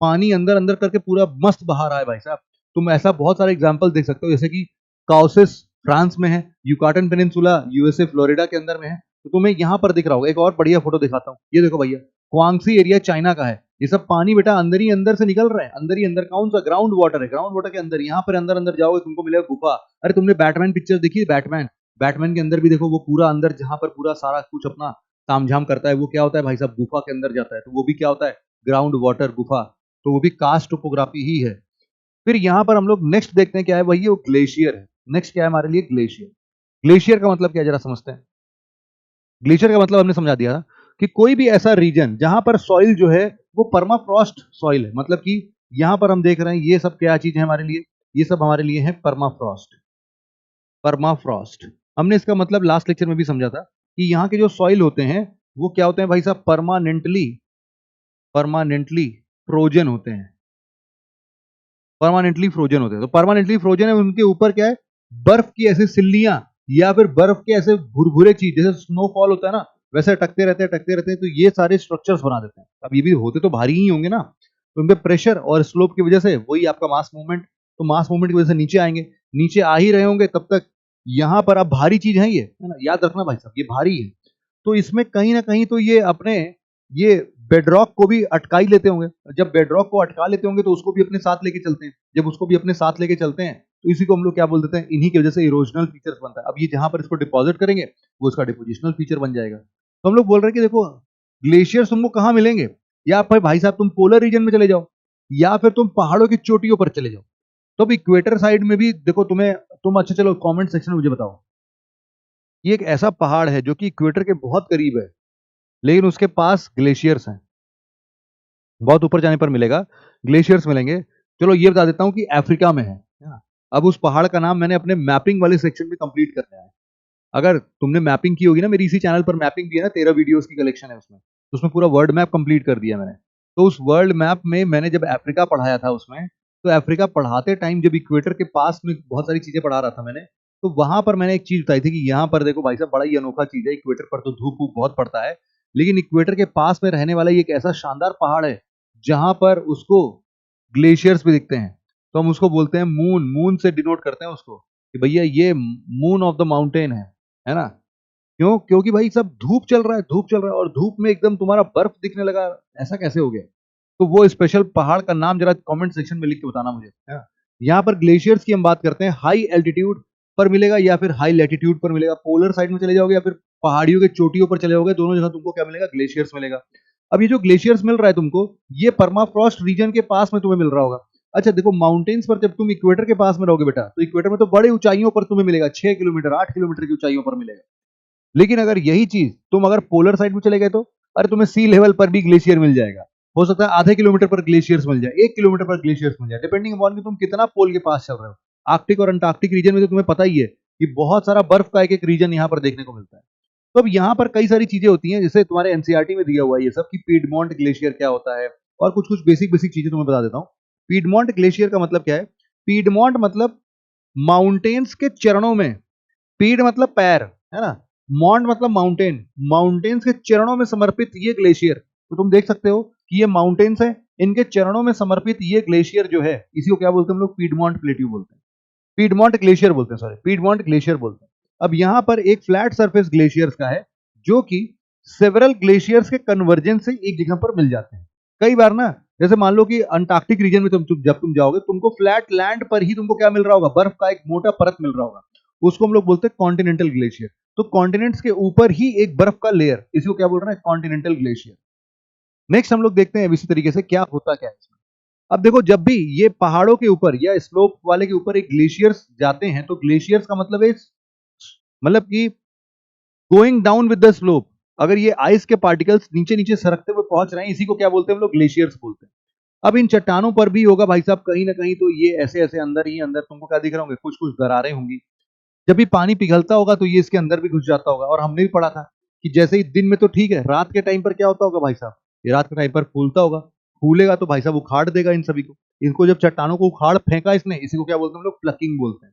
पानी अंदर अंदर करके पूरा मस्त बहा रहा है भाई साहब। तुम ऐसा बहुत सारे एग्जांपल देख सकते हो, जैसे कि काउसिस फ्रांस में है, यूकाटन पेनिनसुला यूएसए फ्लोरिडा के अंदर में है। तो तुम्हें यहाँ पर दिख रहा होगा, एक और बढ़िया फोटो दिखाता हूँ, ये देखो भैया, क्वांगसी एरिया चाइना का है। ये सब पानी बेटा अंदर ही अंदर से निकल रहा है, अंदर ही अंदर। कौन सा, ग्राउंड वाटर है, ग्राउंड वाटर के अंदर। यहाँ पर अंदर अंदर जाओगे तुमको मिलेगा गुफा। अरे तुमने बैटमैन पिक्चर देखी है, बैटमैन, बैटमैन के अंदर भी देखो वो पूरा अंदर जहां पर पूरा सारा कुछ अपना तामझाम करता है, वो क्या होता है भाई साहब, गुफा के अंदर जाता है। तो वो भी क्या होता है, ग्राउंड वाटर गुफा। तो वो भी कास्ट टोपोग्राफी ही है। फिर यहाँ पर हम लोग नेक्स्ट देखते हैं क्या है भाई, वो ग्लेशियर है। नेक्स्ट क्या है हमारे लिए, ग्लेशियर। ग्लेशियर का मतलब क्या है जरा समझते हैं। ग्लेशियर का मतलब हमने समझा दिया था। कि कोई भी ऐसा रीजन जहां पर सॉइल जो है वो परमाफ्रॉस्ट सॉइल है, मतलब कि यहां पर हम देख रहे हैं ये सब क्या चीज है हमारे लिए, ये सब हमारे लिए है परमाफ्रॉस्ट। परमाफ्रॉस्ट हमने इसका मतलब लास्ट लेक्चर में भी समझा था कि यहाँ के जो सॉइल होते हैं वो क्या होते हैं भाई साहब, परमानेंटली परमानेंटली फ्रोजन होते हैं, परमानेंटली फ्रोजन होते हैं। तो परमानेंटली फ्रोजन है, उनके ऊपर क्या है, बर्फ की ऐसी सिल्लियां या फिर बर्फ के ऐसे भुरभुरे चीज, जैसे स्नोफॉल होता है ना, वैसे टकते रहते हैं, तो ये सारे स्ट्रक्चर्स बना देते हैं। अब ये भी होते तो भारी ही होंगे ना, तो उनपे प्रेशर और स्लोप की वजह से वही आपका मास मूवमेंट, तो मास मूवमेंट की वजह से नीचे आएंगे, नीचे आ ही रहे होंगे तब तक यहां पर अब भारी चीज है ये, है ना, याद रखना भाई साहब ये भारी है। तो इसमें कहीं ना कहीं तो ये अपने ये बेडरॉक को भी अटका ही लेते होंगे। जब बेडरॉक को अटका लेते होंगे तो उसको भी अपने साथ लेके चलते हैं, जब उसको भी अपने साथ लेके चलते हैं तो इसी को हम लोग क्या बोल देते हैं, इन्हीं की वजह से इरोजनल फीचर्स बनता है। अब ये जहां पर इसको डिपॉजिट करेंगे वो इसका डिपोजिशनल फीचर बन जाएगा। तो हम लोग बोल रहे हैं कि देखो ग्लेशियर्स तुमको कहाँ मिलेंगे, या फिर भाई साहब तुम पोलर रीजन में चले जाओ या फिर तुम पहाड़ों की चोटियों पर चले जाओ। तो अब इक्वेटर साइड में भी देखो तुम अच्छा चलो कमेंट सेक्शन में मुझे बताओ, ये एक ऐसा पहाड़ है जो कि इक्वेटर के बहुत करीब है लेकिन उसके पास ग्लेशियर्स हैं, बहुत ऊपर जाने पर मिलेगा, ग्लेशियर्स मिलेंगे। चलो ये बता देता हूं कि अफ्रीका में है ना। अब उस पहाड़ का नाम मैंने अपने मैपिंग वाले सेक्शन में कंप्लीट करना है। अगर तुमने मैपिंग की होगी ना, मेरी इसी चैनल पर मैपिंग भी है ना, 13 वीडियोस की कलेक्शन है उसमें, तो उसमें पूरा वर्ल्ड मैप कंप्लीट कर दिया मैंने। तो उस वर्ल्ड मैप में मैंने जब अफ्रीका पढ़ाया था उसमें, तो अफ्रीका पढ़ाते टाइम जब इक्वेटर के पास में बहुत सारी चीजें पढ़ा रहा था मैंने, तो वहां पर मैंने एक चीज बताई थी कि यहाँ पर देखो भाई साहब बड़ा ही अनोखा चीज है, इक्वेटर पर तो धूप वूप बहुत पड़ता है, लेकिन इक्वेटर के पास में रहने वाला ये एक ऐसा शानदार पहाड़ है जहां पर उसको ग्लेशियर्स भी दिखते हैं। तो हम उसको बोलते हैं मून, मून से डिनोट करते हैं उसको कि भैया ये मून ऑफ द माउंटेन है ना। क्यों? क्योंकि भाई सब धूप चल रहा है, धूप चल रहा है और धूप में एकदम तुम्हारा बर्फ दिखने लगा, ऐसा कैसे हो गया? तो वो स्पेशल पहाड़ का नाम जरा कमेंट सेक्शन में लिख के बताना मुझे, है ना। यहाँ पर ग्लेशियर्स की हम बात करते हैं, हाई एल्टीट्यूड पर मिलेगा या फिर हाई लैटिट्यूड पर मिलेगा, पोलर साइड में चले जाओगे या फिर पहाड़ियों के चोटियों पर चले जाओगे, दोनों जगह तुमको क्या मिलेगा, ग्लेशियर्स मिलेगा। अब ये जो ग्लेशियर्स मिल रहा है तुमको, ये परमाफ्रॉस्ट रीजन के पास में तुम्हें मिल रहा होगा। अच्छा देखो माउंटेन्स पर जब तुम इक्वेटर के पास में रहोगे बेटा, तो इक्वेटर में तो बड़े ऊंचाइयों पर तुम्हें मिलेगा, 6 किलोमीटर 8 किलोमीटर की ऊंचाइयों पर मिलेगा। लेकिन अगर यही चीज तुम अगर पोलर साइड में चले गए तो अरे तुम्हें सी लेवल पर भी ग्लेशियर मिल जाएगा, हो सकता है आधे किलोमीटर पर ग्लेशियर्स मिल जाए, 1 किलोमीटर पर ग्लेशियर्स मिल जाए, डिपेंडिंग अपॉन कि तुम कितना पोल के पास चल रहे हो। आर्कटिक और अंटार्कटिक रीजन में तो तुम्हें पता ही है कि बहुत सारा बर्फ का एक एक रीजन यहाँ पर देखने को मिलता है। तो अब यहाँ पर कई सारी चीजें होती हैं, जैसे तुम्हारे एनसीईआरटी में दिया हुआ है ये सब कि पीडमोंट ग्लेशियर क्या होता है, और कुछ कुछ बेसिक बेसिक चीजें तुम्हें बता देता हूँ। पीडमोंट ग्लेशियर का मतलब क्या है, पीडमोंट मतलब माउंटेन्स के चरणों में, पीड मतलब पैर, है ना, मॉन्ट मतलब माउंटेन, माउंटेन्स के चरणों में समर्पित ये ग्लेशियर। तो तुम देख सकते हो कि ये माउंटेन्स है, इनके चरणों में समर्पित ये ग्लेशियर जो है, इसी को क्या बोलते हैं हम लोग, पीडमोंट प्लेट्यू बोलते हैं, पीडमोंट ग्लेशियर बोलते हैं, सॉरी पीडमोंट ग्लेशियर बोलते हैं। अब यहां पर एक फ्लैट सरफेस ग्लेशियर्स का है जो कि सेवरल ग्लेशियर्स के कन्वर्जेंस से एक जगह पर मिल जाते हैं। कई बार ना, जैसे मान लो कि अंटार्कटिक रीजन में जब तुम जाओगे तुमको फ्लैट लैंड पर ही तुमको क्या मिल रहा होगा, बर्फ का एक मोटा परत मिल रहा होगा, उसको हम लोग बोलते हैं कॉन्टिनेंटल ग्लेशियर। तो कॉन्टिनेंट्स के ऊपर ही एक बर्फ का लेयर, इसी को क्या बोल रहे हैं, कॉन्टिनेंटल ग्लेशियर। नेक्स्ट हम लोग देखते हैं इसी तरीके से क्या होता क्या है इसमें। अब देखो जब भी ये पहाड़ों के ऊपर या स्लोप वाले के ऊपर एक ग्लेशियर्स जाते हैं, तो ग्लेशियर्स का मतलब है मतलब कि going down with the slope, अगर ये आइस के पार्टिकल्स नीचे नीचे सरकते हुए पहुंच रहे हैं, इसी को क्या बोलते हैं हम लोग, ग्लेशियर्स बोलते हैं। अब इन चट्टानों पर भी होगा भाई साहब कहीं ना कहीं, तो ये ऐसे ऐसे अंदर ही अंदर तुमको क्या दिख रहे होंगे, कुछ कुछ दरारें होंगी। जब भी पानी पिघलता होगा तो ये इसके अंदर भी घुस जाता होगा, और हमने भी पढ़ा था कि जैसे ही दिन में तो ठीक है, रात के टाइम पर क्या होता होगा भाई साहब, ये रात के टाइम पर फूलता होगा, फूलेगा तो भाई साहब उखाड़ देगा इन सभी को। इनको जब चट्टानों को उखाड़ फेंका इसने, इसी को क्या बोलते हैं हम लोग, प्लकिंग बोलते हैं।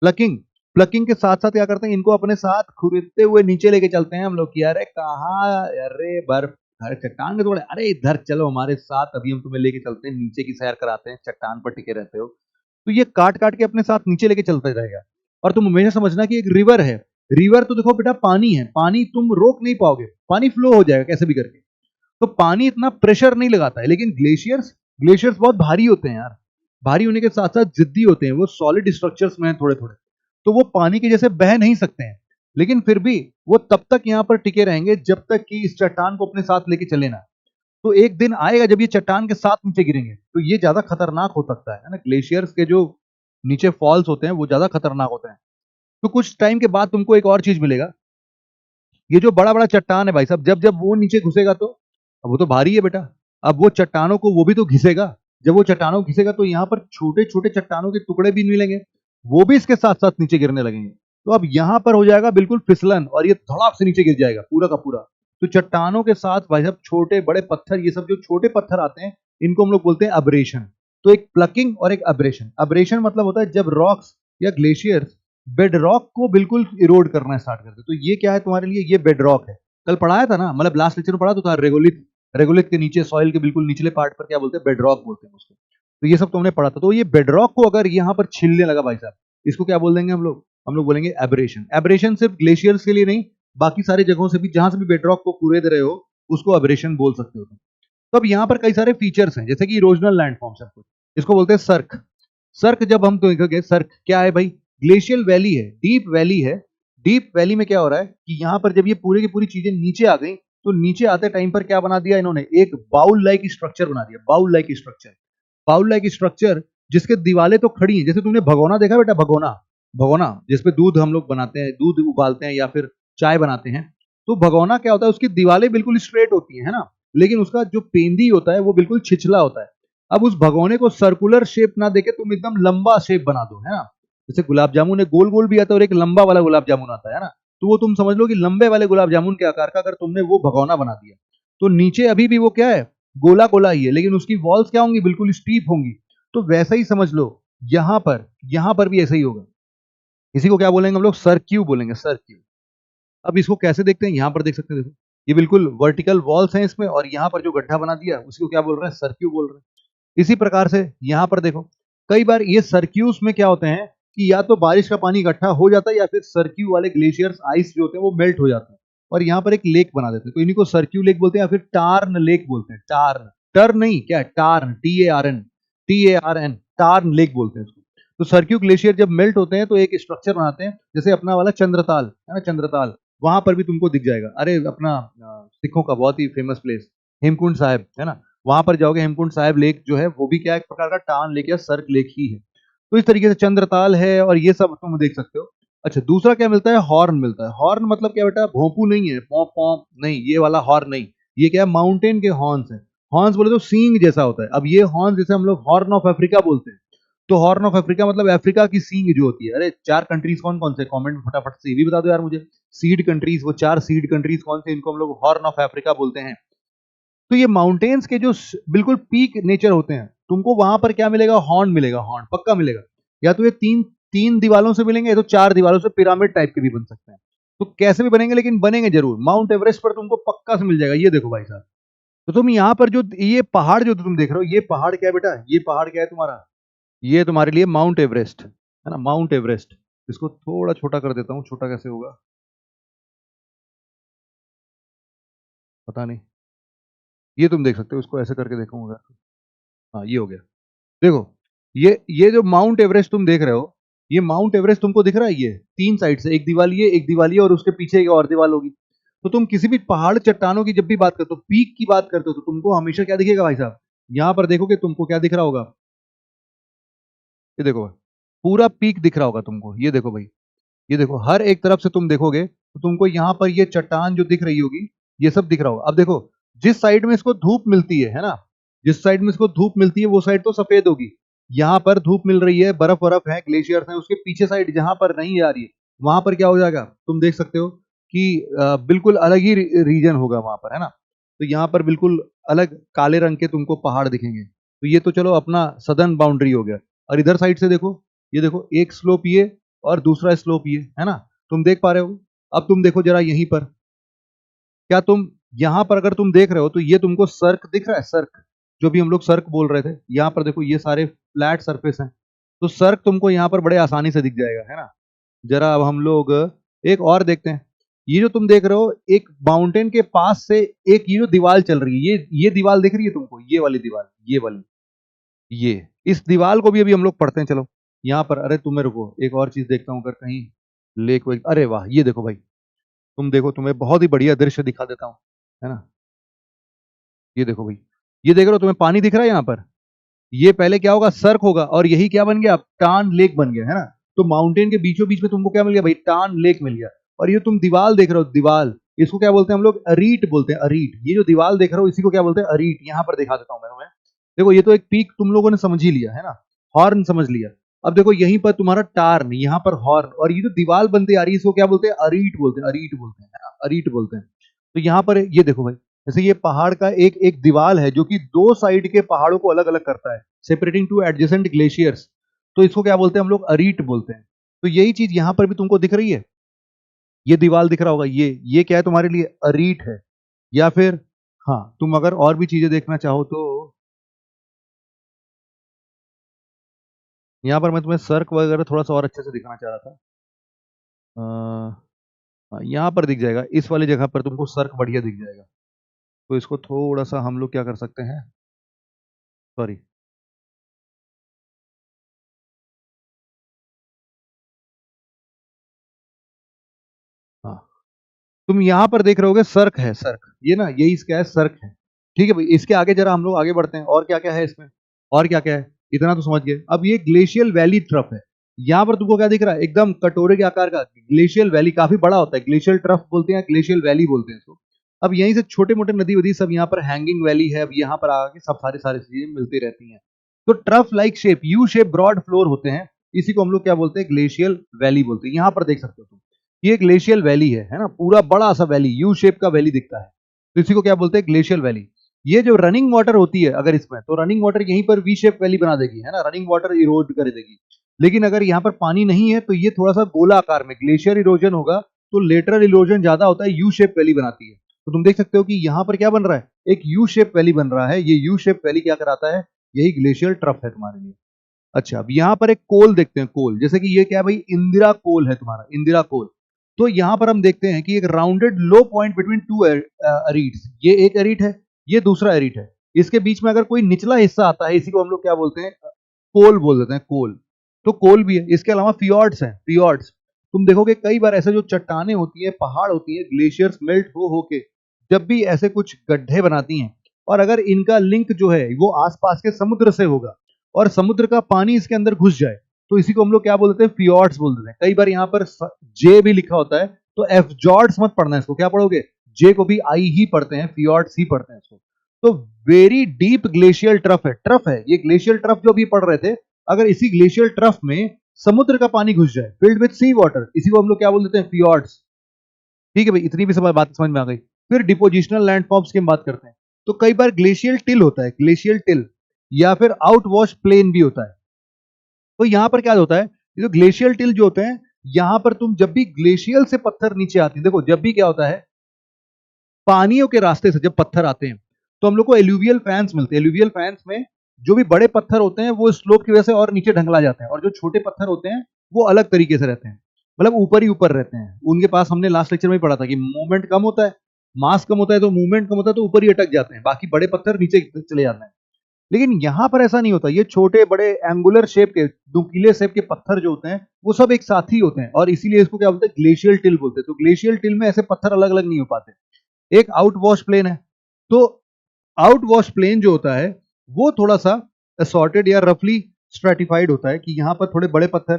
प्लकिंग, प्लकिंग के साथ साथ क्या करते हैं, इनको अपने साथ खुरदते हुए नीचे लेके चलते हैं हम लोग कि अरे कहाँ, अरे बर्फ, अरे चट्टान के थोड़े, अरे इधर चलो हमारे साथ, अभी हम तुम्हें लेके चलते हैं, नीचे की सैर कराते हैं, चट्टान पर टिके रहते हो। तो ये काट काट के अपने साथ नीचे लेके चलता रहेगा। और तुम हमेशा समझना कि एक रिवर है, रिवर तो देखो बेटा पानी है, पानी तुम रोक नहीं पाओगे, पानी फ्लो हो जाएगा कैसे भी करके। तो पानी इतना प्रेशर नहीं लगाता है, लेकिन ग्लेशियर्स, ग्लेशियर्स बहुत भारी होते हैं यार, भारी होने के साथ साथ जिद्दी होते हैं, वो सॉलिड स्ट्रक्चर्स में थोड़े थोड़े, तो वो पानी के जैसे बह नहीं सकते हैं, लेकिन फिर भी वो तब तक यहां पर टिके रहेंगे जब तक कि इस चट्टान को अपने साथ लेके चले ना। तो एक दिन आएगा जब ये चट्टान के साथ नीचे गिरेंगे, तो ये ज्यादा खतरनाक हो सकता है ना, ग्लेशियर्स के जो नीचे फॉल्स होते हैं वो ज्यादा खतरनाक होते हैं। तो कुछ टाइम के बाद तुमको एक और चीज मिलेगा, ये जो बड़ा बड़ा चट्टान है भाई साहब, जब जब वो नीचे घुसेगा तो, अब वो तो भारी है बेटा, अब वो चट्टानों को वो भी तो घिसेगा, जब वो चट्टानों को घिसेगा तो यहाँ पर छोटे छोटे चट्टानों के टुकड़े भी मिलेंगे, वो भी इसके साथ साथ नीचे गिरने लगेंगे। तो अब यहाँ पर हो जाएगा बिल्कुल फिसलन और ये धड़ाक से नीचे गिर जाएगा पूरा का पूरा। तो चट्टानों के साथ भाई साहब छोटे बड़े पत्थर, ये सब जो छोटे पत्थर आते हैं इनको हम लोग बोलते हैं अब्रेशन। तो एक प्लकिंग और एक अब्रेशन। अब्रेशन मतलब होता है जब रॉक्स या ग्लेशियर्स बेड रॉक को बिल्कुल इरोड करना स्टार्ट करते। तो ये क्या है तुम्हारे लिए, ये बेड रॉक है। कल पढ़ाया था ना, मतलब लास्ट लेक्चर में पढ़ा तो था, रेगोलिथ, रेगोलिथ के नीचे सॉइल के बिल्कुल निचले पार्ट पर क्या बोलते हैं, बेड रॉक बोलते हैं उसको। तो ये सब तुमने पढ़ा था। तो ये बेड रॉक को अगर यहाँ पर छिलने लगा भाई साहब, इसको क्या बोल देंगे हम लोग बोलेंगे एब्रेशन। एब्रेशन सिर्फ ग्लेशियर्स के लिए नहीं, बाकी सारी जगहों से भी, जहां से भी बेड रॉक को कुरेद रहे हो उसको एब्रेशन बोल सकते हो तुम। तो अब यहाँ पर कई सारे फीचर्स हैं, जैसे कि इरोजनल लैंडफॉर्म्स है, इसको बोलते हैं सर्क। सर्क जब हम तो देखोगे, सर्क क्या है भाई, ग्लेशियल वैली है, डीप वैली है। डीप वैली में क्या हो रहा है कि यहाँ पर जब ये पूरी की पूरी चीजें नीचे आ गई, तो नीचे आते टाइम पर क्या बना दिया इन्होंने, एक बाउल लाइक स्ट्रक्चर बना दिया। Bowl like structure, bowl like structure जिसके दीवारें तो खड़ी हैं। जैसे तुमने भगोना देखा बेटा, भगोना, भगोना जिसपे दूध हम लोग बनाते हैं, दूध उबालते हैं या फिर चाय बनाते हैं। तो भगोना क्या होता है, उसकी दीवारें बिल्कुल स्ट्रेट होती है ना, लेकिन उसका जो पेंदी होता है वो बिल्कुल छिछला होता है। अब उस भगोने को सर्कुलर शेप ना देके तुम एकदम लंबा शेप बना दो, है ना। जैसे गुलाब जामुन एक गोल गोल भी आता है और एक लंबा वाला गुलाब जामुन आता है ना। तो वो तुम समझ लो कि लंबे वाले गुलाब जामुन के आकार का अगर तुमने वो भगोना बना दिया, तो नीचे अभी भी वो क्या है, गोला गोला ही है, लेकिन उसकी वॉल्स क्या होंगी, बिल्कुल स्टीप होंगी। तो वैसा ही समझ लो यहाँ पर भी ऐसा ही होगा। इसी को क्या बोलेंगे हम लोग, सर्क्यू बोलेंगे, सर्क्यू। अब इसको कैसे देखते हैं, यहाँ पर देख सकते हैं, देखो ये बिल्कुल वर्टिकल वॉल्स हैं इसमें, और यहाँ पर जो गड्ढा बना दिया उसको क्या बोल रहे हैं, सर्क्यू बोल रहे हैं। इसी प्रकार से यहाँ पर देखो, कई बार ये सर्क्यूस में क्या होते हैं कि या तो बारिश का पानी इकट्ठा हो जाता है या फिर सर्क्यू वाले ग्लेशियर्स आइस जो होते हैं वो मेल्ट हो जाते हैं और यहाँ पर एक लेक बना देते हैं। तो इन्हीं को सर्क्यू लेक बोलते हैं या फिर टार्न लेक बोलते हैं। टार्न, टर्न नहीं, क्या turn, TARN, TARN, turn lake बोलते हैं इसको। तो सर्क्यू ग्लेशियर जब मेल्ट होते हैं तो एक स्ट्रक्चर बनाते हैं, जैसे अपना वाला चंद्रताल है ना, चंद्रताल वहां पर भी तुमको दिख जाएगा। अरे अपना सिखों का बहुत ही फेमस प्लेस हेमकुंड साहिब है ना, वहां पर जाओगे, हेमकुंड साहिब लेक जो है वो भी क्या एक प्रकार का टान लेक या सर्क लेक ही है। तो इस तरीके से चंद्रताल है और ये सब तुम देख सकते हो। अच्छा, दूसरा क्या मिलता है, हॉर्न मिलता है। हॉर्न मतलब क्या बेटा, भोंपू नहीं है, पॉप पॉप नहीं, ये वाला हॉर्न नहीं, ये क्या है, माउंटेन के हॉर्न्स है। हॉर्न्स बोले तो सींग जैसा होता है। अब ये हॉर्न जैसे हम लोग हॉर्न ऑफ अफ्रीका बोलते हैं, तो हॉर्न ऑफ अफ्रीका मतलब अफ्रीका की सींग जो होती है। अरे 4 कंट्रीज कौन कौन से, कमेंट में फटाफट से ये भी बता दो यार मुझे, सीड कंट्रीज, वो 4 सीड कंट्रीज कौन से, इनको हम लोग हॉर्न ऑफ अफ्रीका बोलते हैं। तो ये माउंटेन्स के जो बिल्कुल पीक नेचर होते हैं, तुमको वहां पर क्या मिलेगा, हॉर्न मिलेगा, हॉर्न पक्का मिलेगा। या तो ये तीन तीन दीवालों से मिलेंगे, या तो 4 दीवालों से, पिरामिड टाइप के भी बन सकते हैं। तो कैसे भी बनेंगे लेकिन बनेंगे जरूर। माउंट एवरेस्ट पर तुमको पक्का से मिल जाएगा। ये देखो भाई साहब, तो तुम यहाँ पर जो ये पहाड़ जो तुम देख रहे हो, ये पहाड़ क्या है बेटा, ये पहाड़ क्या है तुम्हारा, ये तुम्हारे लिए माउंट एवरेस्ट है ना, माउंट एवरेस्ट। इसको थोड़ा छोटा कर देता हूँ, छोटा कैसे होगा पता नहीं, ये तुम देख सकते हो, इसको ऐसे करके देखूंगा। हाँ ये हो गया। देखो ये जो माउंट एवरेस्ट तुम देख रहे हो, ये माउंट एवरेस्ट तुमको दिख रहा है, ये 3 साइड से, एक दीवार ये, एक दीवार ये, और उसके पीछे एक और दीवार होगी। तो तुम किसी भी पहाड़ चट्टानों की जब भी बात करते हो, पीक की बात करते हो, तो तुमको हमेशा क्या दिखेगा भाई साहब, यहाँ पर देखोगे तुमको क्या दिख रहा होगा, ये देखो पूरा पीक दिख रहा होगा तुमको। ये देखो भाई, ये देखो हर एक तरफ से तुम देखोगे तो तुमको यहाँ पर ये चट्टान जो दिख रही होगी, ये सब दिख रहा होगा। अब देखो जिस साइड में इसको धूप मिलती है ना, जिस साइड में इसको धूप मिलती है वो साइड तो सफेद होगी। यहाँ पर धूप मिल रही है, बर्फ बर्फ है, ग्लेशियर्स हैं, उसके पीछे साइड जहां पर नहीं आ रही है वहां पर क्या हो जाएगा, तुम देख सकते हो कि बिल्कुल अलग ही रीजन होगा वहां पर, है ना। तो यहाँ पर बिल्कुल अलग काले रंग के तुमको पहाड़ दिखेंगे। तो ये तो चलो अपना सदर्न बाउंड्री हो गया। और इधर साइड से देखो, ये देखो एक स्लोप ये और दूसरा स्लोप ये, है ना, तुम देख पा रहे हो। अब तुम देखो जरा यहीं पर, क्या तुम यहां पर अगर तुम देख रहे हो तो ये तुमको सर्क दिख रहा है, सर्क जो भी हम लोग सर्क बोल रहे थे। यहाँ पर देखो ये सारे फ्लैट सरफेस हैं, तो सर्क तुमको यहाँ पर बड़े आसानी से दिख जाएगा, है ना। जरा अब हम लोग एक और देखते हैं। ये जो तुम देख रहे हो, एक माउंटेन के पास से एक ये जो दीवार चल रही है, ये दीवार दिख रही है तुमको, ये वाली दीवार, ये वाली, ये इस दीवार को भी अभी हम लोग पढ़ते हैं। चलो यहाँ पर, अरे तुम्हें रुको, एक और चीज देखता हूँ, अगर कहीं लेक वेक, अरे वाह, ये देखो भाई, तुम देखो, तुम्हें बहुत ही बढ़िया दृश्य दिखा देता हूँ, है ना। ये देखो भाई, ये देख रहे हो, तुम्हें पानी दिख रहा है यहाँ पर, ये पहले क्या होगा, सर्क होगा, और यही क्या बन गया, टान लेक बन गया, है ना। तो माउंटेन के बीचों बीच में तुमको क्या मिल गया भाई, टान लेक मिल गया। और ये तुम दीवार देख रहे हो, दीवार, इसको क्या बोलते हैं हम लोग? अरीट बोलते हैं, अरीट। ये जो दीवार देख रहे हो इसी को क्या बोलते हैं? अरीट। यहाँ पर दिखा देता हूँ मैं तुम्हें। देखो ये तो एक पीक तुम लोगों ने समझ ही लिया है ना, हॉर्न समझ लिया। अब देखो यहीं पर तुम्हारा टार्न, यहाँ पर हॉर्न, और ये जो दीवार बनती आ रही है इसको क्या बोलते हैं? अरीट बोलते हैं, अरीट बोलते हैं, है ना, अरीट बोलते हैं। तो यहाँ पर ये देखो भाई, जैसे ये पहाड़ का एक एक दीवार है जो कि दो साइड के पहाड़ों को अलग अलग करता है, सेपरेटिंग टू एडजेसेंट ग्लेशियर्स। तो इसको क्या बोलते हैं हम लोग? अरीट बोलते हैं। तो यही चीज यहाँ पर भी तुमको दिख रही है, ये दीवार दिख रहा होगा, ये क्या है तुम्हारे लिए? अरीट है। या फिर हाँ, तुम अगर और भी चीजें देखना चाहो तो यहाँ पर मैं तुम्हें सर्क वगैरह थोड़ा सा और अच्छे से दिखाना चाह रहा था। यहाँ पर दिख जाएगा, इस वाली जगह पर तुमको सर्क बढ़िया दिख जाएगा। तो इसको थोड़ा सा हम लोग क्या कर सकते हैं, सॉरी, हाँ, तुम यहाँ पर देख रहे होगे सर्क है, सर्क, ये ना, यही इसका है, सर्क है। ठीक है भाई, इसके आगे जरा हम लोग आगे बढ़ते हैं, और क्या क्या है इसमें, और क्या क्या है, इतना तो समझ गए। अब ये ग्लेशियल वैली ट्रफ है। यहाँ पर तुमको क्या दिख रहा है? एकदम कटोरे के आकार का ग्लेशियल वैली, काफी बड़ा होता है, ग्लेशियल ट्रफ बोलते हैं, ग्लेशियल वैली बोलते हैं इसको। अब यहीं से छोटे मोटे नदी वदी सब यहाँ पर हैंगिंग वैली है, अब यहाँ पर आके सब सारे सारे चीजें मिलती रहती हैं। तो trough like shape, U shape broad floor होते हैं, इसी को हम लोग क्या बोलते हैं? ग्लेशियल वैली बोलते हैं। यहाँ पर देख सकते हो तुम, ये ग्लेशियल वैली है ना, पूरा बड़ा सा वैली, यू शेप का वैली दिखता है, तो इसी को क्या बोलते हैं? Glacial valley. ये जो रनिंग वाटर होती है अगर इसमें, तो रनिंग वाटर यहीं पर वी शेप वैली बना देगी, है ना, रनिंग वाटर इरोड कर देगी। लेकिन अगर यहाँ पर पानी नहीं है तो ये थोड़ा सा गोला आकार में, ग्लेशियर इरोजन होगा तो लेटरल इरोजन ज्यादा होता है, यू शेप वैली बनाती है। तो तुम देख सकते हो कि यहाँ पर क्या बन रहा है? एक यू शेप वैली बन रहा है। ये यू शेप वैली क्या कराता है? यही ग्लेशियल ट्रफ है तुम्हारे लिए। अच्छा, अब यहाँ पर एक कोल देखते हैं, कोल, जैसे कि ये क्या है भाई? इंदिरा कोल है तुम्हारा, इंदिरा कोल। तो यहाँ पर हम देखते हैं कि एक राउंडेड लो पॉइंट बिटवीन टू एरिट्स, ये एक एरिट है, ये दूसरा एरिट है, इसके बीच में अगर कोई निचला हिस्सा आता है, इसी को हम लोग क्या बोलते हैं? कोल बोल देते हैं, कोल। तो कोल भी है। इसके अलावा फियॉर्ड्स हैं, फियॉर्ड्स। तुम देखोगे कई बार ऐसे जो चट्टाने होती है, पहाड़ होती है, ग्लेशियर्स मेल्ट हो होके जब भी ऐसे कुछ गड्ढे बनाती हैं, और अगर इनका लिंक जो है वो आसपास के समुद्र से होगा और समुद्र का पानी इसके अंदर घुस जाए, तो इसी को हम लोग क्या बोलते हैं? फियॉर्ड्स बोल देते हैं। कई बार यहाँ पर जे भी लिखा होता है, तो एफ जॉर्ड्स मत पढ़ना, इसको क्या पढ़ोगे? जे को भी आई ही पढ़ते हैं, फियॉर्ड्स ही पढ़ते हैं इसको। तो वेरी डीप ग्लेशियल ट्रफ है, ट्रफ है ये ग्लेशियल ट्रफ जो भी पढ़ रहे थे। अगर इसी ग्लेशियल ट्रफ में समुद्र का पानी घुस जाए, फिल्ड विद सी वाटर, इसी को हम लोग क्या बोल देते हैं? फियॉर्ड्स। ठीक है भाई, इतनी भी बात समझ में आ गई। फिर डिपोजिशनल लैंडफॉर्म्स की हम बात करते हैं। तो कई बार ग्लेशियल टिल होता है, ग्लेशियल टिल, या फिर आउटवॉश प्लेन भी होता है। तो यहां पर क्या होता है? ये जो ग्लेशियल टिल जो होते हैं, यहां पर तुम जब भी ग्लेशियल से पत्थर नीचे आती है, देखो जब भी क्या होता है, पानियों के रास्ते से जब पत्थर आते हैं तो हम लोग को एलुवियल फैंस मिलते हैं। एलुवियल फैंस में जो भी बड़े पत्थर होते हैं वो स्लोप की वजह से और नीचे ढंगला जाते हैं, और जो छोटे पत्थर होते हैं वो अलग तरीके से रहते हैं, मतलब ऊपर ही ऊपर रहते हैं। उनके पास हमने लास्ट लेक्चर में ही पढ़ा था कि मूवमेंट कम होता है, मास कम होता है, तो मूवमेंट कम होता है तो ऊपर ही अटक जाते हैं, बाकी बड़े पत्थर नीचे चले जाते हैं। लेकिन यहां पर ऐसा नहीं होता, ये छोटे बड़े एंगुलर शेप के, नुकीले शेप के पत्थर जो होते हैं वो सब एक साथ ही होते हैं, और इसीलिए इसको क्या बोलते हैं? ग्लेशियल टिल बोलते हैं। तो ग्लेशियल टिल में ऐसे पत्थर अलग अलग नहीं हो पाते। एक आउट वॉश प्लेन है, तो आउट वॉश प्लेन जो होता है वो थोड़ा सा असॉर्टेड या रफली स्ट्रेटिफाइड होता है, कि यहाँ पर थोड़े बड़े पत्थर,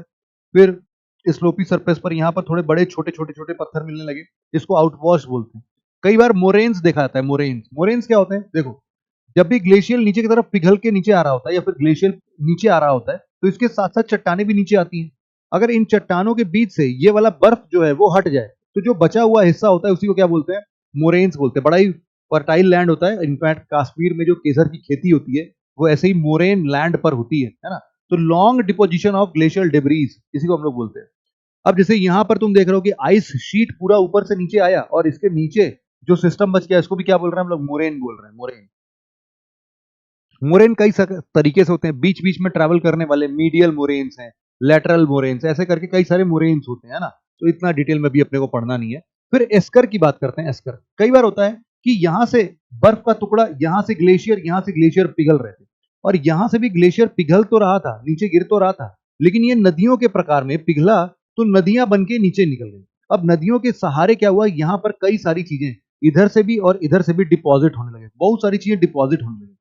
फिर स्लोपी सरफेस पर यहाँ पर थोड़े बड़े छोटे छोटे छोटे पत्थर मिलने लगे, इसको आउट वॉश बोलते हैं। कई बार मोरेन्स देखा जाता है, मोरेन्स, मोरेन्स क्या होते हैं? देखो जब भी ग्लेशियल नीचे की तरफ पिघल के नीचे आ रहा होता है, या फिर ग्लेशियल नीचे आ रहा होता है, तो इसके साथ साथ चट्टाने भी नीचे आती हैं। अगर इन चट्टानों के बीच से ये वाला बर्फ जो है वो हट जाए, तो जो बचा हुआ हिस्सा होता है उसी को क्या बोलते हैं? मोरेन्स बोलते हैं। बड़ा ही फर्टाइल लैंड होता है, इनफैक्ट कश्मीर में जो केसर की खेती होती है वो ऐसे ही मोरेन लैंड पर होती है ना। तो long deposition of glacial debris, इसी को हम लोग बोलते हैं। अब जैसे यहां पर तुम देख रहे हो कि आइस शीट पूरा ऊपर से नीचे आया, और इसके नीचे जो सिस्टम बच गया, इसको भी क्या बोल रहे हैं हम लोग? मोरेन बोल रहे हैं, मोरेन। मोरेन कई तरीके से होते हैं, बीच बीच में ट्रैवल करने वाले मीडियल मोरेन्स हैं, लेटरल मोरेन्स, ऐसे करके कई सारे मोरेन्स होते हैं ना। तो इतना डिटेल में भी अपने को पढ़ना नहीं है। फिर एस्कर की बात करते हैं। एस्कर कई बार होता है कि यहां से बर्फ का टुकड़ा, यहां से ग्लेशियर पिघल रहे थे, और यहां से भी ग्लेशियर पिघल तो रहा था, नीचे गिर तो रहा था, लेकिन ये नदियों के प्रकार में पिघला तो नदियां बन के नीचे निकल गई। अब नदियों के सहारे क्या हुआ, यहां पर कई सारी चीजें इधर से भी और इधर से भी डिपॉजिट होने लगे, बहुत सारी चीजें डिपॉजिट होने लगी।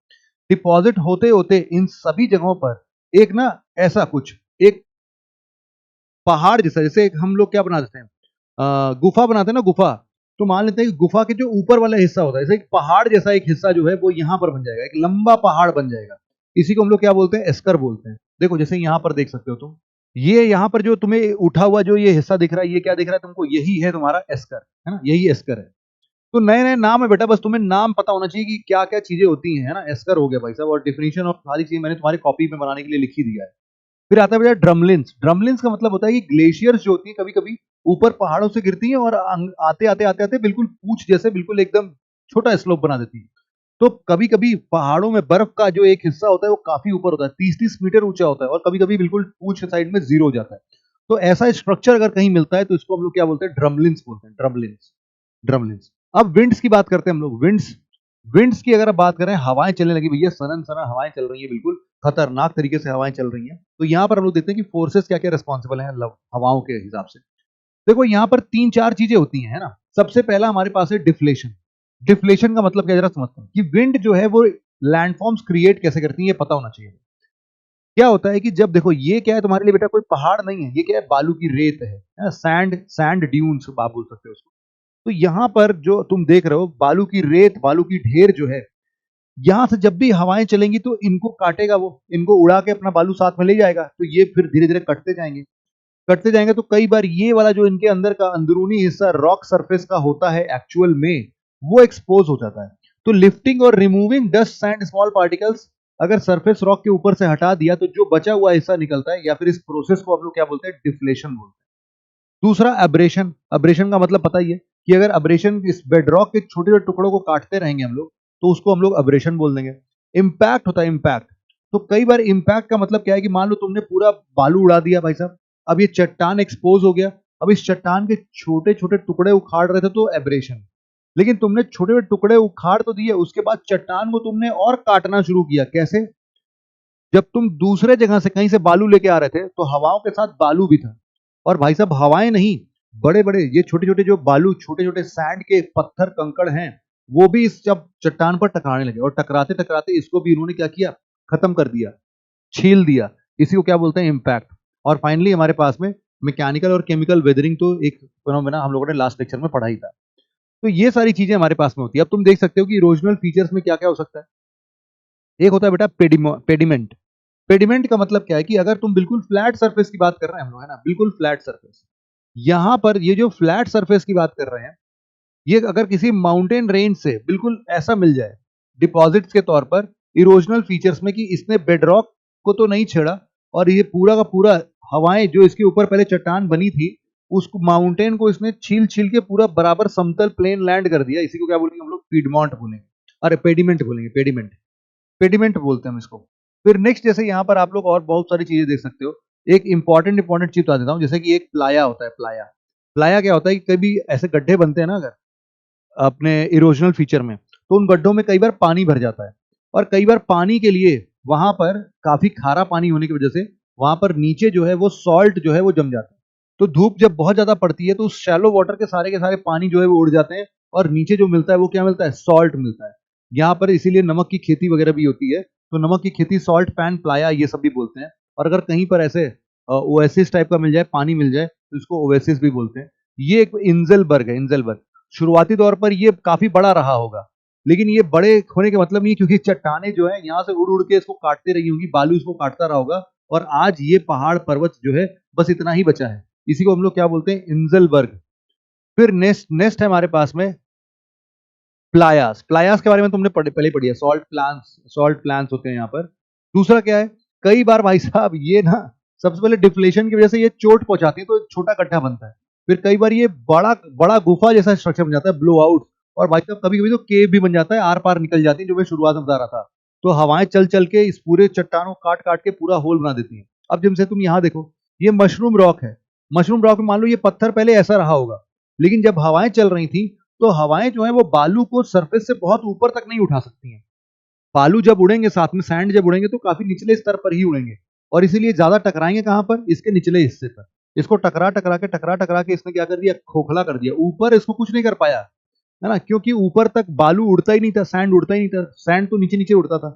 डिपॉजिट होते होते इन सभी जगहों पर एक ना, ऐसा कुछ एक पहाड़ जैसा, जैसे एक हम लोग क्या बना देते हैं, गुफा बनाते हैं ना, गुफा। तो मान लेते हैं कि गुफा के जो ऊपर वाला हिस्सा होता है, जैसे एक पहाड़ जैसा एक हिस्सा जो है वो यहाँ पर बन जाएगा, एक लंबा पहाड़ बन जाएगा। इसी को हम लोग क्या बोलते हैं, एस्कर बोलते हैं। देखो जैसे यहाँ पर देख सकते हो तुम, ये यहाँ पर जो तुम्हें उठा हुआ जो ये हिस्सा दिख रहा है, ये क्या दिख रहा है तुमको, यही है तुम्हारा एस्कर, है ना, यही एस्कर है। तो नए नए नाम है बेटा, बस तुम्हें नाम पता होना चाहिए कि क्या क्या चीजें होती हैं, है ना। एस्कर हो गया भाई साहब, और डिफिनेशन और सारी चीजें मैंने तुम्हारी कॉपी में बनाने के लिए लिखी दिया है। फिर आता है बेटा ड्रमलिन्स। ड्रमलिन्स का मतलब होता है कि ग्लेशियर्स जो होती है कभी कभी ऊपर पहाड़ों से गिरती हैं और आते आते आते आते बिल्कुल पूछ जैसे बिल्कुल एकदम छोटा स्लोप बना देती है। तो कभी कभी पहाड़ों में बर्फ का जो एक हिस्सा होता है वो काफी ऊपर होता है, 30-30 मीटर ऊंचा होता है, और कभी कभी बिल्कुल पूछ साइड में जीरो हो जाता है। तो ऐसा स्ट्रक्चर अगर कहीं मिलता है तो इसको हम लोग क्या बोलते हैं, ड्रमलिन्स बोलते हैं, ड्रमलिन्स, ड्रमलिन्स। अब विंड्स की बात करते हैं हम लोग। विंड्स, विंड्स की अगर बात करें, हवाएं चलने लगी भैया, सनन सनन हवाएं चल रही है, बिल्कुल खतरनाक तरीके से हवाएं चल रही हैं। तो यहाँ पर हम लोग देखते हैं कि फोर्सेस क्या क्या रिस्पॉन्सिबल हैं हवाओं के हिसाब से। देखो यहाँ पर 3-4 चीजें होती हैं, है ना। सबसे पहला हमारे पास है डिफ्लेशन। डिफ्लेशन का मतलब क्या, जरा समझते हैं कि विंड जो है वो लैंडफॉर्म्स क्रिएट कैसे करती है, ये पता होना चाहिए। क्या होता है कि जब देखो, ये क्या है तुम्हारे लिए बेटा, कोई पहाड़ नहीं है, ये क्या है, बालू की रेत है, सैंड, सैंड ड्यून्स आप बोल सकते हो उसको। तो यहाँ पर जो तुम देख रहे हो बालू की रेत, बालू की ढेर जो है, यहां से जब भी हवाएं चलेंगी तो इनको काटेगा, वो इनको उड़ा के अपना बालू साथ में ले जाएगा। तो ये फिर धीरे धीरे कटते जाएंगे, कटते जाएंगे। तो कई बार ये वाला जो इनके अंदर का अंदरूनी हिस्सा रॉक सरफेस का होता है एक्चुअल में, वो एक्सपोज हो जाता है। तो लिफ्टिंग और removing dust, sand, small particles, अगर सरफेस रॉक के ऊपर से हटा दिया तो जो बचा हुआ हिस्सा निकलता है, या फिर इस प्रोसेस को हम लोग क्या बोलते हैं, डिफ्लेशन बोलते हैं। दूसरा एब्रेशन। एब्रेशन का मतलब पता ही है कि अगर एब्रेशन इस बेडरॉक के छोटे छोटे टुकड़ों को काटते रहेंगे हम लोग, तो उसको हम लोग एब्रेशन बोल देंगे। इंपैक्ट होता है, इंपैक्ट। तो कई बार इंपैक्ट का मतलब क्या है कि मान लो तुमने पूरा बालू उड़ा दिया भाई साहब, अब ये चट्टान एक्सपोज हो गया, अब इस चट्टान के छोटे छोटे टुकड़े उखाड़ रहे थे तो एब्रेशन। लेकिन तुमने छोटे छोटे टुकड़े उखाड़ तो दिए, उसके बाद चट्टान को तुमने और काटना शुरू किया। कैसे? जब तुम दूसरे जगह से कहीं से बालू लेके आ रहे थे तो हवाओं के साथ बालू भी था, और भाई साहब हवाएं नहीं, बड़े बड़े ये छोटे छोटे जो बालू, छोटे छोटे सैंड के पत्थर कंकड़ हैं, वो भी इस जब चट्टान पर टकराने लगे, और टकराते टकराते इसको भी इन्होंने क्या किया, खत्म कर दिया, छील दिया। इसी को क्या बोलते हैं, इम्पैक्ट। और फाइनली हमारे पास में मैकेनिकल और केमिकल वेदरिंग, तो एक फिनोमेना हम लोगों ने लास्ट लेक्चर में पढ़ा ही था। तो ये सारी चीजें हमारे पास में होती है। अब तुम देख सकते हो कि इरोजनल फीचर्स में क्या क्या हो सकता है। एक होता है बेटा पेडिमेंट। पेडिमेंट का मतलब क्या है कि अगर तुम बिल्कुल फ्लैट सरफेस की बात कर रहे हैं हम लोग, है ना, बिल्कुल फ्लैट सरफेस, यहां पर ये जो फ्लैट सरफेस की बात कर रहे हैं, ये अगर किसी माउंटेन रेंज से बिल्कुल ऐसा मिल जाए डिपॉजिट्स के तौर पर, इरोजनल फीचर्स में, कि इसने बेडरॉक को तो नहीं छेड़ा, और ये पूरा का पूरा हवाएं जो इसके ऊपर पहले चट्टान बनी थी, उसको माउंटेन को इसने छील छील के पूरा बराबर समतल प्लेन लैंड कर दिया। इसी को क्या बोलेंगे हम लोग, पीडमॉन्ट बोलेंगे, अरे पेडिमेंट बोलेंगे, पेडिमेंट, पेडिमेंट बोलते हैं हम इसको। फिर नेक्स्ट, जैसे यहाँ पर आप लोग और बहुत सारी चीजें देख सकते हो। एक इंपॉर्टेंट चीज बता देता हूँ, जैसे कि एक प्लाया होता है, प्लाया। प्लाया क्या होता है कि कभी ऐसे गड्ढे बनते हैं ना अगर अपने इरोजनल फीचर में, तो उन गड्ढों में कई बार पानी भर जाता है, और कई बार पानी के लिए वहां पर काफी खारा पानी होने की वजह से वहां पर नीचे जो है वो सॉल्ट जो है वो जम जाता है। तो धूप जब बहुत ज्यादा पड़ती है तो उस शैलो वाटर के सारे पानी जो है वो उड़ जाते हैं, और नीचे जो मिलता है वो क्या मिलता है, सॉल्ट मिलता है। यहाँ पर इसीलिए नमक की खेती वगैरह भी होती है। तो नमक की खेती, सॉल्ट पैन, प्लाया, ये सब भी बोलते हैं। और अगर कहीं पर ऐसे ओएसिस टाइप का मिल जाए, पानी मिल जाए, तो इसको ओएसिस भी बोलते हैं। ये एक इंजलबर्ग है, इंजलबर्ग। शुरुआती तौर पर ये काफी बड़ा रहा होगा, लेकिन ये बड़े होने का मतलब नहीं, क्योंकि चट्टाने जो है यहाँ से उड़ उड़ के इसको काटते रही होंगी, बालू इसको काटता रहा होगा, और आज ये पहाड़ पर्वत जो है बस इतना ही बचा है। इसी को हम लोग क्या बोलते हैं, इंजलबर्ग। फिर नेक्स्ट नेक्स्ट है हमारे पास में प्लायास। प्लायास के बारे में तुमने पहले पढ़ी है, सॉल्ट प्लांट्स, सॉल्ट प्लांट्स होते हैं यहाँ पर। दूसरा क्या है, कई बार भाई साहब ये ना, सबसे पहले डिफ्लेशन की वजह से ये चोट पहुंचाती है तो छोटा गड्ढा बनता है। फिर कई बार ये बड़ा बड़ा गुफा जैसा स्ट्रक्चर बन जाता है, ब्लो आउट। और भाई साहब कभी कभी तो केव भी बन जाता है, आर पार निकल जाती है, जो मैं शुरुआत में बता रहा था। तो हवाएं चल चल के इस पूरे चट्टानों को काट काट के पूरा होल बना देती है। अब जब से तुम यहाँ देखो, ये मशरूम रॉक है। मशरूम रॉक में मान लो ये पत्थर पहले ऐसा रहा होगा, लेकिन जब हवाएं चल रही थी तो हवाएं जो है वो बालू को सरफेस से बहुत ऊपर तक नहीं उठा सकती हैं। बालू जब उड़ेंगे साथ में, सैंड जब उड़ेंगे तो काफी निचले स्तर पर ही उड़ेंगे, और इसीलिए ज्यादा टकराएंगे कहां पर, इसके निचले हिस्से पर। इसको टकरा टकरा के इसने क्या कर दिया, खोखला कर दिया। ऊपर इसको कुछ नहीं कर पाया, है ना, क्योंकि ऊपर तक बालू उड़ता ही नहीं था, सैंड उड़ता ही नहीं था, सैंड तो नीचे नीचे उड़ता था।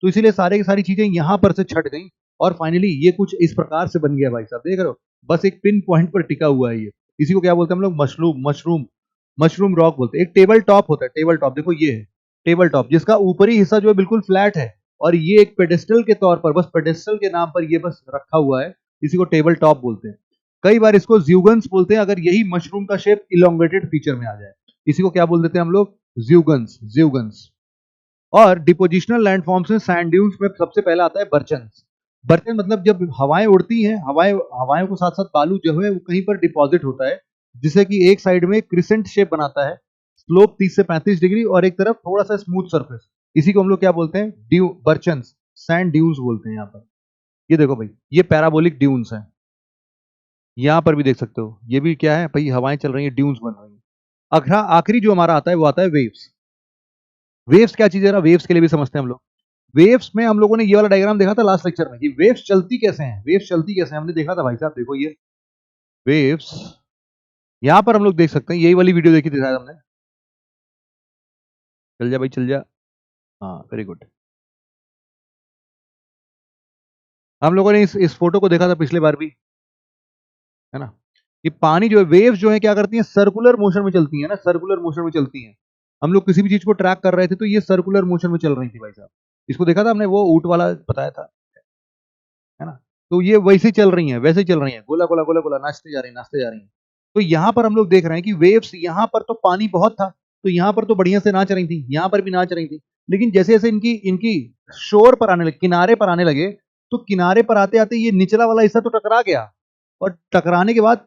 तो इसीलिए सारे की सारी चीजें यहां पर से छट गई, और फाइनली ये कुछ इस प्रकार से बन गया। भाई साहब देख रहे हो, बस एक पिन पॉइंट पर टिका हुआ है ये। इसी को क्या बोलते हैं हम लोग, मशरूम, मशरूम, मशरूम रॉक बोलते हैं। एक टेबल टॉप होता है, टेबल टॉप देखो ये है टेबल टॉप, जिसका ऊपरी हिस्सा जो है बिल्कुल फ्लैट है और ये एक पेडेस्टल के तौर पर, बस पेडेस्टल के नाम पर ये बस रखा हुआ है, इसी को टेबल टॉप बोलते हैं। कई बार इसको ज्यूगन्स बोलते हैं अगर यही मशरूम का शेप इलोंगेटेड फीचर में आ जाए, इसी को क्या बोल देते हैं हम लोग, ज्यूगन्स, ज्यूगन्स। और डिपोजिशनल लैंडफॉर्म्स में सैंड ड्यून्स में सबसे पहला आता है बर्चन्स। बर्चन मतलब जब हवाएं उड़ती हैं, हवाएं को साथ साथ बालू जो है वो कहीं पर डिपॉजिट होता है, जिससे कि एक साइड में क्रिसेंट शेप बनाता है, स्लोप 30 से 35 डिग्री और एक तरफ थोड़ा सा स्मूथ सरफेस, इसी को हम लोग क्या बोलते हैं, ड्यू, बर्चन्स, सैंड ड्यून्स बोलते हैं यहाँ पर। ये देखो भाई, ये पैराबोलिक ड्यून्स है, यहाँ पर भी देख सकते हो, ये भी क्या है भाई, हवाएं चल रही है, ड्यून्स बन रही है। आखिरी जो हमारा आता है वो आता है वेव्स। वेव्स क्या चीज है ना, वेव्स के लिए भी समझते हैं हम लोग। वेव्स में हम लोगों ने ये वाला डायग्राम देखा था लास्ट लेक्चर में कि वेव्स चलती कैसे हैं, वेव्स चलती कैसे हैं हमने देखा था भाई साहब, देखो ये वेव्स यहां पर हम लोग देख सकते हैं, यही वाली वीडियो देखी थी शायद हमने। चल जा भाई चल जा, हाँ वेरी गुड। हम लोगों ने इस फोटो को देखा था पिछले बार भी, है ना, कि पानी जो है, वेव्स जो है क्या करती हैं, सर्कुलर मोशन में चलती है ना, सर्कुलर मोशन में चलती हैं। हम लोग किसी भी चीज को ट्रैक कर रहे थे तो ये सर्कुलर मोशन में चल रही थी भाई साहब, इसको देखा था हमने, वो ऊंट वाला बताया था, है ना। तो ये वैसे ही चल रही हैं, वैसे ही चल रही हैं, गोला गोला गोला गोला नाचते जा रही हैं, नाचते जा रही हैं। तो यहाँ पर हम लोग देख रहे हैं कि वेव्स, यहाँ पर तो पानी बहुत था तो यहाँ पर तो बढ़िया से नाच रही थी, यहाँ पर भी नाच रही थी, लेकिन जैसे जैसे इनकी इनकी शोर पर आने लगे, किनारे पर आने लगे, तो किनारे पर आते आते ये निचला वाला हिस्सा तो टकरा गया, और टकराने के बाद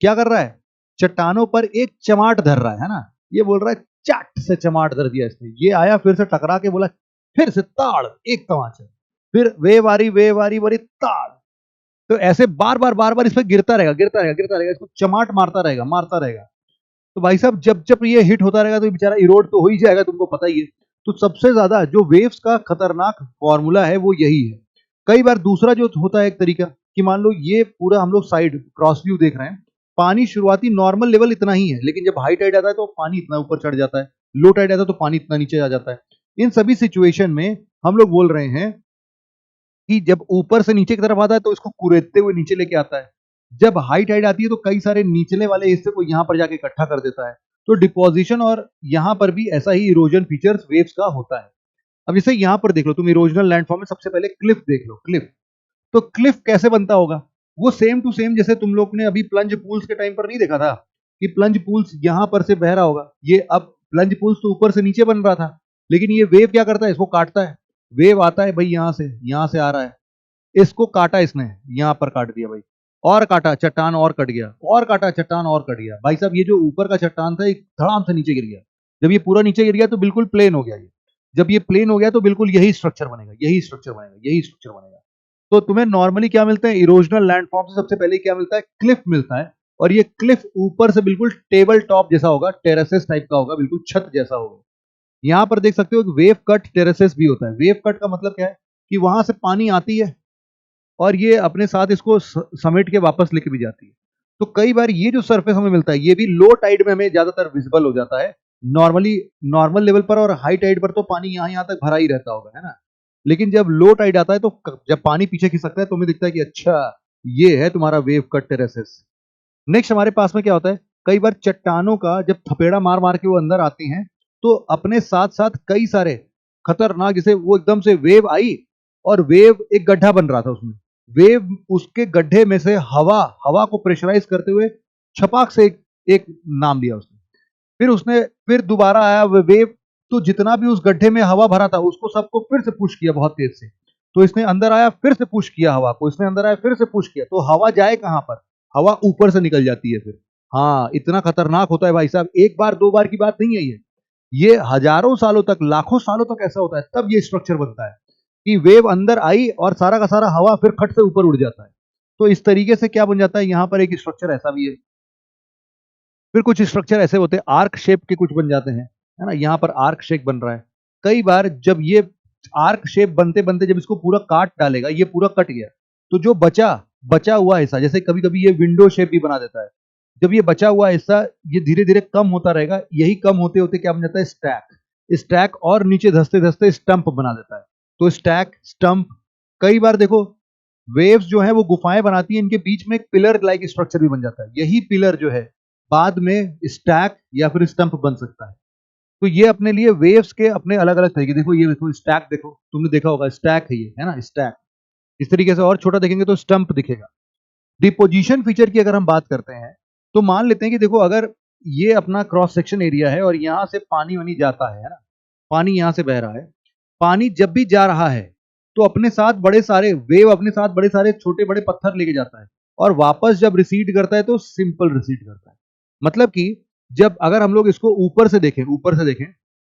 क्या कर रहा है, चट्टानों पर एक चमाट धर रहा है ना, ये बोल रहा है चट से चमाट धर दिया इसने, ये आया फिर से टकरा के बोला, फिर से ताड़ एक तमाचा, फिर वे वारी वारी ताड़। तो ऐसे बार बार इस पर गिरता रहेगा, गिरता रहेगा, गिरता रहेगा, इसको चमाट मारता रहेगा, मारता रहेगा। तो भाई साहब जब जब ये हिट होता रहेगा तो ये बेचारा इरोड तो हो ही जाएगा, तुमको पता ही है। तो सबसे ज्यादा जो वेव्स का खतरनाक फॉर्मूला है वो यही है। कई बार दूसरा जो होता है एक तरीका, कि मान लो ये पूरा हम लोग साइड क्रॉस व्यू देख रहे हैं, पानी शुरुआती नॉर्मल लेवल इतना ही है, लेकिन जब हाई टाइड आता है तो पानी इतना ऊपर चढ़ जाता है, लो टाइड आता है तो पानी इतना नीचे आ जाता है। इन सभी सिचुएशन में हम लोग बोल रहे हैं कि जब ऊपर से नीचे की तरफ आता है तो इसको कुरेदते हुए नीचे लेके आता है, जब हाई टाइड आती है तो कई सारे निचले वाले हिस्से को यहां पर जाके इकट्ठा कर देता है। तो डिपोजिशन और यहां पर भी ऐसा ही इरोजन फीचर्स वेव्स का होता है। अब जैसे यहां पर देख लो तुम, इरोजनल लैंडफॉर्म में सबसे पहले क्लिफ देख लो, क्लिफ। तो क्लिफ कैसे बनता होगा, वो सेम टू सेम जैसे तुम लोग ने अभी प्लंज पूल्स के टाइम पर नहीं देखा था कि प्लंज पूल्स यहां पर से बह रहा होगा, ये अब प्लंज पूल्स तो ऊपर से नीचे बन रहा था, लेकिन ये वेव क्या करता है, इसको काटता है। वेव आता है भाई यहां से आ रहा है, इसको काटा इसने, यहां पर काट दिया भाई, और काटा, चट्टान और कट गया, और काटा, चट्टान और कट गया। भाई साहब ये जो ऊपर का चट्टान था एक धड़ाम से नीचे गिर गया, जब ये पूरा नीचे गिर गया तो बिल्कुल प्लेन हो गया ये, जब ये प्लेन हो गया तो बिल्कुल यही स्ट्रक्चर बनेगा, यही स्ट्रक्चर बनेगा, यही स्ट्रक्चर बनेगा। तो तुम्हें नॉर्मली क्या मिलता है, इरोजनल लैंडफॉर्म से सबसे पहले क्या मिलता है, क्लिफ मिलता है, और ये क्लिफ ऊपर से बिल्कुल टेबल टॉप जैसा होगा, टेरेसेस टाइप का होगा, बिल्कुल छत जैसा होगा। यहां पर देख सकते हो एक वेव कट टेरेसेस भी होता है। वेव कट का मतलब क्या है कि वहां से पानी आती है और ये अपने साथ इसको समेट के वापस लेके भी जाती है। तो कई बार ये जो सरफेस हमें मिलता है ये भी लो टाइड में हमें ज्यादातर विजिबल हो जाता है, नॉर्मली नॉर्मल लेवल पर और हाई टाइड पर तो पानी यहाँ तक भरा ही रहता होगा, है ना। लेकिन जब लो टाइड आता है तो जब पानी पीछे खिसकता है तो हमें दिखता है कि अच्छा ये है तुम्हारा वेव कट टेरेसेस। नेक्स्ट हमारे पास में क्या होता है, कई बार चट्टानों का जब थपेड़ा मार मार के वो अंदर आती हैं तो अपने साथ साथ कई सारे खतरनाक, जैसे वो एकदम से वेव आई और वेव एक गड्ढा बन रहा था उसमें, वेव उसके गड्ढे में से हवा हवा को प्रेशराइज करते हुए छपाक से एक नाम लिया उसने, फिर उसने फिर दोबारा आया वेव, तो जितना भी उस गड्ढे में हवा भरा था उसको सबको फिर से पुश किया बहुत तेज से, तो इसने अंदर आया फिर से पुश किया हवा को, इसने अंदर आया फिर से पुश किया, तो हवा जाए कहां पर, हवा ऊपर से निकल जाती है फिर। हाँ इतना खतरनाक होता है भाई साहब, एक बार दो बार की बात नहीं है ये हजारों सालों तक, लाखों सालों तक ऐसा होता है, तब ये स्ट्रक्चर बनता है कि वेव अंदर आई और सारा का सारा हवा फिर खट से ऊपर उड़ जाता है। तो इस तरीके से क्या बन जाता है, यहां पर एक स्ट्रक्चर ऐसा भी है। फिर कुछ स्ट्रक्चर ऐसे होते हैं आर्क शेप के, कुछ बन जाते हैं, है ना, यहां पर आर्क शेप बन रहा है। कई बार जब ये आर्क शेप बनते बनते जब इसको पूरा काट डालेगा, ये पूरा कट गया, तो जो बचा बचा हुआ हिस्सा, जैसे कभी कभी ये विंडो शेप भी बना देता है, जब ये बचा हुआ हिस्सा ये धीरे धीरे कम होता रहेगा, यही कम होते होते क्या बन जाता है, स्टैक, स्टैक और नीचे धसते धसते स्टंप बना देता है। तो स्टैक, स्टंप, कई बार देखो वेव्स जो है वो गुफाएं बनाती है, इनके बीच में एक पिलर लाइक स्ट्रक्चर भी बन जाता है, यही पिलर जो है बाद में स्टैक या फिर स्टंप बन सकता है। तो ये अपने लिए वेव्स के अपने अलग अलग तरीके, देखो ये देखो स्टैक, देखो तुमने देखा होगा स्टैक है ये, है ना स्टैक। इस तरीके से और छोटा देखेंगे तो स्टंप दिखेगा। डिपोजिशन फीचर की अगर हम बात करते हैं तो मान लेते हैं कि देखो अगर ये अपना क्रॉस सेक्शन एरिया है और यहां से पानी वानी जाता है ना, पानी यहां से बह रहा है, पानी जब भी जा रहा है तो अपने साथ बड़े सारे वेव, अपने साथ बड़े सारे छोटे बड़े पत्थर लेके जाता है, और वापस जब रिसीड करता है तो सिंपल रिसीड करता है। मतलब कि जब अगर हम लोग इसको ऊपर से देखें,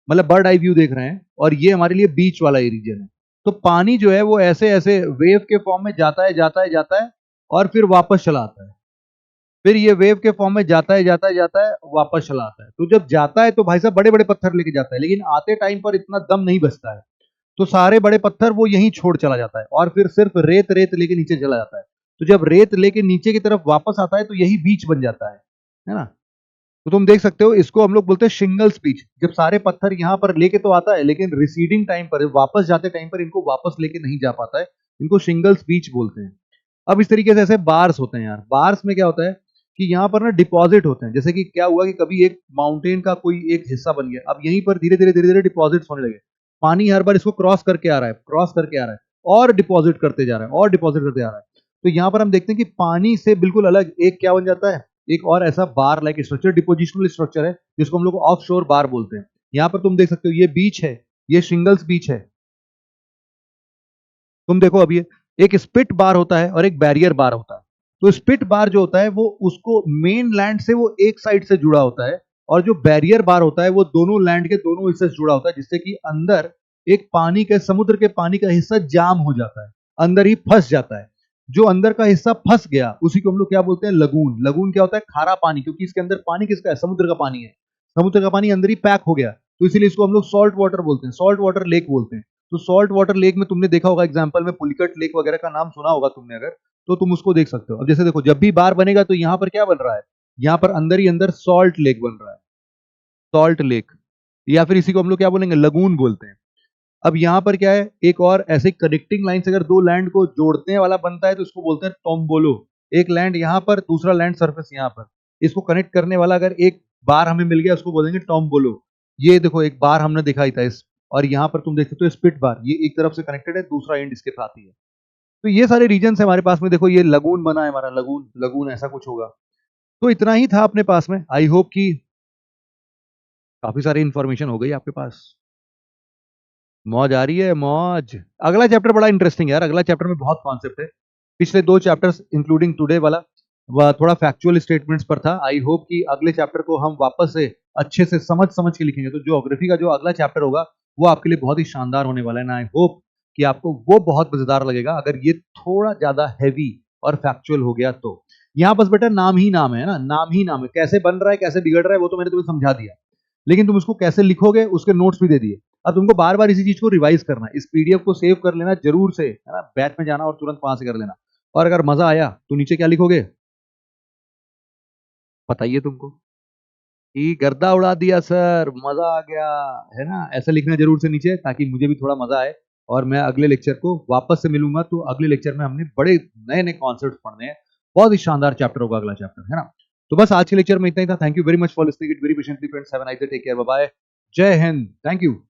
मतलब बर्ड आई व्यू देख रहे हैं और ये हमारे लिए बीच वाला रीजन है, तो पानी जो है वो ऐसे ऐसे वेव के फॉर्म में जाता है और फिर वापस चला आता है। फिर ये वेव के फॉर्म में जाता है वापस चला आता है। तो जब जाता है तो भाई साहब बड़े बड़े पत्थर लेके जाता है, लेकिन आते टाइम पर इतना दम नहीं बचता है, तो सारे बड़े पत्थर वो यहीं छोड़ चला जाता है और फिर सिर्फ रेत रेत लेके नीचे चला जाता है। तो जब रेत लेके नीचे की तरफ वापस आता है तो यही बीच बन जाता है ना। तो तुम देख सकते हो, इसको हम लोग बोलते हैं शिंगल्स बीच। जब सारे पत्थर यहाँ पर लेके तो आता है, लेकिन रिसीडिंग टाइम पर, वापस जाते टाइम पर इनको वापस लेके नहीं जा पाता है, इनको शिंगल्स बीच बोलते हैं। अब इस तरीके से ऐसे बार्स होते हैं यार। बार्स में क्या होता है कि यहाँ पर ना डिपॉजिट होते हैं। जैसे कि क्या हुआ कि कभी एक माउंटेन का कोई एक हिस्सा बन गया, अब यहीं पर धीरे धीरे डिपॉजिट्स होने लगे। पानी हर बार इसको क्रॉस करके आ रहा है और डिपॉजिट करते जा रहा है और डिपॉजिट करते जा रहा है। तो यहाँ पर हम देखते हैं कि पानी से बिल्कुल अलग एक क्या बन जाता है, एक और ऐसा बार लाइक स्ट्रक्चर, डिपोजिशनल स्ट्रक्चर है, जिसको हम लोग ऑफ शोर बार बोलते हैं। यहाँ पर तुम देख सकते हो ये बीच है, ये शिंगल्स बीच है। तुम देखो अब ये एक स्पिट बार होता है और एक बैरियर बार होता है। तो स्पिट बार जो होता है वो उसको मेन लैंड से वो एक साइड से जुड़ा होता है, और जो बैरियर बार होता है वो दोनों लैंड के दोनों हिस्से से जुड़ा होता है, जिससे कि अंदर एक पानी के, समुद्र के पानी का हिस्सा जाम हो जाता है, अंदर ही फंस जाता है। जो अंदर का हिस्सा फंस गया उसी को हम लोग क्या बोलते हैं, लगून। लगून क्या होता है, खारा पानी, क्योंकि इसके अंदर पानी किसका है, समुद्र का पानी है। समुद्र का पानी अंदर ही पैक हो गया, तो इसीलिए इसको हम लोग सॉल्ट वाटर बोलते हैं, सॉल्ट वाटर लेक बोलते हैं। तो सॉल्ट वाटर लेक में तुमने देखा होगा एग्जांपल में पुलिकट लेक वगैरह का नाम सुना होगा तुमने अगर, तो तुम उसको देख सकते हो। अब जैसे देखो जब भी बार बनेगा तो यहाँ पर क्या बन रहा है, यहाँ पर अंदर ही अंदर सॉल्ट लेक बन रहा है, सॉल्ट लेक, या फिर इसी को हम लोग क्या बोलेंगे, लगून बोलते हैं। अब यहाँ पर क्या है, एक और ऐसे कनेक्टिंग लाइन से अगर दो लैंड को जोड़ने वाला बनता है तो इसको बोलते हैं टोम्बोलो। एक लैंड यहाँ पर, दूसरा लैंड सरफेस यहाँ पर, इसको कनेक्ट करने वाला अगर एक बार हमें मिल गया उसको बोलेंगे टोम्बोलो। ये देखो एक बार हमने दिखाई था इस, और यहाँ पर तुम देख सकते हो स्पिट बार, ये एक तरफ से कनेक्टेड है, दूसरा एंड इसके साथ ही है। तो ये सारे रीजन है हमारे पास में। देखो ये लगून बना है हमारा, लगून, लगून ऐसा कुछ होगा। तो इतना ही था अपने पास में। आई होप कि काफी सारी इंफॉर्मेशन हो गई आपके पास। मौज आ रही है, मौज। अगला चैप्टर बड़ा इंटरेस्टिंग है यार, अगला चैप्टर में बहुत कॉन्सेप्ट है। पिछले दो चैप्टर्स इंक्लूडिंग टुडे वाला वह थोड़ा फैक्चुअल स्टेटमेंट्स पर था। आई होप कि अगले चैप्टर को हम वापस से अच्छे से समझ समझ के लिखेंगे, तो ज्योग्राफी का जो अगला चैप्टर होगा वो आपके लिए बहुत ही शानदार होने वाला है ना। आई होप कि आपको वो बहुत मजेदार लगेगा अगर ये थोड़ा ज्यादा हैवी और फैक्चुअल हो गया तो। यहाँ बस बेटा नाम ही नाम है ना, नाम ही नाम है। कैसे बन रहा है, कैसे बिगड़ रहा है, वो तो मैंने तुम्हें समझा दिया, लेकिन तुम उसको कैसे लिखोगे उसके नोट्स भी दे दिए। अब तुमको बार बार इसी चीज को रिवाइज करना है। इस पीडीएफ को सेव कर लेना जरूर से, है ना, बैच में जाना और तुरंत वहां से कर लेना। और अगर मजा आया तो नीचे क्या लिखोगे, बताइए तुमको कि गर्दा उड़ा दिया सर, मजा आ गया, है ना, ऐसा लिखना जरूर से नीचे, ताकि मुझे भी थोड़ा मजा आए और मैं अगले लेक्चर को वापस से मिलूंगा। तो अगले लेक्चर में हमने बड़े नए नए कॉन्सेप्ट पढ़ने हैं, बहुत ही शानदार चैप्टर होगा अगला चैप्टर, है ना। तो बस आज के लेक्चर में इतना ही था। Thank you very much for listening it very patiently friends. Have a nice day, take care, bye bye, जय हिंद, थैंक यू।